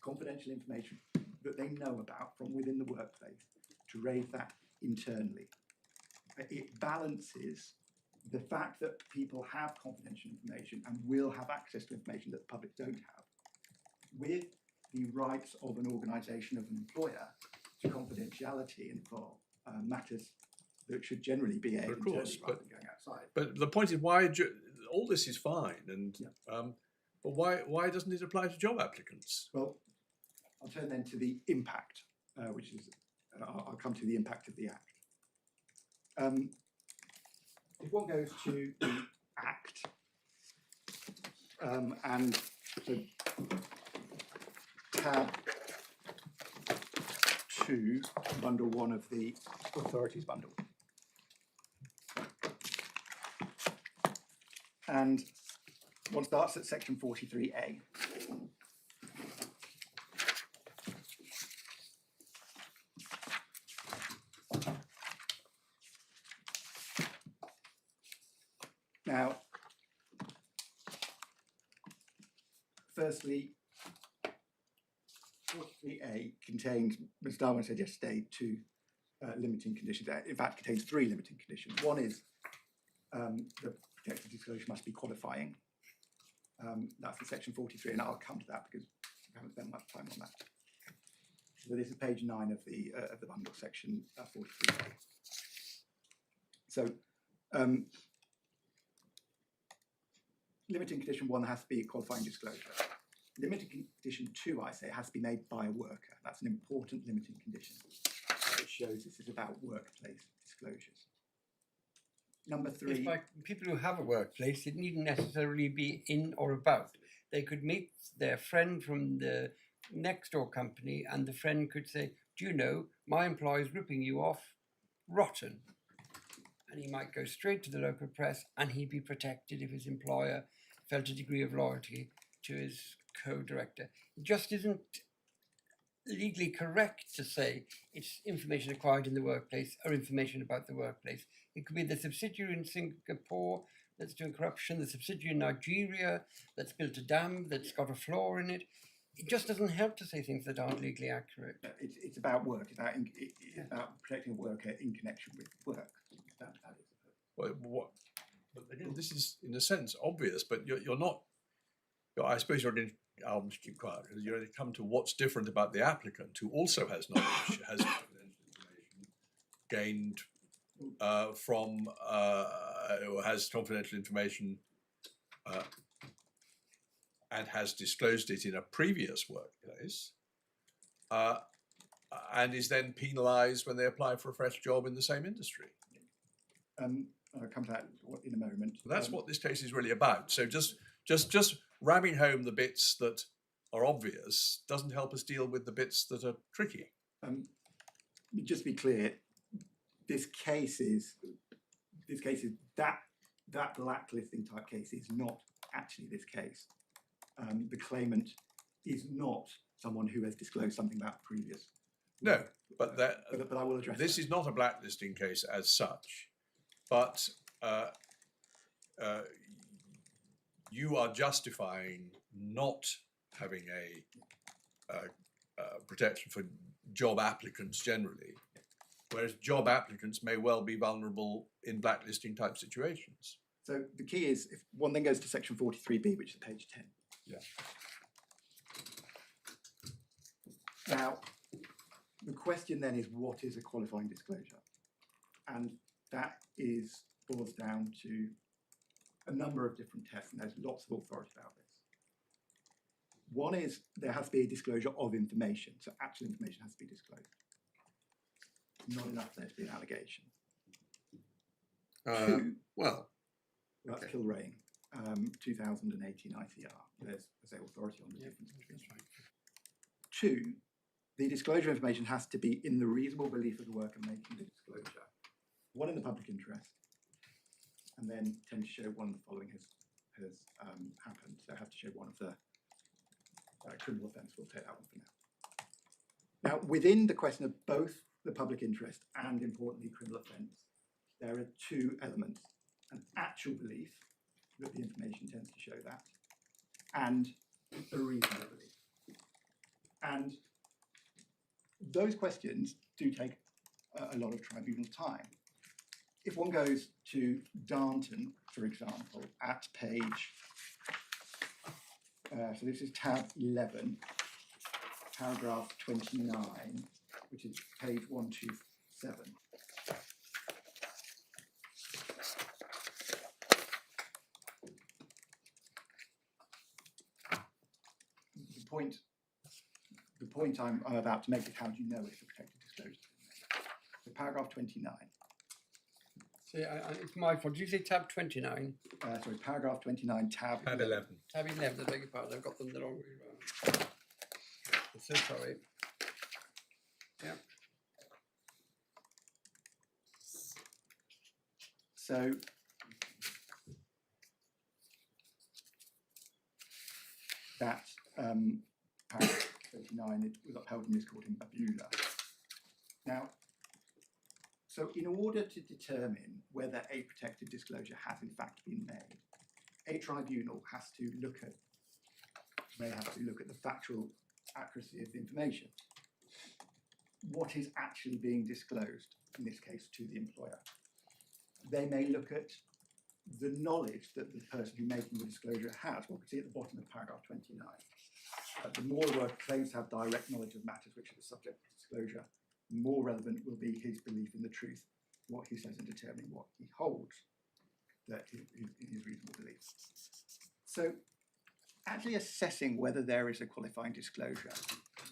confidential information that they know about from within the workplace, to raise that internally. It balances the fact that people have confidential information and will have access to information that the public don't have, with the rights of an organisation, of an employer, to confidentiality and for matters that should generally be aired internally rather than going outside. But the point is, all this is fine, and but why doesn't it apply to job applicants? Well, I'll turn then to the impact, which is I'll come to the impact of the Act. If one goes to the Act and the tab 2, bundle 1 of the authorities bundle, and one starts at section 43A. Now, firstly, 43A contains, as Darwin said yesterday, 2 limiting conditions. In fact, contains 3 limiting conditions. One is the protected disclosure must be qualifying. That's in section 43, and I'll come to that because I haven't spent much time on that. So this is page 9 of the bundle, section 43A. So limiting condition 1 has to be qualifying disclosure. Limiting condition 2, I say, has to be made by a worker. That's an important limiting condition. It shows this is about workplace disclosures. Number 3. It's like people who have a workplace, it needn't necessarily be in or about. They could meet their friend from the next door company, and the friend could say, "Do you know, my employer's ripping you off rotten." And he might go straight to the local press, and he'd be protected if his employer felt a degree of loyalty to his co-director. It just isn't legally correct to say it's information acquired in the workplace or information about the workplace. It could be the subsidiary in Singapore that's doing corruption, the subsidiary in Nigeria that's built a dam that's got a flaw in it. It just doesn't help to say things that aren't legally accurate. It's about work. It's about protecting a worker in connection with work. That is. But again, this is in a sense obvious, but you're not. I suppose you're albums keep quiet. You only come to what's different about the applicant, who also has knowledge, has confidential information gained from or has confidential information and has disclosed it in a previous workplace, and is then penalised when they apply for a fresh job in the same industry. I'll come to that in a moment. So that's what this case is really about. So just ramming home the bits that are obvious doesn't help us deal with the bits that are tricky. Just to be clear, this case is that blacklisting type case is not actually this case. The claimant is not someone who has disclosed something about previous. No, but I will address this that. is not a blacklisting case as such, but you are justifying not having a protection for job applicants generally, whereas job applicants may well be vulnerable in blacklisting type situations. So the key is, if one then goes to section 43B, which is page 10. Yeah. Now, the question then is, what is a qualifying disclosure? And that boils down to a number of different tests, and there's lots of authority about this. One is there has to be a disclosure of information, so actual information has to be disclosed. Not enough there to be an allegation. Two, Well, that's okay. Kilrain, 2018 ICR. There's authority on the difference between. Two, the disclosure of information has to be in the reasonable belief of the worker making the disclosure. One in the public interest, and then tend to show one of the following has happened. So I have to show one of the criminal offence. We'll take that one for now. Now, within the question of both the public interest and, importantly, criminal offence, there are two elements: an actual belief that the information tends to show that, and a reasonable belief. And those questions do take a lot of tribunal time. If one goes to Darnton, for example, at page, so this is tab 11, paragraph 29, which is page 127. The point I'm about to make is, how do you know it's a protected disclosure? So paragraph 29. See, it's my fault. Did you say tab 29? Sorry, paragraph 29, tab 11. Tab 11, I beg your pardon. I've got them the wrong way around. I'm so sorry. Yeah. So that paragraph 29, it was upheld in this court in Babula. Now, so in order to determine whether a protected disclosure has in fact been made, a tribunal may have to look at the factual accuracy of the information. What is actually being disclosed, in this case, to the employer? They may look at the knowledge that the person who's making the disclosure has. Well, we can see at the bottom of paragraph 29. The more the worker claims to have direct knowledge of matters which are the subject of disclosure, the more relevant will be his belief in the truth, what he says in determining what he holds that in his reasonable belief. So actually assessing whether there is a qualifying disclosure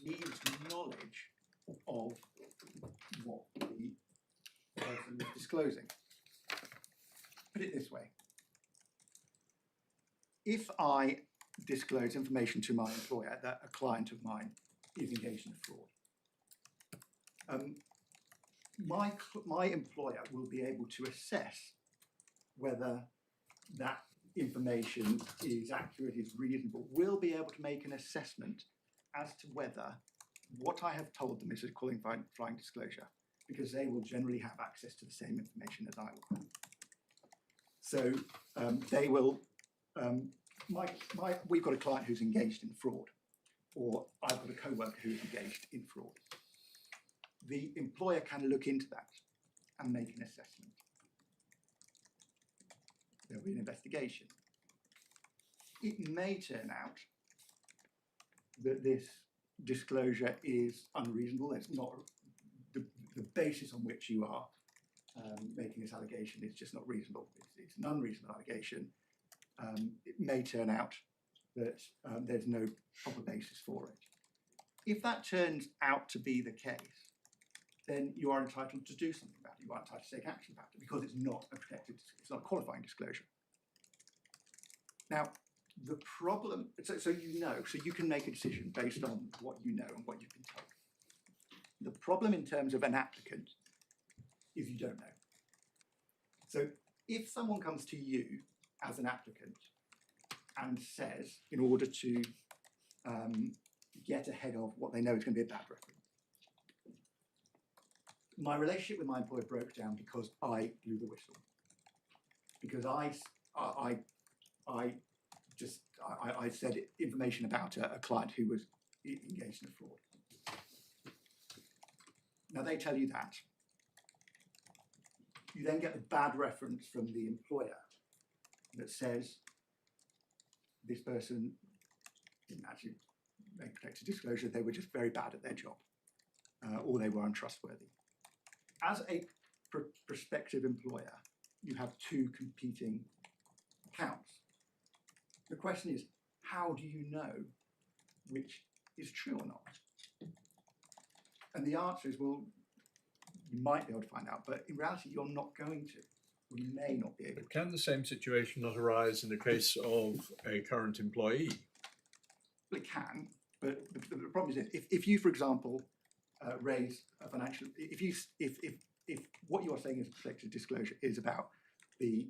needs knowledge of what the person is disclosing. Put it this way. If I disclose information to my employer that a client of mine is engaged in fraud, my employer will be able to assess whether that information is accurate, is reasonable, will be able to make an assessment as to whether what I have told them is a qualifying disclosure, because they will generally have access to the same information as I will have. So they will, we've got a client who's engaged in fraud, or I've got a co-worker who's engaged in fraud. The employer can look into that and make an assessment. There'll be an investigation. It may turn out that this disclosure is unreasonable. It's not the basis on which you are making this allegation is just not reasonable. It's an unreasonable allegation. It may turn out that there's no proper basis for it. If that turns out to be the case, then you are entitled to do something about it. You are entitled to take action about it because it's not a protected, it's not a qualifying disclosure. Now, the problem, so you know, so you can make a decision based on what you know and what you've been told. The problem in terms of an applicant is you don't know. So if someone comes to you as an applicant and says, in order to get ahead of what they know is going to be a bad reference, my relationship with my employer broke down because I blew the whistle. Because I said information about a client who was engaged in a fraud. Now they tell you that. You then get the bad reference from the employer that says this person didn't actually make protected disclosure, they were just very bad at their job, or they were untrustworthy. As a prospective employer, you have two competing accounts. The question is, how do you know which is true or not? And the answer is, well, you might be able to find out, but in reality, you're not going to. Or you may not be able to. But can the same situation not arise in the case of a current employee? Well, it can, but the problem is if you, for example, raise a financial, if what you are saying is protected disclosure is about the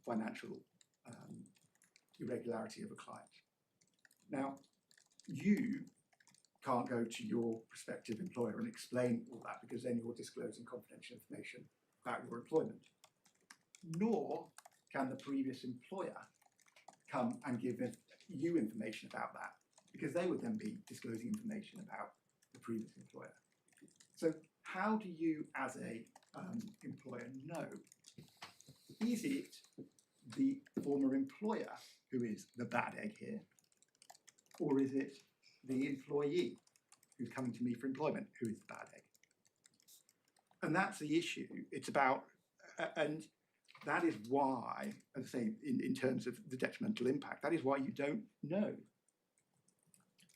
financial irregularity of a client. Now, you can't go to your prospective employer and explain all that because then you're disclosing confidential information about your employment. Nor can the previous employer come and give you information about that because they would then be disclosing information about the previous employer. So how do you as a employer know? Is it the former employer who is the bad egg here? Or is it the employee who's coming to me for employment who is the bad egg? And that's the issue. It's about, and that is why, as I say, in terms of the detrimental impact, that is why you don't know.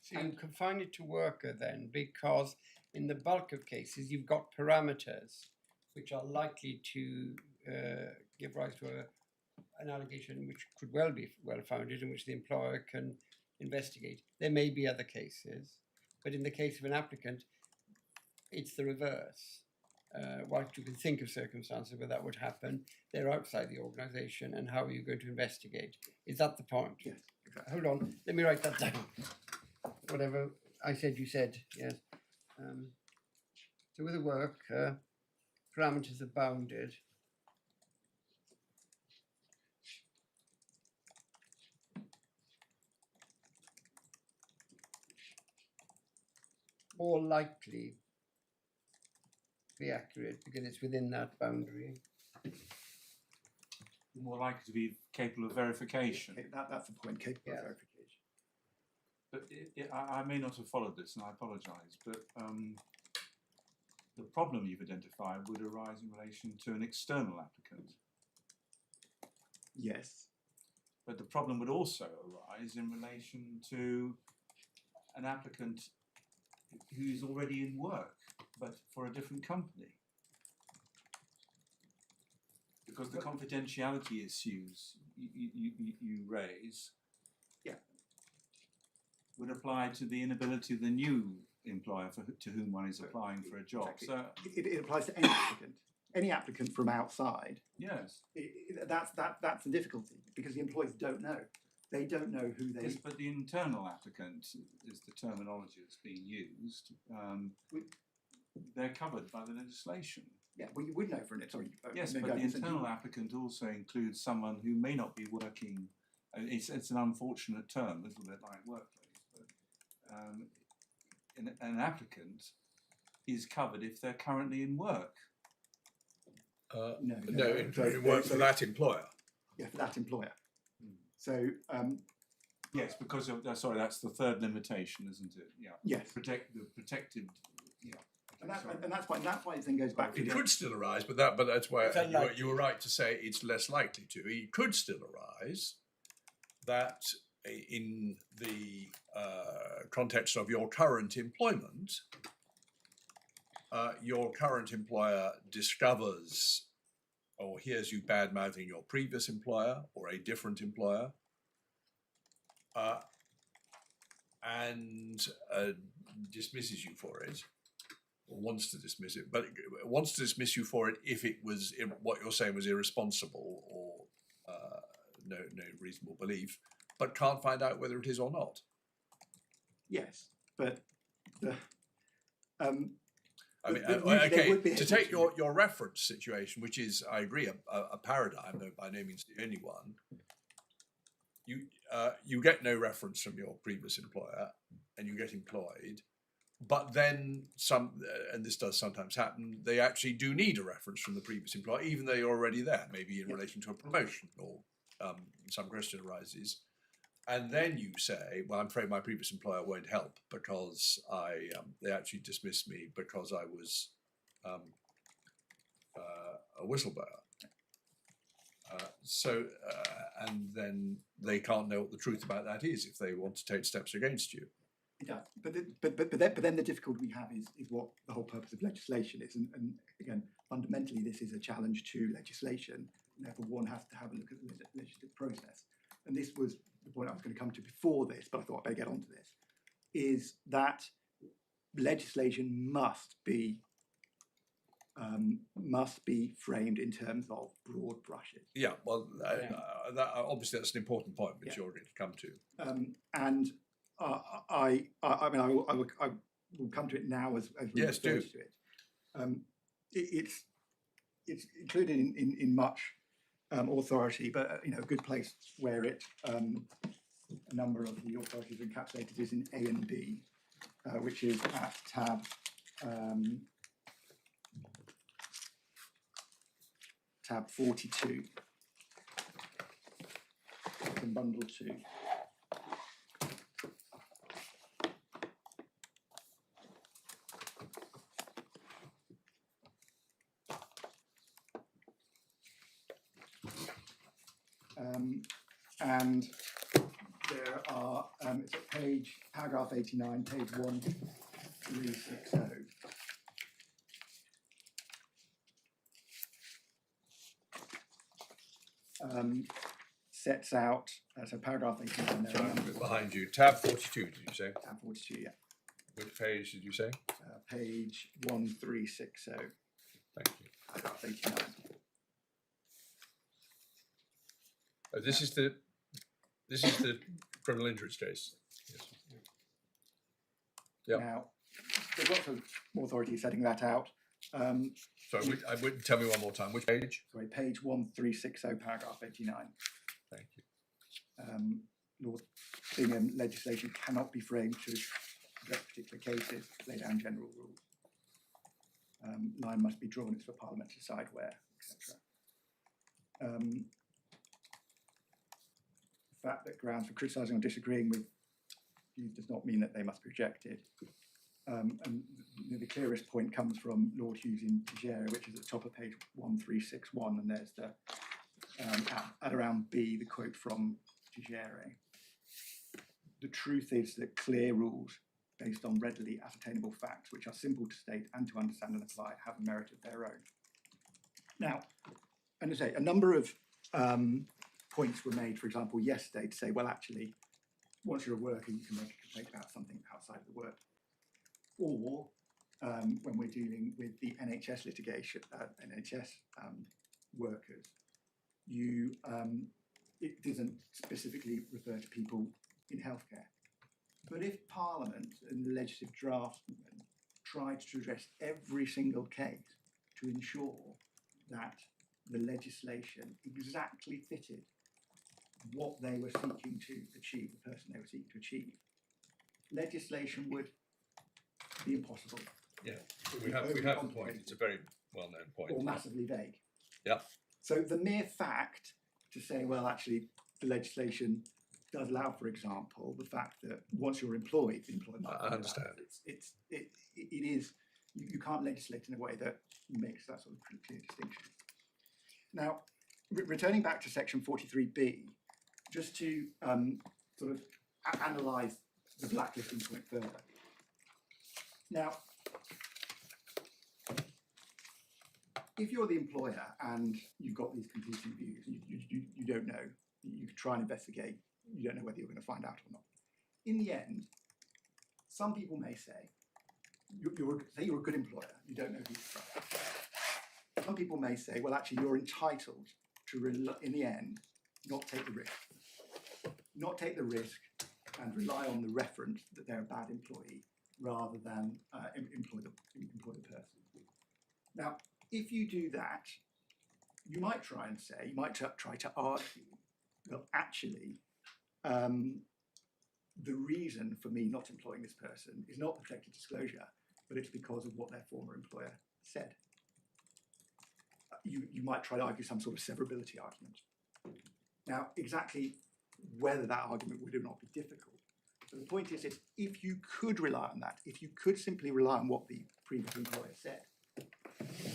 So you confine it to worker then, because in the bulk of cases, you've got parameters which are likely to give rise to an allegation which could well be well-founded and which the employer can investigate. There may be other cases, but in the case of an applicant, it's the reverse. Whilst you can think of circumstances where that would happen, they're outside the organisation, and how are you going to investigate? Is that the point? Yes, exactly. Hold on, let me write that down. Whatever I said, you said, yes. So with the work, parameters are bounded. More likely be accurate because it's within that boundary. More likely to be capable of verification. Okay, that's the point, capable of verification. But I may not have followed this, and I apologise, but the problem you've identified would arise in relation to an external applicant. Yes. But the problem would also arise in relation to an applicant who's already in work, but for a different company. Because the confidentiality issues you raise would apply to the inability of the new employer to whom one is applying for a job. Exactly. So it applies to any applicant. Any applicant from outside. yes, That's the difficulty because the employees don't know. They don't know who they. yes, but the internal applicant is the terminology that's being used. They're covered by the legislation. Yeah, well, you would know for it. Sorry. Yes, but the internal applicant also includes someone who may not be working. It's an unfortunate term, a little bit like workplace, but an applicant is covered if they're currently in work. In work for that employer. Yeah, for that employer. So Yes, because of, sorry, that's the third limitation, isn't it? Yeah. Yes. Protected, yeah. And that's why the thing goes back to It the- could still arise, but that's why It's you unlikely. were right to say it's less likely to. It could still arise that in the context of your current employment, your current employer discovers or hears you bad-mouthing your previous employer or a different employer, and dismisses you for it, or wants to dismiss it, but wants to dismiss you for it if it was what you're saying was irresponsible or no reasonable belief, but can't find out whether it is or not. Yes, but the I mean, But usually there would be to a take situation. your reference situation, which is, I agree, a paradigm, though by no means the only one. You get no reference from your previous employer, and you get employed, but then and this does sometimes happen, they actually do need a reference from the previous employer, even though you're already there, maybe in relation to a promotion or some question arises. And then you say, well, I'm afraid my previous employer won't help because they actually dismissed me because I was a whistleblower. And then they can't know what the truth about that is if they want to take steps against you. Yeah, but then the difficulty we have is what the whole purpose of legislation is, and again, fundamentally, this is a challenge to legislation. And therefore, one has to have a look at the legislative process. And this was the point I was going to come to before this, but I thought I'd better get onto this. Is that legislation must be framed in terms of broad brushes. Yeah, well, obviously that's an important point which you're going to come to. And I will come to it now as we Yes, do. refer to it. It's included in much authority, but a good place where it a number of the authorities encapsulated is in A and B, which is at tab 42 in bundle 2. And there are, it's at paragraph 89, page 1360. Sets out, so paragraph 89 there. So I'm behind you. Tab 42, did you say? Tab 42, yeah. Which page did you say? Page 1360, Thank you. paragraph 89. Oh, this is the criminal injuries case. Yes. Yep. Now, there's lots of authorities setting that out. Sorry, I wouldn't tell me one more time. Which page? Sorry, page 1360, paragraph 89. Thank you. Lord Bingham legislation cannot be framed to address particular cases, lay down general rules. Line must be drawn, it's for Parliament to decide where, etc. The fact that grounds for criticising or disagreeing with views does not mean that they must be rejected. And the clearest point comes from Lord Hughes in Tijera, which is at the top of page 1361, and there's the at around B, the quote from Tijera. The truth is that clear rules based on readily ascertainable facts, which are simple to state and to understand and apply, have a merit of their own. Now, and I say a number of points were made, for example, yesterday to say, well, actually, once you're a worker, you can make a complaint about something outside of the work. Or when we're dealing with the NHS litigation, NHS workers, it doesn't specifically refer to people in healthcare. But if Parliament and the legislative draftsmen tried to address every single case to ensure that the legislation exactly fitted what they were seeking to achieve, the person they were seeking to achieve, legislation would be impossible. Yeah, we have the point. It's a very well-known point. Or massively vague. Yeah. So the mere fact to say, well, actually, the legislation does allow, for example, the fact that once you're employed, the employer might I find out. understand. It is, you can't legislate in a way that makes that sort of clear distinction. Now, returning back to section 43B, just to sort of analyse the blacklisting point further. Now, if you're the employer and you've got these competing views, you don't know, you try and investigate, you don't know whether you're going to find out or not. In the end, some people may say, say you're a good employer, you don't know who to trust. Some people may say, well, actually, you're entitled to, in the end, not take the risk. Not take the risk and rely on the reference that they're a bad employee rather than employ the person. Now, if you do that, you might try and say, you might try to argue, well, actually, the reason for me not employing this person is not protected disclosure, but it's because of what their former employer said. You might try to argue some sort of severability argument. Now, exactly whether that argument would or not be difficult. But the point is if you could rely on that, if you could simply rely on what the previous employer said, then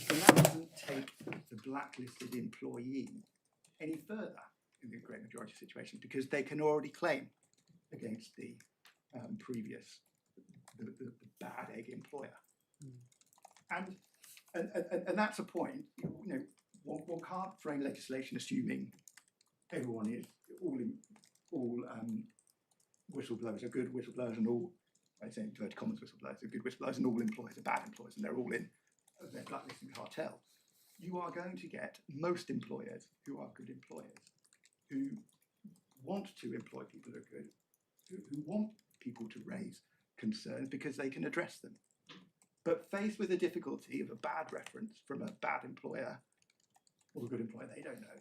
that doesn't take the blacklisted employee any further in the great majority of situations because they can already claim against the previous, the bad egg employer. And that's a point, you know, one can't frame legislation assuming everyone is, all whistleblowers are good whistleblowers and all, I say inverted commas whistleblowers are good whistleblowers and all employers are bad employers and they're all in their blacklisting cartel. You are going to get most employers who are good employers, who want to employ people who are good, who want people to raise concerns because they can address them. But faced with the difficulty of a bad reference from a bad employer or a good employer they don't know,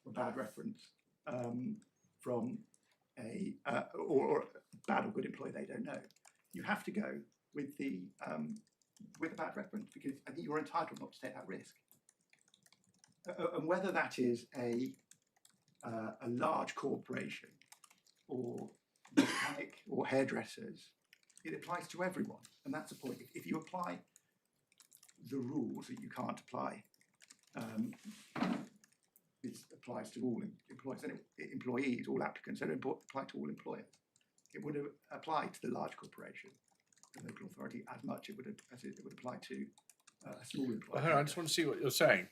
or a bad reference from a or bad or good employer they don't know, you have to go with the bad reference because I think you're entitled not to take that risk. And whether that is a large corporation or mechanic or hairdressers, it applies to everyone, and that's the point. If you apply the rules that you can't apply, this applies to all employees and employees, all applicants, and apply to all employers. It would apply to the large corporation, the local authority, as much as it would apply to a small employer. Well, I just want to see what you're saying.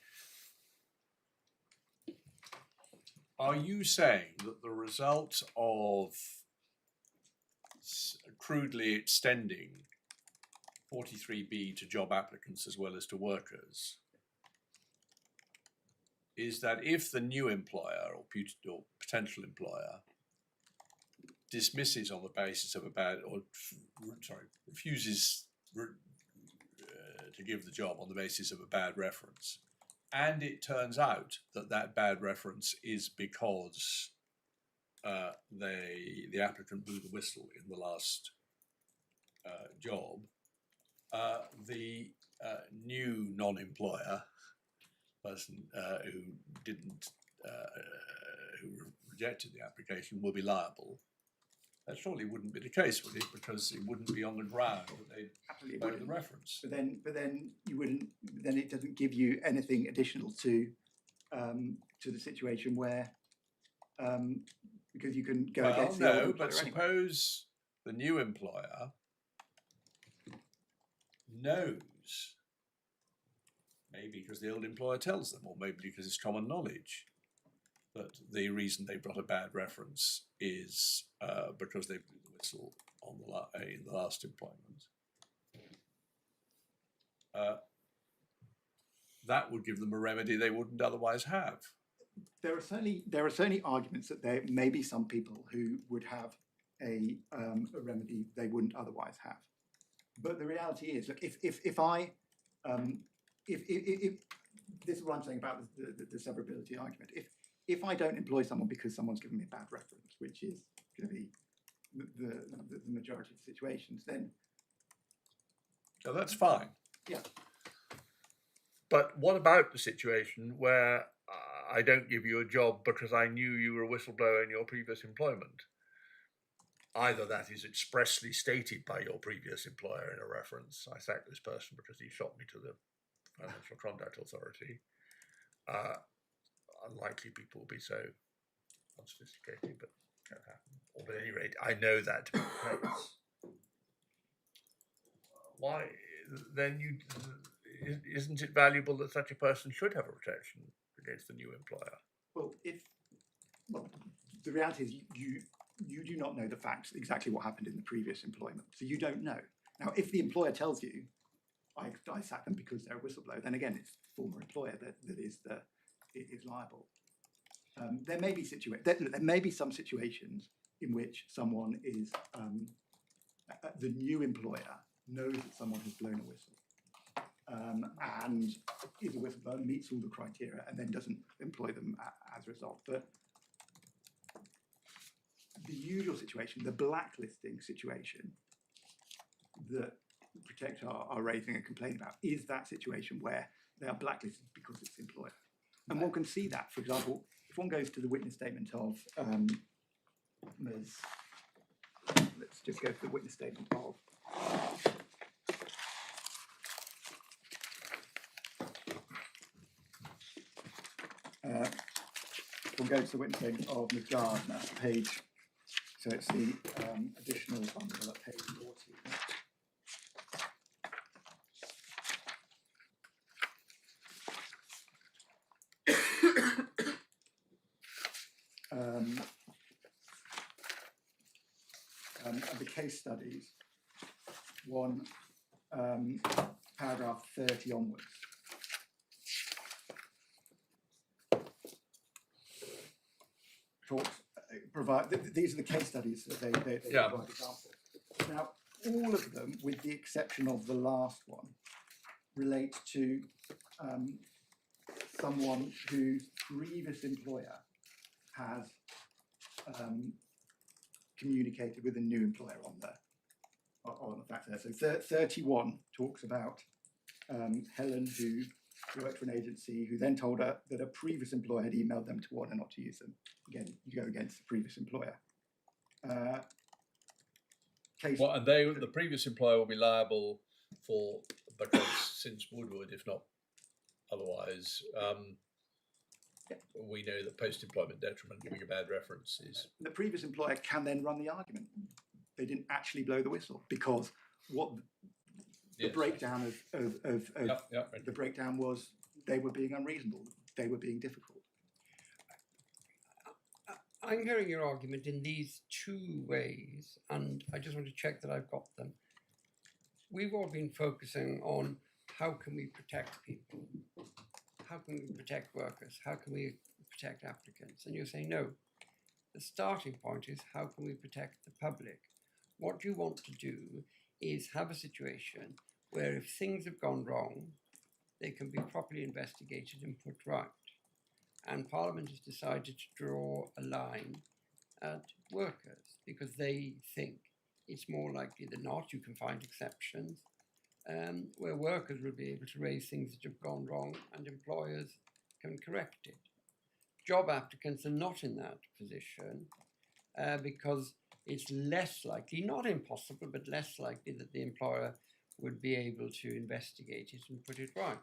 Are you saying that the result of crudely extending 43B to job applicants as well as to workers is that if the new employer or potential employer dismisses on the basis of a bad, or refuses to give the job on the basis of a bad reference, and it turns out that that bad reference is because the applicant blew the whistle in the last job, the new non-employer person who didn't, who rejected the application will be liable? That surely wouldn't be the case, would it? Because it wouldn't be on the ground that they blow the reference. But then you wouldn't. Then it doesn't give you anything additional to the situation where because you can go against the old employer but suppose the new employer knows, maybe because the old employer tells them, or maybe because it's common knowledge, that the reason they've got a bad reference is because they blew the whistle on in the last employment. That would give them a remedy they wouldn't otherwise have. There are certainly arguments that there may be some people who would have a remedy they wouldn't otherwise have. But the reality is, look, if this is what I'm saying about the severability argument. If I don't employ someone because someone's given me a bad reference, which is going to be the majority of situations, then So that's fine. yeah. But what about the situation where I don't give you a job because I knew you were a whistleblower in your previous employment? either that is expressly stated by your previous employer in a reference, I sacked this person because he shot me to the Financial Conduct Authority. Unlikely people will be so unsophisticated, but can happen. Or at any rate, I know that to be the case. Why then isn't it valuable that such a person should have a protection against the new employer? Well, the reality is you do not know the facts, exactly what happened in the previous employment, so you don't know. Now, if the employer tells you, I sacked them because they're a whistleblower, then again, it's the former employer that is liable. There may be some situations in which someone is the new employer knows that someone has blown a whistle and is a whistleblower, meets all the criteria, and then doesn't employ them as a result. But the usual situation, the blacklisting situation that Protect are raising a complaint about, is that situation where they are blacklisted because it's the employer. And one can see that, for example, if one goes to the witness statement of let's just go to the witness statement of we'll go to the witness statement of Ms. Gardner, page, so it's the additional bundle at page 40. Of the case studies, paragraph 30 onwards. These are the case studies that they provide examples. Now, all of them, with the exception of the last one, relate to someone whose previous employer has communicated with a new employer on the fact there. So 31 talks about Helen, who worked for an agency, who then told her that a previous employer had emailed them to warn her not to use them. Again, you go against the previous employer. And the previous employer will be liable for, because since Woodward, if not otherwise, we know that post-employment detriment, giving a bad reference is... The previous employer can then run the argument. They didn't actually blow the whistle because the breakdown the breakdown was they were being unreasonable, they were being difficult. I'm hearing your argument in these two ways, and I just want to check that I've got them. We've all been focusing on how can we protect people? How can we protect workers? How can we protect applicants? And you're saying, no, the starting point is how can we protect the public? What you want to do is have a situation where if things have gone wrong, they can be properly investigated and put right. And Parliament has decided to draw a line at workers because they think it's more likely than not, you can find exceptions, where workers will be able to raise things that have gone wrong and employers can correct it. Job applicants are not in that position because it's less likely, not impossible, but less likely that the employer would be able to investigate it and put it right.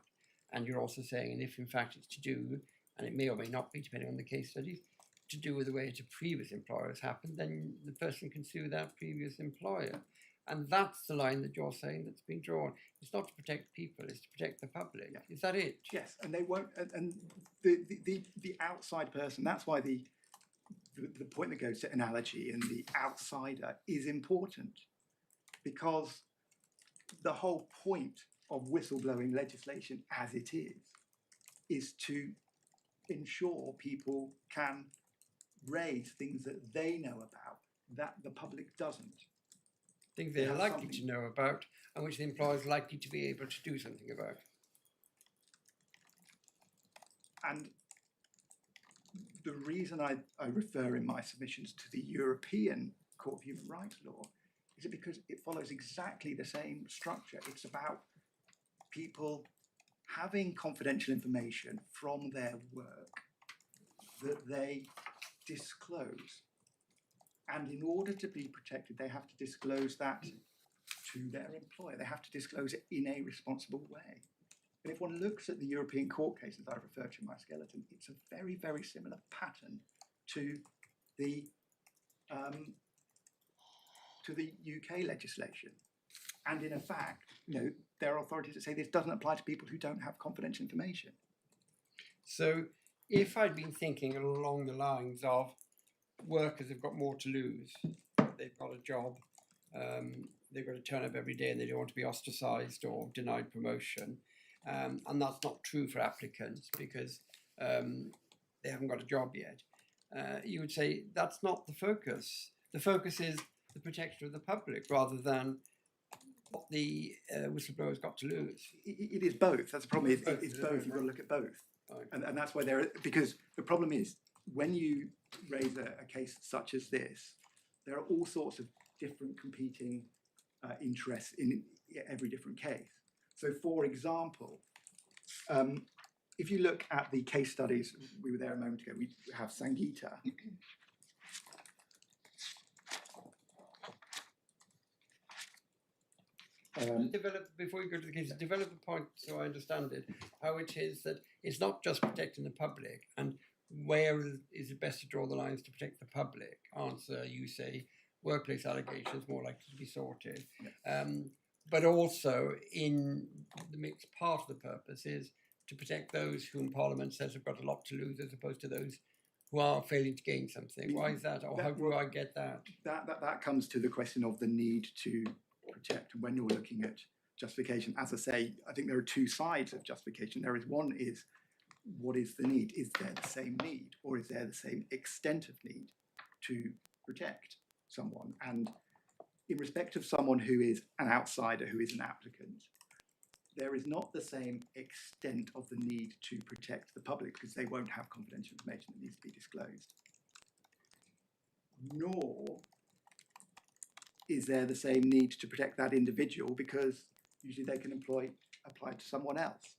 And you're also saying, and if in fact it's to do, and it may or may not be, depending on the case studies, to do with the way a previous employer has happened, then the person can sue that previous employer. And that's the line that you're saying that's been drawn. It's not to protect people, it's to protect the public. Yeah. Is that it? Yes, and they won't, and the outside person, that's why the point that goes to analogy and the outsider is important, because the whole point of whistleblowing legislation as it is to ensure people can raise things that they know about that the public doesn't. Things they're likely to know about and which the employer is likely to be able to do something about. And the reason I refer in my submissions to the European Court of Human Rights Law is because it follows exactly the same structure. It's about people having confidential information from their work that they disclose. And in order to be protected, they have to disclose that to their employer. They have to disclose it in a responsible way. And if one looks at the European court cases I referred to in my skeleton, it's a very, very similar pattern to the UK legislation. And in fact, there are authorities that say this doesn't apply to people who don't have confidential information. So if I'd been thinking along the lines of workers have got more to lose, they've got a job, they've got to turn up every day and they don't want to be ostracised or denied promotion, and that's not true for applicants because they haven't got a job yet, you would say that's not the focus. The focus is the protection of the public rather than what the whistleblower's got to lose. It is both. That's the problem. It's both. You've got to look at both. Right. And that's why because the problem is when you raise a case such as this, there are all sorts of different competing interests in every different case. So for example, if you look at the case studies, we were there a moment ago, we have Sangeeta. Before you go to the case, develop the point so I understand it, how it is that it's not just protecting the public, and where is it best to draw the lines to protect the public? Answer, you say workplace allegations more likely to be sorted. Yeah. But also in the mixed part of the purpose is to protect those whom Parliament says have got a lot to lose as opposed to those who are failing to gain something. Why is that? Or how do I get that? That comes to the question of the need to protect when you're looking at justification. As I say, I think there are two sides of justification. There is one is what is the need? Is there the same need or is there the same extent of need to protect someone? And in respect of someone who is an outsider, who is an applicant, there is not the same extent of the need to protect the public because they won't have confidential information that needs to be disclosed. Nor is there the same need to protect that individual because usually they can apply to someone else.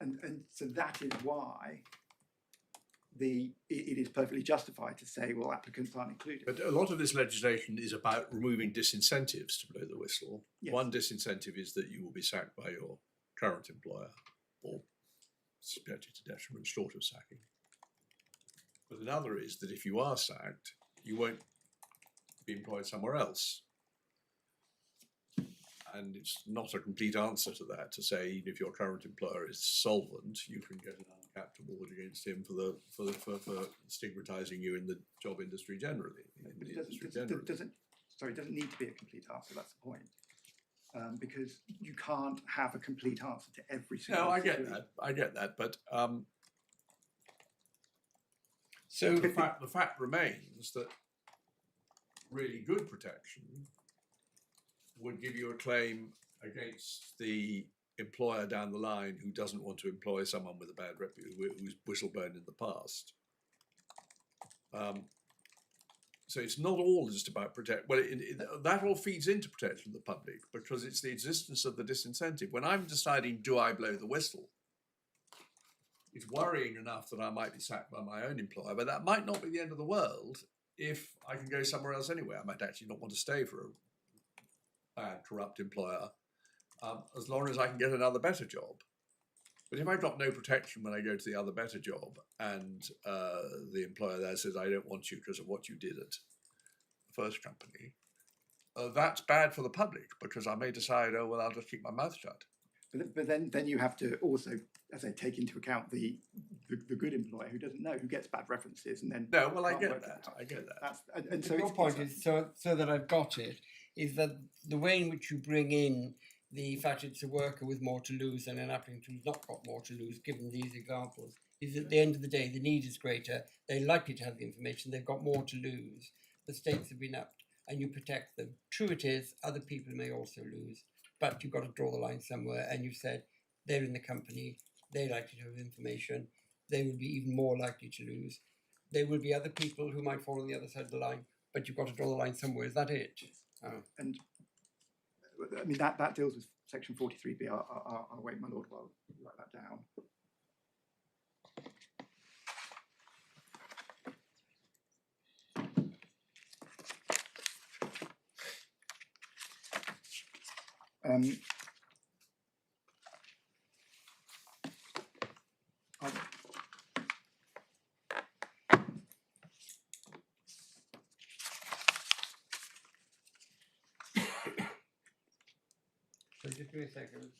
And so that is why it is perfectly justified to say, well, applicants aren't included. But a lot of this legislation is about removing disincentives to blow the whistle. Yes. One disincentive is that you will be sacked by your current employer or subjected to detriment short of sacking. But another is that if you are sacked, you won't be employed somewhere else. And it's not a complete answer to that to say even if your current employer is solvent, you can get an uncapped award against him for stigmatising you in the job industry generally. It doesn't need to be a complete answer. That's the point, because you can't have a complete answer to every single. No, I get that, but so the fact remains that really good protection would give you a claim against the employer down the line who doesn't want to employ someone with a bad reputation, who's whistle-blown in the past. So it's not all just about that all feeds into protection of the public because it's the existence of the disincentive. When I'm deciding, do I blow the whistle? It's worrying enough that I might be sacked by my own employer, but that might not be the end of the world if I can go somewhere else anyway. I might actually not want to stay for a bad, corrupt employer, as long as I can get another better job. But if I've got no protection when I go to the other better job and the employer there says, I don't want you because of what you did at the first company, that's bad for the public because I may decide, oh, well, I'll just keep my mouth shut. But then you have to also, as I take into account the good employer who doesn't know, who gets bad references and then... No, well, I get that. And so your point is, so that I've got it, is that the way in which you bring in the fact it's a worker with more to lose than an applicant who's not got more to lose, given these examples, is at the end of the day, the need is greater, they're likely to have the information, they've got more to lose, the stakes have been upped, and you protect them. True it is, other people may also lose, but you've got to draw the line somewhere, and you've said they're in the company, they're likely to have information, they will be even more likely to lose. There will be other people who might fall on the other side of the line, but you've got to draw the line somewhere. Is that it? Oh. And I mean, that deals with section 43B. I'll wait, my lord, while I write that down. So just give me a second.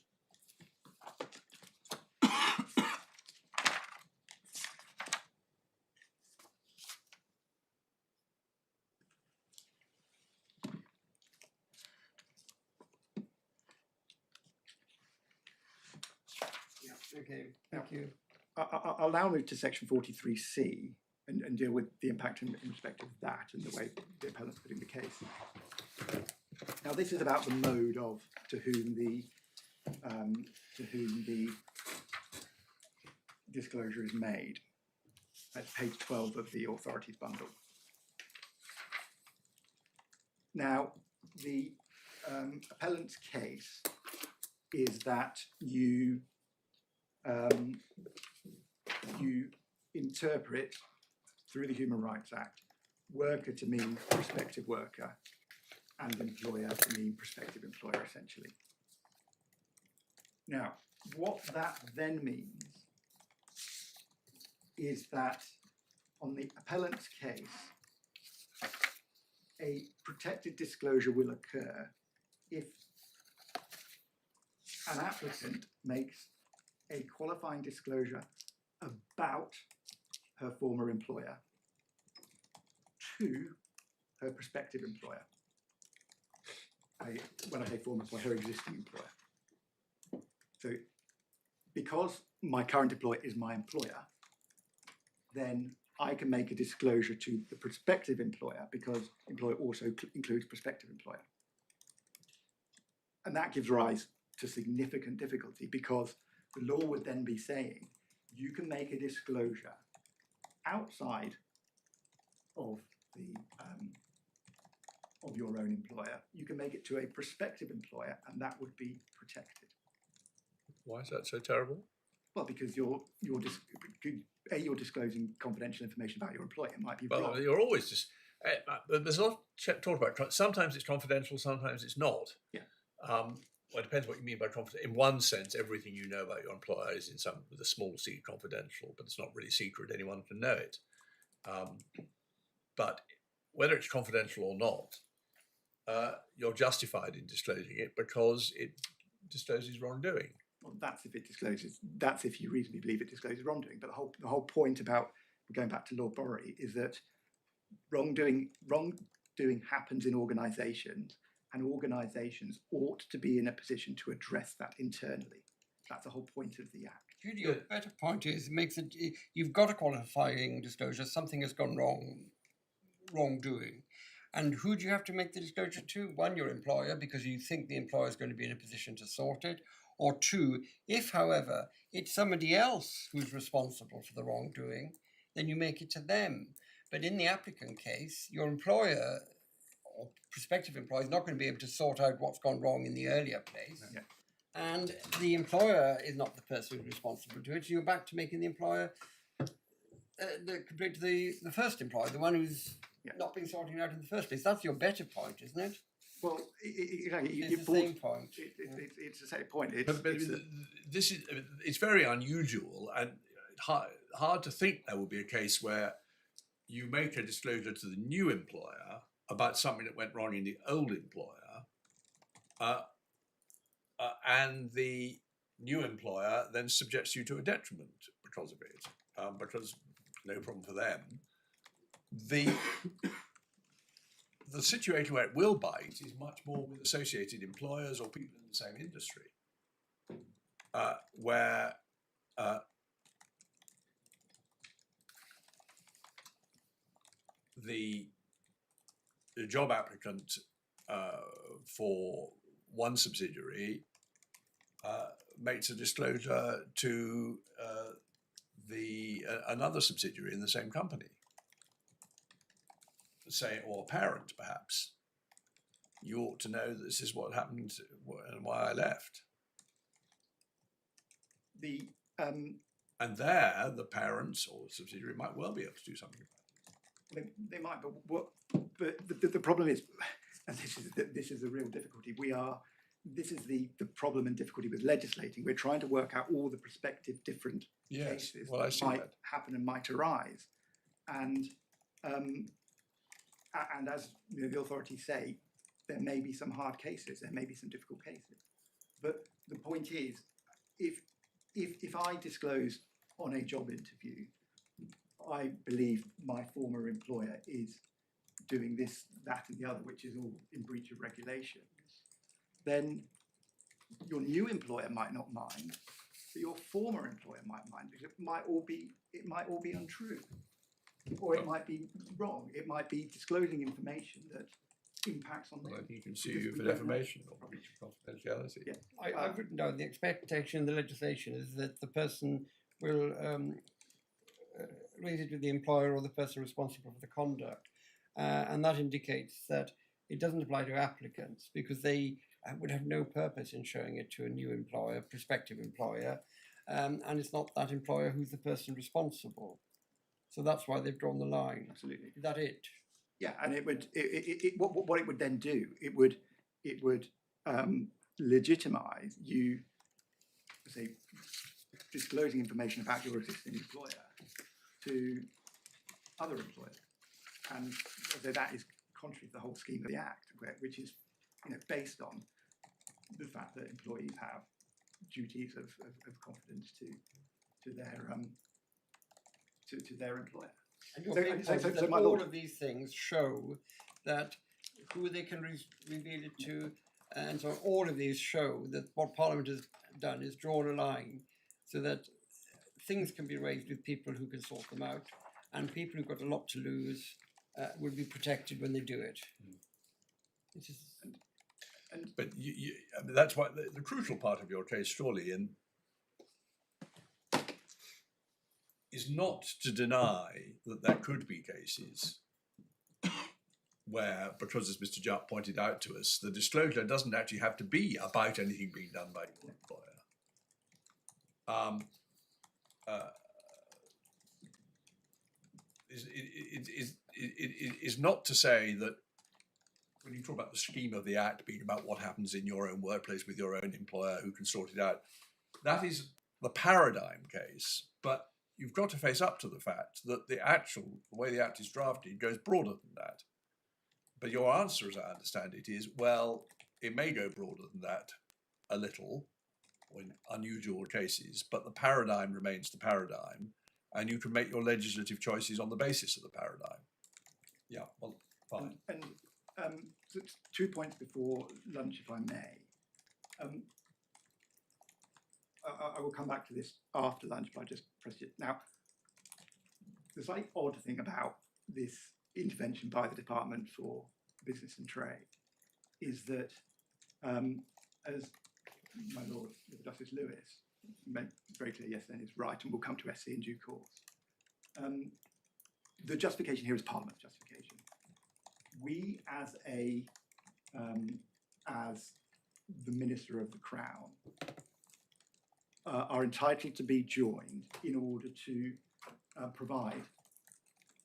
Okay, thank you. I'll now move to section 43C and deal with the impact in respect of that and the way the appellant's putting the case. Now, this is about the mode of to whom the disclosure is made. That's page 12 of the authorities bundle. Now, the appellant's case is that you interpret through the Human Rights Act worker to mean prospective worker and employer to mean prospective employer, essentially. Now, what that then means is that on the appellant's case, a protected disclosure will occur if an applicant makes a qualifying disclosure about her former employer to her prospective employer. When I say former employer, her existing employer. So because my current employer is my employer, then I can make a disclosure to the prospective employer because employer also includes prospective employer. And that gives rise to significant difficulty because the law would then be saying you can make a disclosure outside of the of your own employer. You can make it to a prospective employer, and that would be protected. Why is that so terrible? Well, because you're disclosing confidential information about your employer. It might be Well, wrong. you're always just. There's a lot of talk about. Sometimes it's confidential, sometimes it's not. Yeah. Well, it depends what you mean by confidential. In one sense, everything you know about your employer is in some with a small c confidential, but it's not really secret. Anyone can know it. But whether it's confidential or not, you're justified in disclosing it because it discloses wrongdoing. Well, that's if it discloses. That's if you reasonably believe it discloses wrongdoing. But the whole point about going back to Lord Borry is that wrongdoing happens in organisations, and organisations ought to be in a position to address that internally. That's the whole point of the Act. Judy, your better point is you've got a qualifying disclosure, something has gone wrongdoing. And who do you have to make the disclosure to? One, your employer, because you think the employer is going to be in a position to sort it. Or two, if, however, it's somebody else who's responsible for the wrongdoing, then you make it to them. But in the applicant case, your employer or prospective employer is not going to be able to sort out what's gone wrong in the earlier place. Yeah. And the employer is not the person who's responsible to it. So you're back to making the employer compared to the first employer, the one who's not been sorting out in the first place. That's your better point, isn't it? Well, It's the same point. It's the same point. It's very unusual and hard to think there will be a case where you make a disclosure to the new employer about something that went wrong in the old employer, and the new employer then subjects you to a detriment because of it, because no problem for them. The situation where it will bite is much more with associated employers or people in the same industry, where the job applicant for one subsidiary makes a disclosure to another subsidiary in the same company. Say, or a parent, perhaps, you ought to know this is what happened and why I left. And there, the parents or subsidiary might well be able to do something about it. They might, but the problem is, and this is the real difficulty. We are this is the problem and difficulty with legislating. We're trying to work out all the prospective different Yes, cases well, I that see might that. happen and might arise. And as the authorities say, there may be some hard cases, there may be some difficult cases. But the point is, if I disclose on a job interview, I believe my former employer is doing this, that, and the other, which is all in breach of regulations, then your new employer might not mind, but your former employer might mind, because it might all be untrue, or it might be wrong. It might be disclosing information that impacts on Well, them. he can sue because you we for don't know. defamation or breach of confidentiality. Yeah. I've written down the expectation in the legislation is that the person will raise it with the employer or the person responsible for the conduct. And that indicates that it doesn't apply to applicants because they would have no purpose in showing it to a new employer, prospective employer, and it's not that employer who's the person responsible. So that's why they've drawn the line. Absolutely. Is that it? Yeah, and it would what it would then do, it would legitimize you, say, disclosing information about your existing employer to other employers, and so that is contrary to the whole scheme of the Act, which is based on the fact that employees have duties of confidence to their employer. And your So- main so- point so- is so that my all lord- of these things show that who they can reveal it to, and so all of these show that what Parliament has done is drawn a line so that things can be raised with people who can sort them out, and people who've got a lot to lose will be protected when they do it. Which is, But I mean, that's why the crucial part of your case, surely, is not to deny that there could be cases where, because as Mr. Jupp pointed out to us, the disclosure doesn't actually have to be about anything being done by your employer. Is not to say that when you talk about the scheme of the Act being about what happens in your own workplace with your own employer who can sort it out, that is the paradigm case, but you've got to face up to the fact that the way the Act is drafted goes broader than that. But your answer, as I understand it, is, well, it may go broader than that a little, or in unusual cases, but the paradigm remains the paradigm, and you can make your legislative choices on the basis of the paradigm. Yeah, well, fine. And so 2 points before lunch, if I may. I will come back to this after lunch, but I just pressed it. Now, the slightly odd thing about this intervention by the Department for Business and Trade is that, as my Lord Justice Lewis made very clear yesterday, and is right, and we'll come to SC in due course, the justification here is Parliament's justification. We, as the Minister of the Crown, are entitled to be joined in order to provide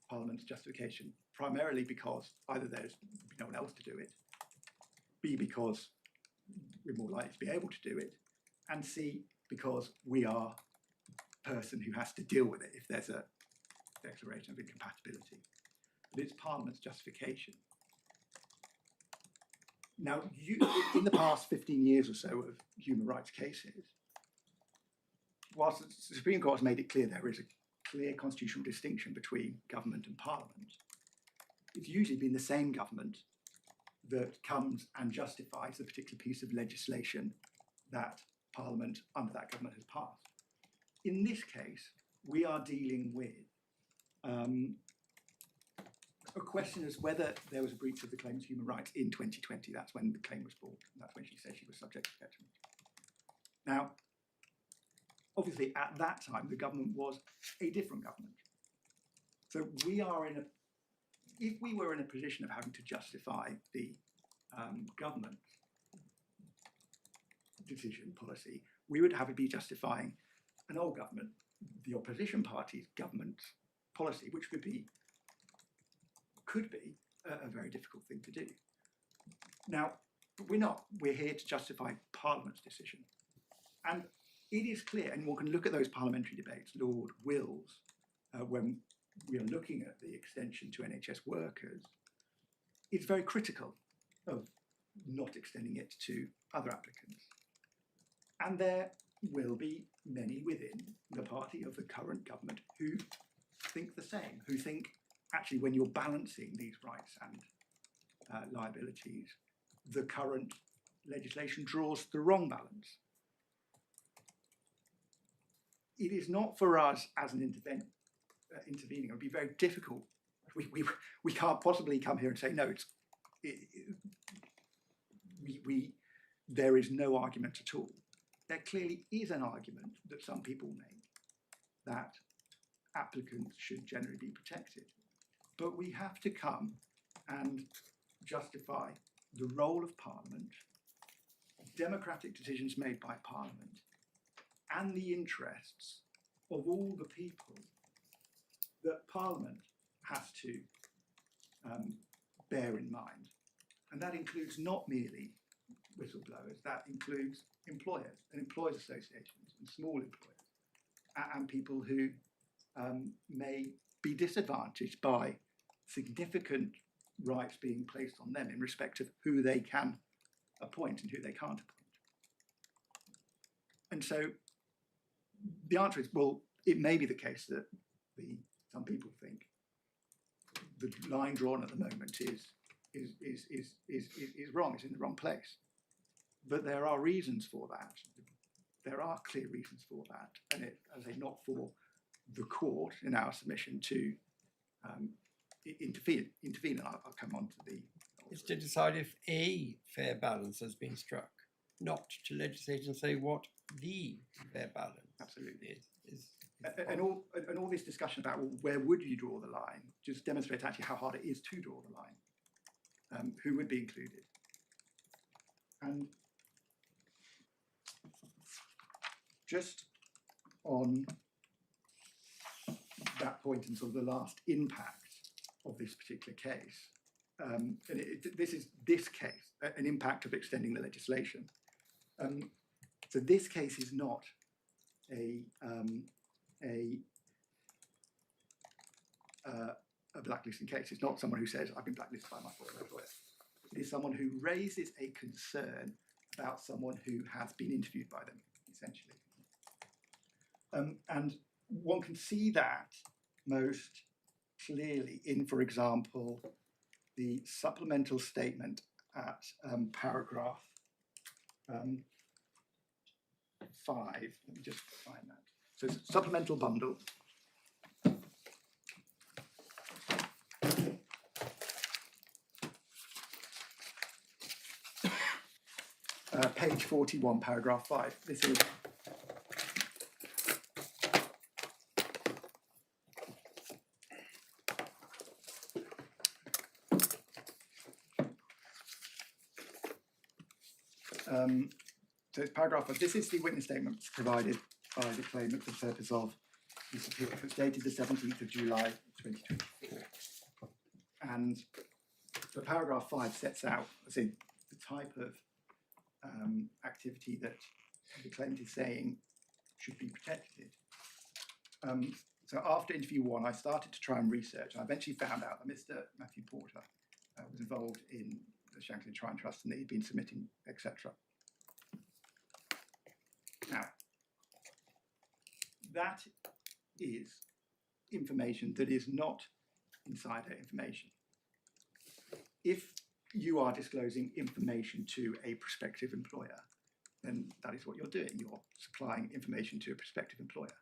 Parliament's justification, primarily because either there's no one else to do it, B, because we're more likely to be able to do it, and C, because we are the person who has to deal with it if there's a declaration of incompatibility. But it's Parliament's justification. Now, in the past 15 years or so of human rights cases, whilst the Supreme Court has made it clear there is a clear constitutional distinction between government and Parliament, it's usually been the same government that comes and justifies the particular piece of legislation that Parliament under that government has passed. In this case, we are dealing with a question as whether there was a breach of the claimant's human rights in 2020. That's when the claim was brought, and that's when she said she was subject to protection. Now, obviously, at that time, the government was a different government. So we are if we were in a position of having to justify the government decision policy, we would have to be justifying an old government, the opposition party's government policy, which could be a very difficult thing to do. Now, But we're not. We're here to justify Parliament's decision. And it is clear, and one can look at those parliamentary debates, Lord Wills, when we are looking at the extension to NHS workers, it's very critical of not extending it to other applicants. And there will be many within the party of the current government who think the same, who think actually when you're balancing these rights and liabilities, the current legislation draws the wrong balance. It is not for us as an intervening. It would be very difficult. We can't possibly come here and say, no, there is no argument at all. There clearly is an argument that some people make that applicants should generally be protected. But we have to come and justify the role of Parliament, democratic decisions made by Parliament, and the interests of all the people that Parliament has to bear in mind. And that includes not merely whistleblowers, that includes employers and employers associations and small employers and people who may be disadvantaged by significant rights being placed on them in respect of who they can appoint and who they can't appoint. And so the answer is, well, it may be the case that some people think the line drawn at the moment is wrong, it's in the wrong place. But there are reasons for that. There are clear reasons for that. And it, as I say, not for the court in our submission to intervene. And I'll come on to the... It's to decide if a fair balance has been struck, not to legislate and say what the fair balance Absolutely. is. And all this discussion about, well, where would you draw the line, just demonstrates actually how hard it is to draw the line. Who would be included? And just on that point and sort of the last impact of this particular case, and this case, an impact of extending the legislation. So this case is not a blacklisting case. It's not someone who says, I've been blacklisted by my former employer. It is someone who raises a concern about someone who has been interviewed by them, essentially. And one can see that most clearly in, for example, the supplemental statement at paragraph 5. Let me just find that. So it's a supplemental bundle. Page 41, paragraph 5. This is so it's paragraph 5. This is the witness statement provided by the claimant for the purpose of this appeal. It's dated the 17th of July 2024. And the paragraph 5 sets out, the type of activity that the claimant is saying should be protected. So after interview 1, I started to try and research, and I eventually found out that Mr. Matthew Porter was involved in the Shankly Trine Trust and that he'd been submitting, etc. Now, that is information that is not insider information. If you are disclosing information to a prospective employer, then that is what you're doing. You're supplying information to a prospective employer.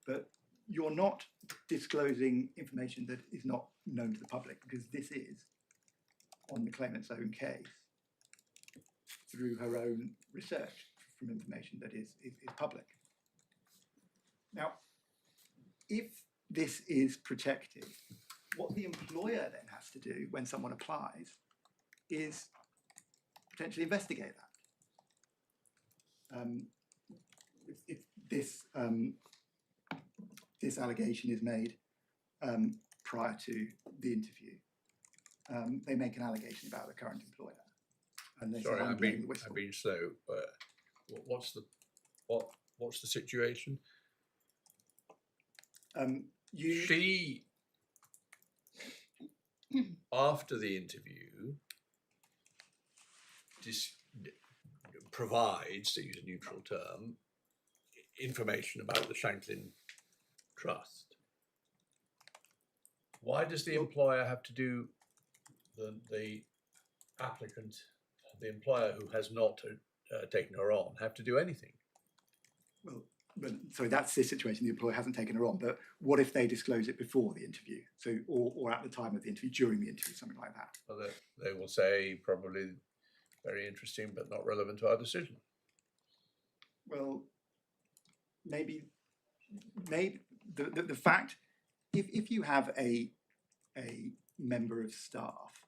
But you're not disclosing information that is not known to the public, because this is on the claimant's own case through her own research from information that is public. Now, if this is protected, what the employer then has to do when someone applies is potentially investigate that. If this allegation is made prior to the interview, they make an allegation about the current employer. and there's Sorry, someone I've blowing been the whistle. slow. What's the situation? You She, after the interview, provides, to use a neutral term, information about the Shanklin Trust. Why does the employer have to do the applicant, the employer who has not taken her on, have to do anything? Well, but sorry, that's the situation. The employer hasn't taken her on. But what if they disclose it before the interview? So, or at the time of the interview, during the interview, something like that. Well, they will say probably very interesting, but not relevant to our decision. Well, maybe the fact, if you have a member of staff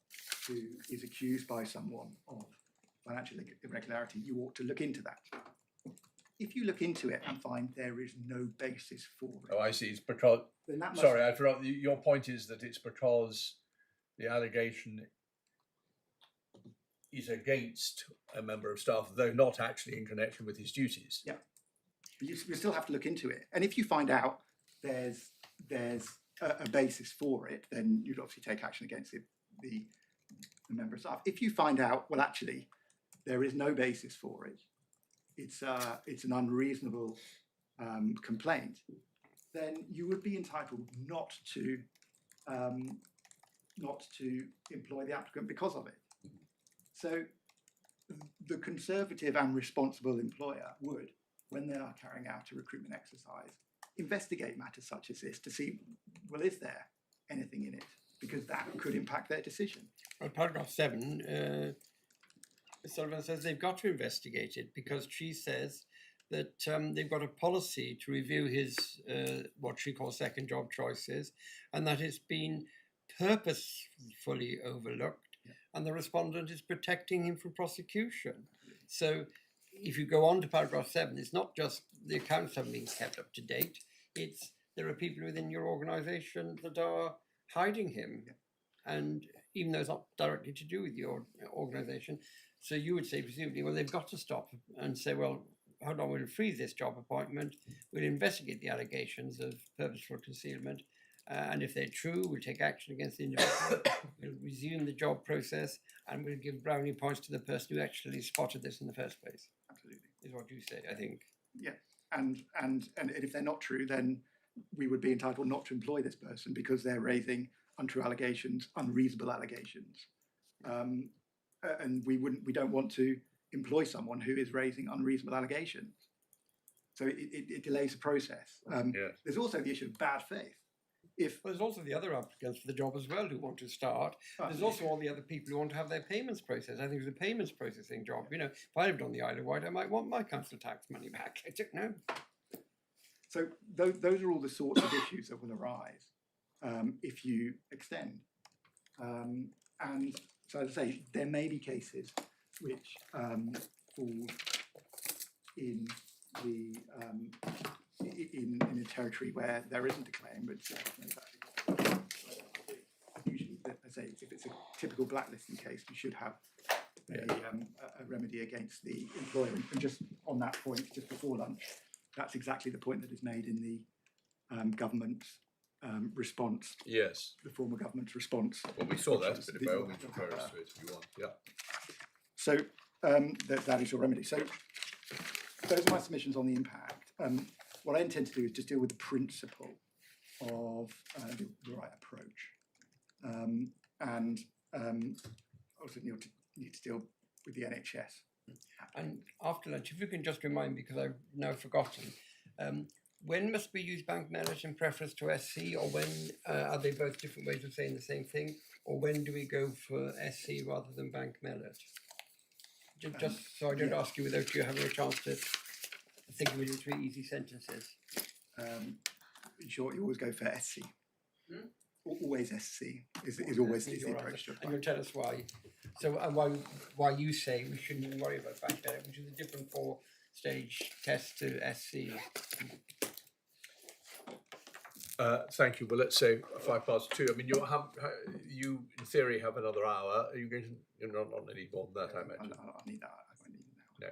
who is accused by someone of financial irregularity, you ought to look into that. If you look into it and find there is no basis for it, Oh, I see. It's because, then that must, sorry, I forgot. Your point is that it's because the allegation is against a member of staff, though not actually in connection with his duties. Yeah. You still have to look into it. And if you find out there's a basis for it, then you'd obviously take action against the member of staff. If you find out, well, actually, there is no basis for it, it's an unreasonable complaint, then you would be entitled not to employ the applicant because of it. So the conservative and responsible employer would, when they are carrying out a recruitment exercise, investigate matters such as this to see, well, is there anything in it? Because that could impact their decision. Well, paragraph 7, Sullivan says they've got to investigate it because she says that they've got a policy to review his, what she calls second job choices, and that it's been purposefully overlooked, and the respondent is protecting him from prosecution. So if you go on to paragraph 7, it's not just the accounts haven't been kept up to date, it's there are people within your organisation that are hiding him. And even though it's not directly to do with your organisation, so you would say presumably, well, they've got to stop and say, well, hold on, we'll freeze this job appointment, we'll investigate the allegations of purposeful concealment, and if they're true, we'll take action against the individual, we'll resume the job process, and we'll give brownie points to the person who actually spotted this in the first place. Absolutely. Is what you say, I think. Yeah, and if they're not true, then we would be entitled not to employ this person because they're raising untrue allegations, unreasonable allegations, and we don't want to employ someone who is raising unreasonable allegations. So it delays the process. There's also the issue of bad faith. Well, there's also the other applicants for the job as well who want to start. There's also all the other people who want to have their payments processed. I think it's a payments processing job. You know, if I lived on the Isle of Wight, I might want my council tax money back. I don't know. So those are all the sorts of issues that will arise if you extend. And so, as I say, there may be cases which fall in the in a territory where there isn't a claim, but usually, as I say, if it's a typical blacklisting case, you should have a remedy against the employer. And just on that point, just before lunch, that's exactly the point that is made in the government's response. Yes. The former government's response. Well, we saw that, but by all means refer us to it if you want. Yeah. So that is your remedy. So those are my submissions on the impact. What I intend to do is just deal with the principle of the right approach, and also need to deal with the NHS. And after lunch, if you can just remind me, because I've now forgotten, when must we use bank merit in preference to SC, or when are they both different ways of saying the same thing, or when do we go for SC rather than bank merit? Just so I don't ask you without you having a chance to think of it in 3 easy sentences. In short, you always go for SC. Always SC is always the approach. And you'll tell us why. So, and why you say we shouldn't even worry about bank merit, which is a different 4-stage test to SC. Thank you. Well, let's say 2:05. I mean, you in theory have another hour. Are you going to? You're not need more than that, I imagine. I'll need that. I won't need it now. No.